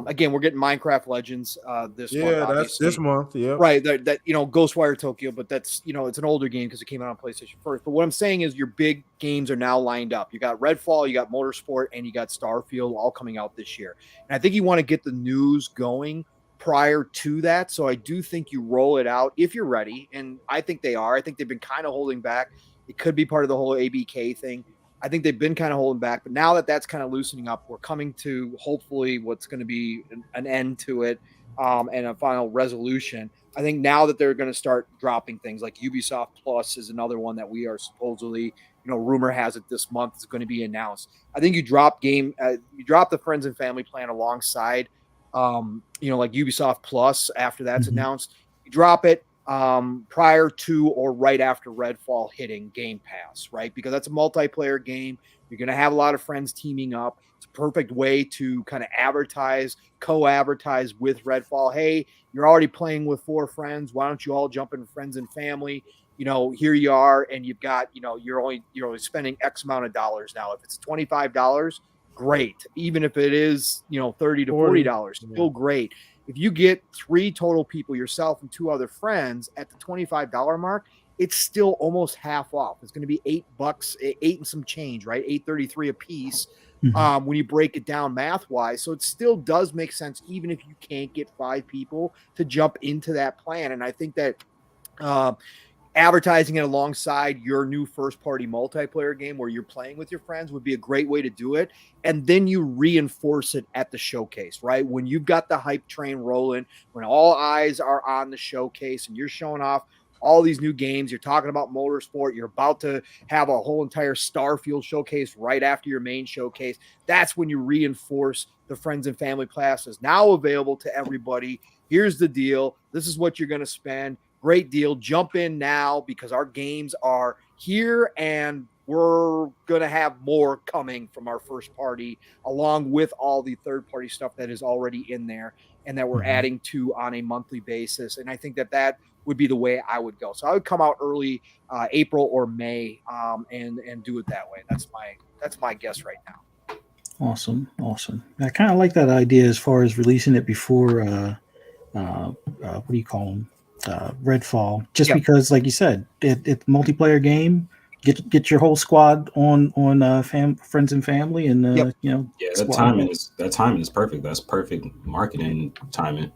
Again, we're getting Minecraft Legends this month. Yeah, that's this month. Yeah, right. That Ghostwire Tokyo, but that's it's an older game because it came out on PlayStation first. But what I'm saying is your big games are now lined up. You got Redfall, you got Motorsport, and you got Starfield all coming out this year. And I think you want to get the news going prior to that. So I do think you roll it out if you're ready. And I think they are. I think they've been kind of holding back. It could be part of the whole ABK thing. I think they've been kind of holding back. But now that that's kind of loosening up, we're coming to hopefully what's going to be an end to it and a final resolution. I think now that they're going to start dropping things like Ubisoft Plus is another one that we are supposedly, rumor has it this month is going to be announced. I think you drop the friends and family plan alongside like Ubisoft Plus after that's announced. You drop it prior to or right after Redfall hitting Game Pass, right? Because that's a multiplayer game. You're going to have a lot of friends teaming up. It's a perfect way to kind of co-advertise with Redfall. Hey, you're already playing with 4 friends. Why don't you all jump in friends and family? Here you are, and you've got, you're only spending X amount of dollars now. If it's $25, great. Even if it is, $30 to $40, still great. If you get 3 total people, yourself and 2 other friends, at the $25 mark, it's still almost half off. It's going to be $8, 8 and some change, right? $8.33 a piece. When you break it down math wise. So it still does make sense, even if you can't get 5 people to jump into that plan. And I think that advertising it alongside your new first party multiplayer game where you're playing with your friends would be a great way to do it. And then you reinforce it at the showcase, right? When you've got the hype train rolling, when all eyes are on the showcase and you're showing off all these new games, you're talking about motorsport, you're about to have a whole entire Starfield showcase right after your main showcase. That's when you reinforce the friends and family classes now available to everybody. Here's the deal. This is what you're going to spend. Great deal. Jump in now because our games are here and we're going to have more coming from our first party, along with all the third party stuff that is already in there and that we're adding to on a monthly basis. And I think that would be the way I would go. So I would come out early April or May and do it that way. That's my guess right now. Awesome. I kind of like that idea as far as releasing it before what do you call them? Redfall, just because, like you said, it's multiplayer game. Get your whole squad on friends and family, and that timing is perfect. That's perfect marketing timing,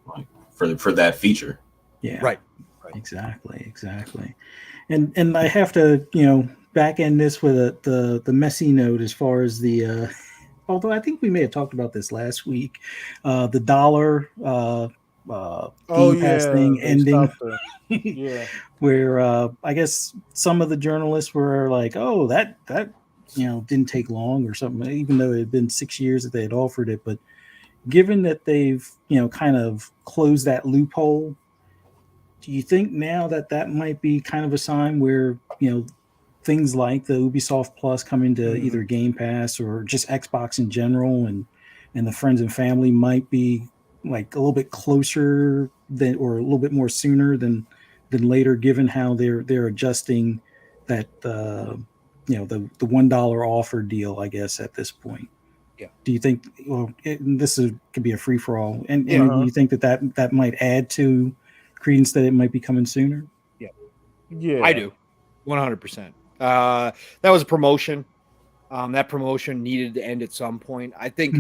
like for that feature. Yeah, right. Exactly. And I have to back end this with the messy note as far as the. Although I think we may have talked about this last week, the dollar. Game Pass thing ending, where I guess some of the journalists were like, "Oh, that didn't take long or something," even though it had been 6 years that they had offered it. But given that they've kind of closed that loophole, do you think now that might be kind of a sign where things like the Ubisoft Plus coming to either Game Pass or just Xbox in general, and the friends and family might be like a little bit closer than, or a little bit more sooner than later, given how they're adjusting that the $1 offer deal, I guess, at this point. Yeah. Do you think? Well, could be a free for all, and do you think that might add to credence that it might be coming sooner? Yeah, I do, 100%. That was a promotion. That promotion needed to end at some point. I think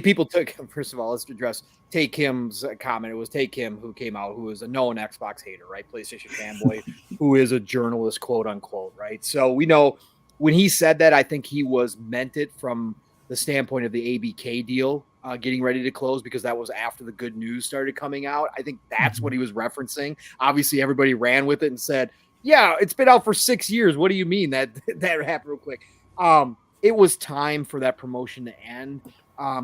people took, first of all, let's address Take Kim's comment. It was Take Kim who came out, who is a known Xbox hater, right? PlayStation fanboy, who is a journalist, quote unquote, right? So we know when he said that, I think he meant it from the standpoint of the ABK deal getting ready to close, because that was after the good news started coming out. I think that's what he was referencing. Obviously, everybody ran with it and said, yeah, it's been out for 6 years. What do you mean that happened real quick? It was time for that promotion to end.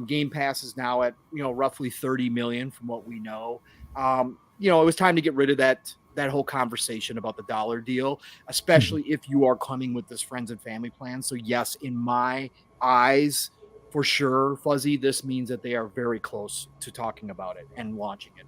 Game Pass is now at roughly 30 million from what we know. It was time to get rid of that whole conversation about the dollar deal, especially if you are coming with this friends and family plan. So yes, in my eyes, for sure, Fuzzy, this means that they are very close to talking about it and launching it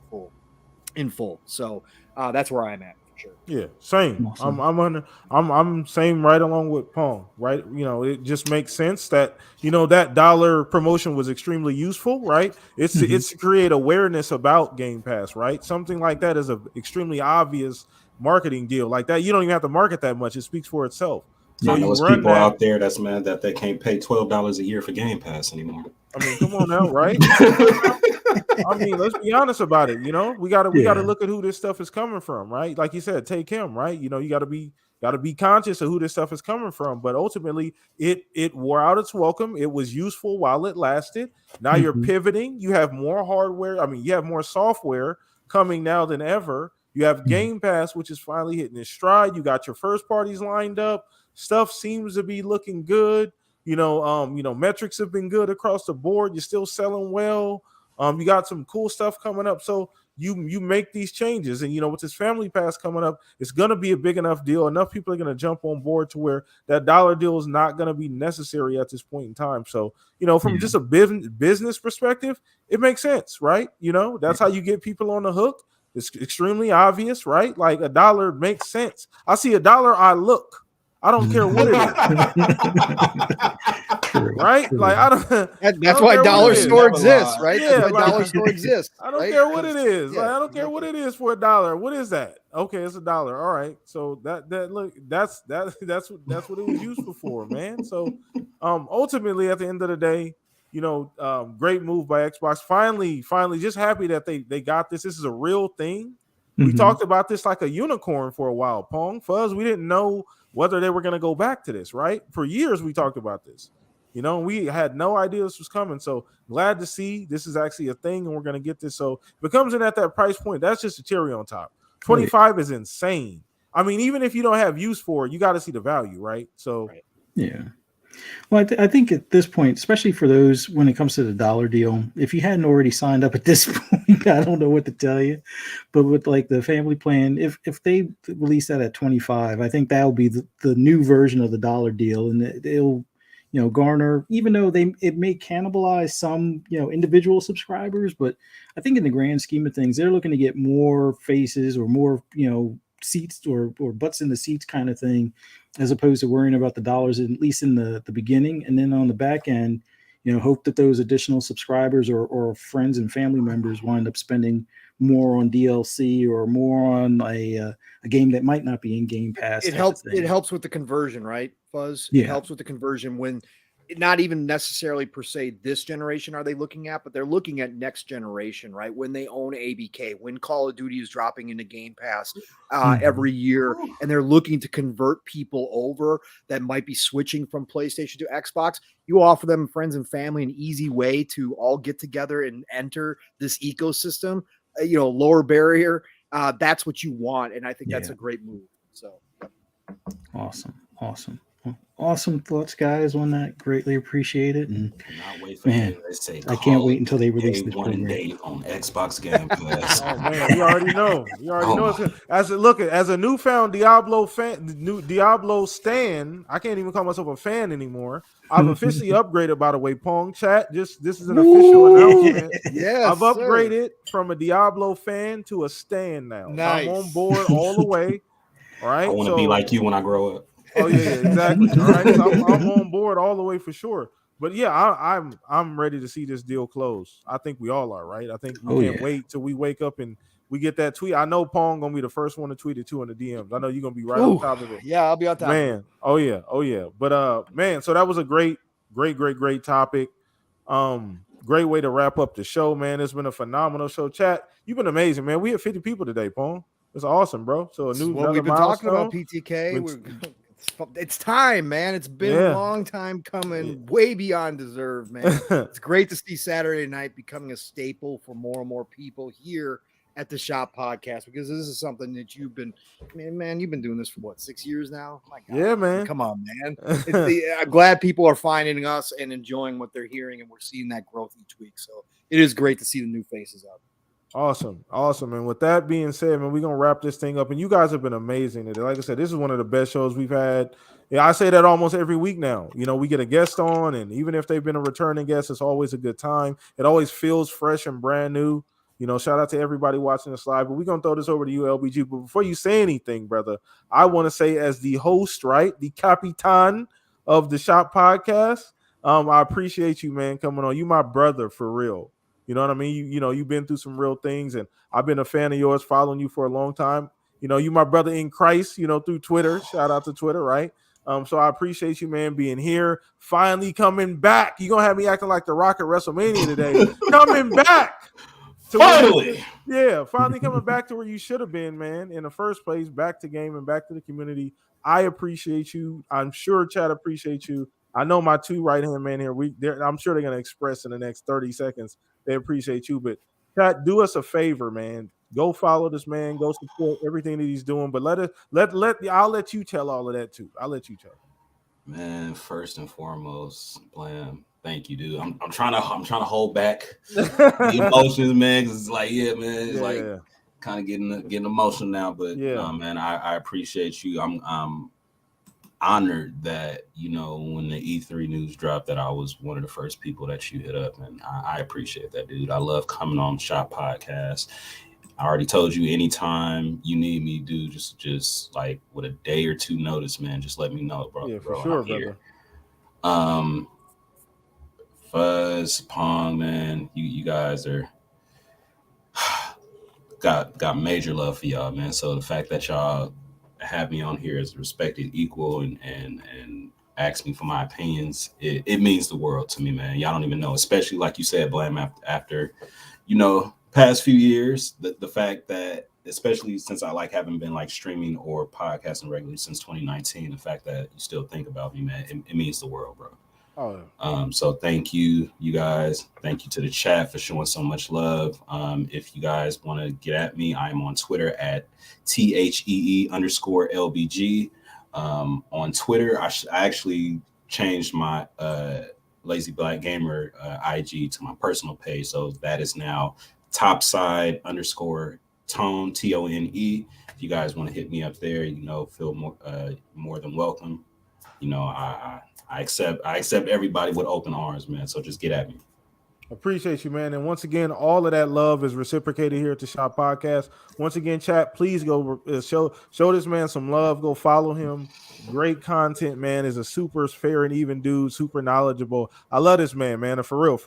in full. So that's where I'm at. Sure. Yeah, same. Awesome. I'm same right along with Pong. Right, it just makes sense that that dollar promotion was extremely useful. Right, it's to create awareness about Game Pass. Right, something like that is a extremely obvious marketing deal. Like that, you don't even have to market that much; it speaks for itself. So I know there's people out there that's mad that they can't pay $12 a year for Game Pass anymore. I mean, come on now, right? I mean, let's be honest about it. We gotta look at who this stuff is coming from, right? Like you said, Take him, right? You gotta be conscious of who this stuff is coming from. But ultimately, it wore out its welcome. It was useful while it lasted. Now you're pivoting. You have more hardware. I mean, you have more software coming now than ever. You have Game Pass, which is finally hitting its stride. You got your first parties lined up. Stuff seems to be looking good. Metrics have been good across the board. You're still selling well. You got some cool stuff coming up. So you make these changes. And with this family pass coming up, it's gonna be a big enough deal. Enough people are gonna jump on board to where that dollar deal is not gonna be necessary at this point in time. So, from just a business perspective, it makes sense, right? That's how you get people on the hook. It's extremely obvious, right? Like a dollar makes sense. I see a dollar, I look. I don't care what it is. Right? True. Like I don't. That's why dollar store exists, right? Yeah, That's why dollar store exists. I don't right? care what it is. Yeah, Like, I don't care what it is for $1. What is that? Okay, it's $1. All right. So that's what it was used for, man. So ultimately at the end of the day, great move by Xbox. Finally, just happy that they got this. This is a real thing. We talked about this like a unicorn for a while, Pong. Fuzz, we didn't know whether they were going to go back to this, right? For years we talked about this. We had no idea this was coming. So glad to see this is actually a thing and we're going to get this. So if it comes in at that price point, that's just a cherry on top. 25 is insane. I mean, even if you don't have use for it, you got to see the value, right? So, yeah. Well, I think at this point, especially for those when it comes to the dollar deal, if you hadn't already signed up at this point, I don't know what to tell you. But with like the family plan, if they release that at 25, I think that'll be the new version of the dollar deal, and it'll garner, even though it may cannibalize some individual subscribers, but I think in the grand scheme of things, they're looking to get more faces or more seats or butts in the seats kind of thing, as opposed to worrying about the dollars, at least in the beginning. And then on the back end, hope that those additional subscribers or friends and family members wind up spending more on DLC or more on a game that might not be in Game Pass. It helps with the conversion, right, Fuzz? Yeah. It helps with the conversion when not even necessarily per se this generation are they looking at, but they're looking at next generation, right? When they own ABK, when Call of Duty is dropping into Game Pass every year, and they're looking to convert people over that might be switching from PlayStation to Xbox, you offer them, friends and family, an easy way to all get together and enter this ecosystem, lower barrier. That's what you want. And I think that's a great move. So Awesome thoughts, guys, on that. Greatly appreciate it. And not wait for I can't wait until they release this program on Xbox Game Pass. Oh man, you already know. As a newfound Diablo stan, I can't even call myself a fan anymore. I've officially upgraded, by the way, Pong Chat. This is an official announcement. Yes, I've upgraded from a Diablo fan to a stan now. Nice. So I'm on board all the way. All right. I want to be like you when I grow up. Oh yeah, exactly. All right, so I'm on board all the way for sure. But yeah, I'm ready to see this deal close. I think we all are, right? I think we can't wait till we wake up and we get that tweet. I know Pong gonna be the first one to tweet it too in the DMs. I know you're gonna be right on top of it. Yeah, I'll be on top. Man, oh yeah. But man, so that was a great topic. Great way to wrap up the show, man. It's been a phenomenal show. Chat, you've been amazing, man. We had 50 people today, Pong. It's awesome, bro. So what we've been talking about, PTK. It's time, man. It's been a long time coming, way beyond deserved, man. It's great to see Saturday night becoming a staple for more and more people here at the Shop Podcast, because this is something that you've been doing this for what, 6 years now? My God, yeah, man. Come on, man. I'm glad people are finding us and enjoying what they're hearing, and we're seeing that growth each week. So it is great to see the new faces up. Awesome. And with that being said, man, we're gonna wrap this thing up. And you guys have been amazing today. Like I said, this is one of the best shows we've had. Yeah, I say that almost every week now. We get a guest on, and even if they've been a returning guest, it's always a good time. It always feels fresh and brand new. Shout out to everybody watching this live. But we're gonna throw this over to you, LBG. But before you say anything, brother, I want to say, as the host, right, the Capitan of the Shop Podcast, I appreciate you, man, coming on. You my brother for real. You know what I mean? You've been through some real things, and I've been a fan of yours, following you for a long time. You my brother in Christ, through Twitter. Shout out to Twitter, right? So I appreciate you, man, being here. Finally coming back. You're going to have me acting like The Rock at WrestleMania today. Coming back. Finally. Finally coming back to where you should have been, man, in the first place, back to game and back to the community. I appreciate you. I'm sure Chad appreciates you. I know my two right-hand men here, I'm sure they're going to express in the next 30 seconds they appreciate you. But Chad, do us a favor, man. Go follow this man. Go support everything that he's doing. But I'll let you tell all of that too. I'll let you tell. Man, first and foremost, Blam, Thank you, dude. I'm trying to hold back the emotions, man. Cause it's like, yeah, man, it's like kind of getting emotional now. But no, man, I appreciate you. I'm honored that, you know, when the E3 news dropped, that I was one of the first people that you hit up, and I appreciate that, dude. I love coming on Shop Podcast. I already told you, anytime you need me, dude, just like with a day or two notice, man, just let me know, bro. Yeah, for bro, sure, I'm here. brother. Fuzz, Pong, man, you guys are got major love for y'all, man. So the fact that y'all have me on here as a respected equal and ask me for my opinions, it means the world to me, man. Y'all don't even know, especially like you said, Blam, after you know, past few years, the fact that, especially since I like haven't been like streaming or podcasting regularly since 2019, the fact that you still think about me, man, it means the world, bro. So thank you guys. Thank you to the chat for showing so much love. If you guys want to get at me, I'm on Twitter at THEE_LBG. On Twitter, I actually changed my Lazy Black Gamer IG to my personal page. So that is now topside_tone, TONE. If you guys want to hit me up there, you know, feel more than welcome. You know, I accept everybody with open arms, man. So just get at me. Appreciate you, man. And once again, all of that love is reciprocated here at the Shop Podcast. Once again, chat, please go show this man some love. Go follow him. Great content, man. Is a super fair and even dude, super knowledgeable. I love this man, man. For real.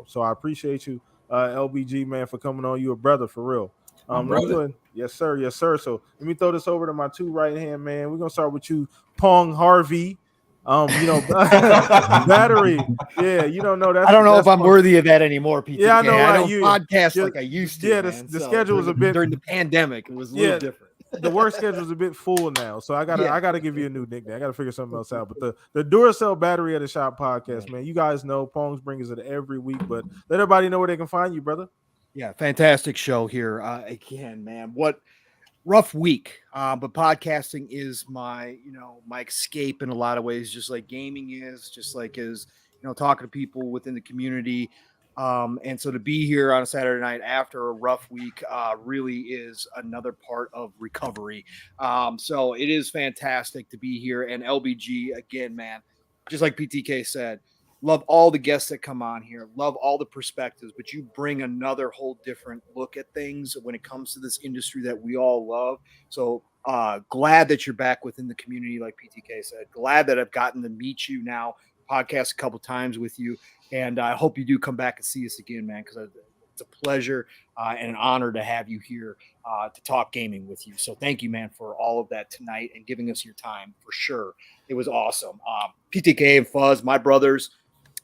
So I appreciate you, LBG, man, for coming on. You a brother, for real. Let me go ahead. Yes, sir. So let me throw this over to my two right hand, man. We're gonna start with you, Pong Harvey. You know, battery. Yeah, you don't know that. I don't know if I'm worthy of that anymore, PTK. Yeah, I know. I don't podcast like I used to. Yeah, man. the schedule was a bit during the pandemic. It was a little different. The work schedule is a bit full now, so I gotta give you a new nickname. I gotta figure something else out. But the Duracell battery of the Shop Podcast, man. You guys know Pong's brings it every week, but let everybody know where they can find you, brother. Yeah, fantastic show here. Again, man, what rough week, but podcasting is my escape in a lot of ways, just like gaming is, just like talking to people within the community, and so to be here on a Saturday night after a rough week really is another part of recovery. So it is fantastic to be here. And LBG, again, man, just like PTK said, love all the guests that come on here, love all the perspectives, but you bring another whole different look at things when it comes to this industry that we all love. So glad that you're back within the community, like PTK said. Glad that I've gotten to meet you now, podcast a couple times with you, and I hope you do come back and see us again, man, because it's a pleasure and an honor to have you here to talk gaming with you. So thank you, man, for all of that tonight and giving us your time, for sure. It was awesome. PTK and Fuzz, my brothers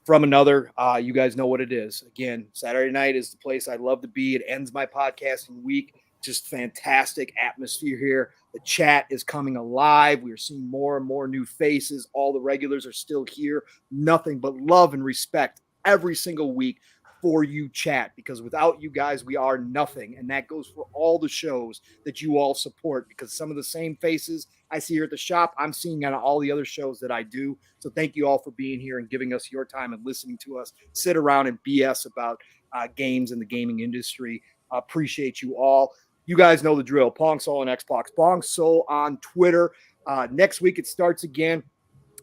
from another, you guys know what it is. Again, Saturday night is the place I love to be. It ends my podcasting week. Just fantastic atmosphere here. The chat is coming alive. We are seeing more and more new faces. All the regulars are still here. Nothing but love and respect every single week for you, chat, because without you guys, we are nothing. And that goes for all the shows that you all support, because some of the same faces I see here at the shop, I'm seeing on all the other shows that I do. So thank you all for being here and giving us your time and listening to us sit around and BS about games in the gaming industry. Appreciate you all. You guys know the drill. Pong Soul on Xbox, Pong Soul on Twitter. Next week it starts again.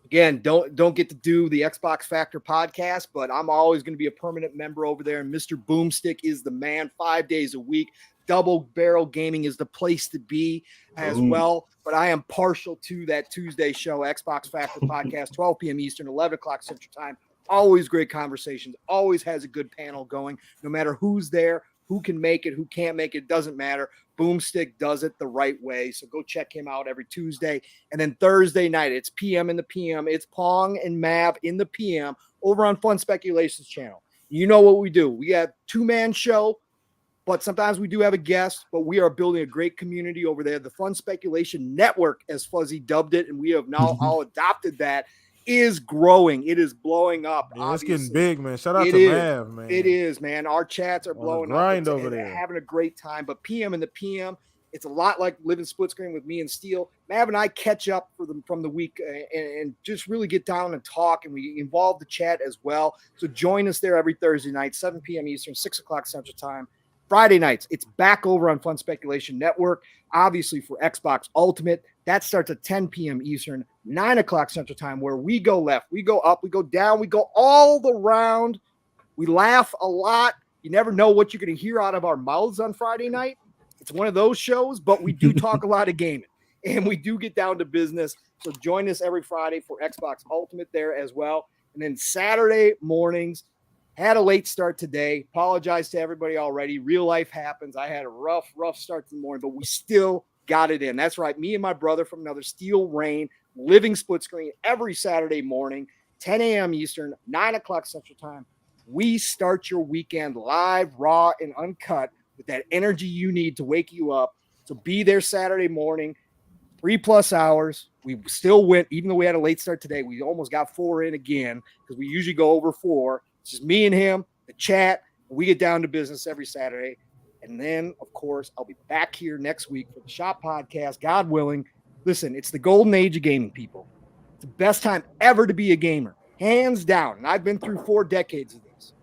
Again, don't get to do the Xbox Factor podcast, but I'm always going to be a permanent member over there. And Mr. Boomstick is the man, 5 days a week. Double Barrel Gaming is the place to be as well. But I am partial to that Tuesday show, Xbox Factor podcast, 12 p.m. Eastern, 11 o'clock Central Time. Always great conversations. Always has a good panel going. No matter who's there, who can make it, who can't make it, doesn't matter. Boomstick does it the right way. So go check him out every Tuesday. And then Thursday night, it's PM in the PM. It's Pong and Mav in the PM over on Fun Speculations channel. You know what we do. We have two-man show, but sometimes we do have a guest, but we are building a great community over there. The Fun Speculation Network, as Fuzzy dubbed it, and we have now all adopted that, is growing. It is blowing up. Yeah, it's getting big, man. Shout out to Mav, man. It is, man. Our chats are blowing up. Over there, having a great time. But PM in the PM, It's a lot like living split screen with me and Steele. Mav and I catch up from the week and just really get down and talk, and we involve the chat as well. So join us there every Thursday night, 7 p.m. Eastern, 6 o'clock Central Time. Friday nights, it's back over on Fun Speculation Network, obviously for Xbox Ultimate. That starts at 10 p.m. Eastern, 9 o'clock Central Time, where we go left, we go up, we go down, we go all the round. We laugh a lot. You never know what you're going to hear out of our mouths on Friday night. It's one of those shows, but we do talk a lot of gaming, and we do get down to business. So join us every Friday for Xbox Ultimate there as well. And then Saturday mornings, had a late start today. Apologize to everybody already. Real life happens. I had a rough start to the morning, but we still got it in. That's right. Me and my brother from another Steel Rain, living split screen every Saturday morning, 10 a.m. Eastern, 9 o'clock Central Time. We start your weekend live, raw, and uncut with that energy you need to wake you up. So be there Saturday morning, 3+ hours. We still went, even though we had a late start today, we almost got 4 in again because we usually go over 4. It's just me and him, the chat. We get down to business every Saturday. And then, of course, I'll be back here next week for the Shop Podcast, God willing. Listen, it's the golden age of gaming, people. It's the best time ever to be a gamer, hands down. And I've been through 4 decades of this.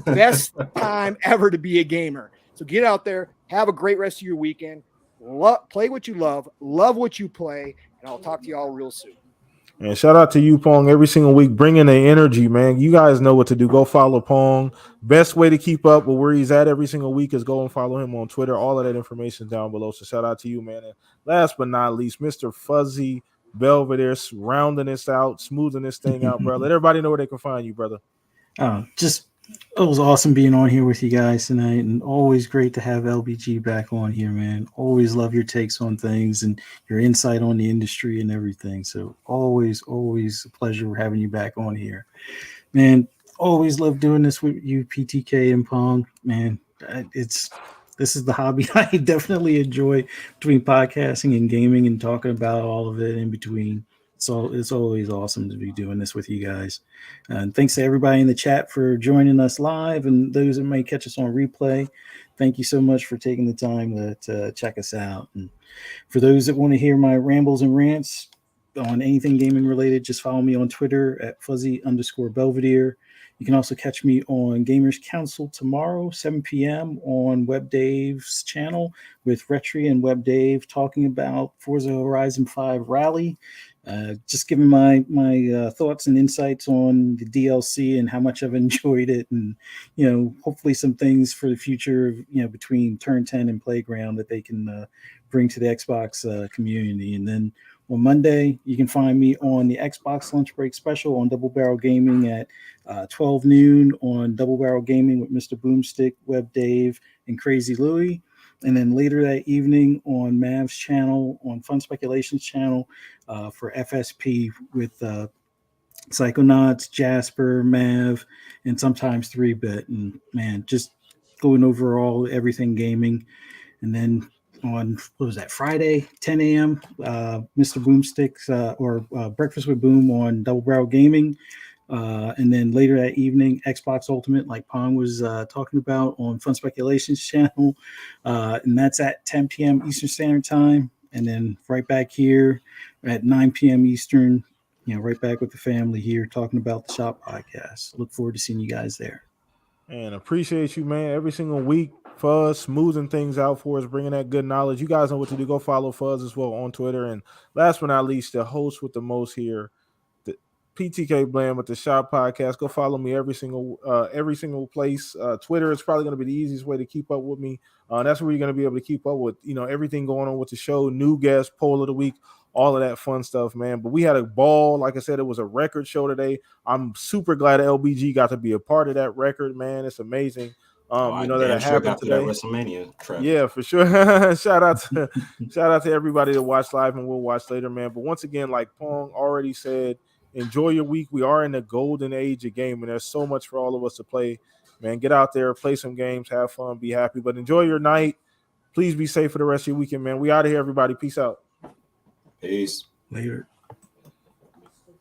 Best time ever to be a gamer. So get out there, have a great rest of your weekend. Play what you love what you play, and I'll talk to you all real soon. And shout out to you, Pong, every single week, bringing the energy, man. You guys know what to do. Go follow Pong. Best way to keep up with where he's at every single week is go and follow him on Twitter. All of that information down below. So shout out to you, man. And last but not least, Mr. Fuzzy Belvedere, rounding this out, smoothing this thing out, bro. Let everybody know where they can find you, brother. It was awesome being on here with you guys tonight, and always great to have LBG back on here, man. Always love your takes on things and your insight on the industry and everything. So always a pleasure having you back on here, man. Always love doing this with you, PTK and Pong, man. This is the hobby I definitely enjoy between podcasting and gaming and talking about all of it in between. So it's always awesome to be doing this with you guys. And thanks to everybody in the chat for joining us live, and those that may catch us on replay. Thank you so much for taking the time to check us out. And for those that want to hear my rambles and rants on anything gaming related, just follow me on Twitter at fuzzy_Belvedere. You can also catch me on Gamers Council tomorrow, 7 p.m. on Web Dave's channel with Retri and Web Dave talking about Forza Horizon 5 Rally. Just giving my thoughts and insights on the DLC and how much I've enjoyed it, and hopefully some things for the future, between Turn 10 and Playground that they can bring to the Xbox community. And then on Monday, you can find me on the Xbox Lunch Break Special on Double Barrel Gaming at 12 noon on Double Barrel Gaming with Mr. Boomstick, Web Dave, and Crazy Louie. And then later that evening on Mav's channel, on Fun Speculations channel, for FSP with Psychonauts, Jasper, Mav, and sometimes 3-Bit. And man, just going over everything gaming. And then on, Friday, 10 a.m., Mr. Boomstick's Breakfast with Boom on Double Barrel Gaming. And then later that evening, Xbox Ultimate, like Pong was talking about, on Fun Speculations channel. And that's at 10 p.m. Eastern Standard Time. And then right back here at 9 p.m. Eastern, right back with the family here talking about the Shop Podcast. Look forward to seeing you guys there. And appreciate you, man, every single week. Fuzz smoothing things out for us, bringing that good knowledge. You guys know what to do. Go follow Fuzz as well on Twitter. And last but not least, the host with the most here, the PTK Bland with the Shop Podcast. Go follow me every single place. Twitter is probably going to be the easiest way to keep up with me. That's where you're going to be able to keep up with everything going on with the show, new guests, poll of the week, all of that fun stuff, man. But we had a ball. Like I said, it was a record show today. I'm super glad LBG got to be a part of that record, man. It's amazing. That it happened today. That WrestleMania trip. Yeah, for sure. shout out to everybody that watched live and will watch later, man. But once again, like Pong already said, enjoy your week. We are in the golden age of gaming. There's so much for all of us to play, man. Get out there, play some games, have fun, be happy, but enjoy your night. Please be safe for the rest of your weekend, man. We out of here, everybody. Peace out. Peace. Later.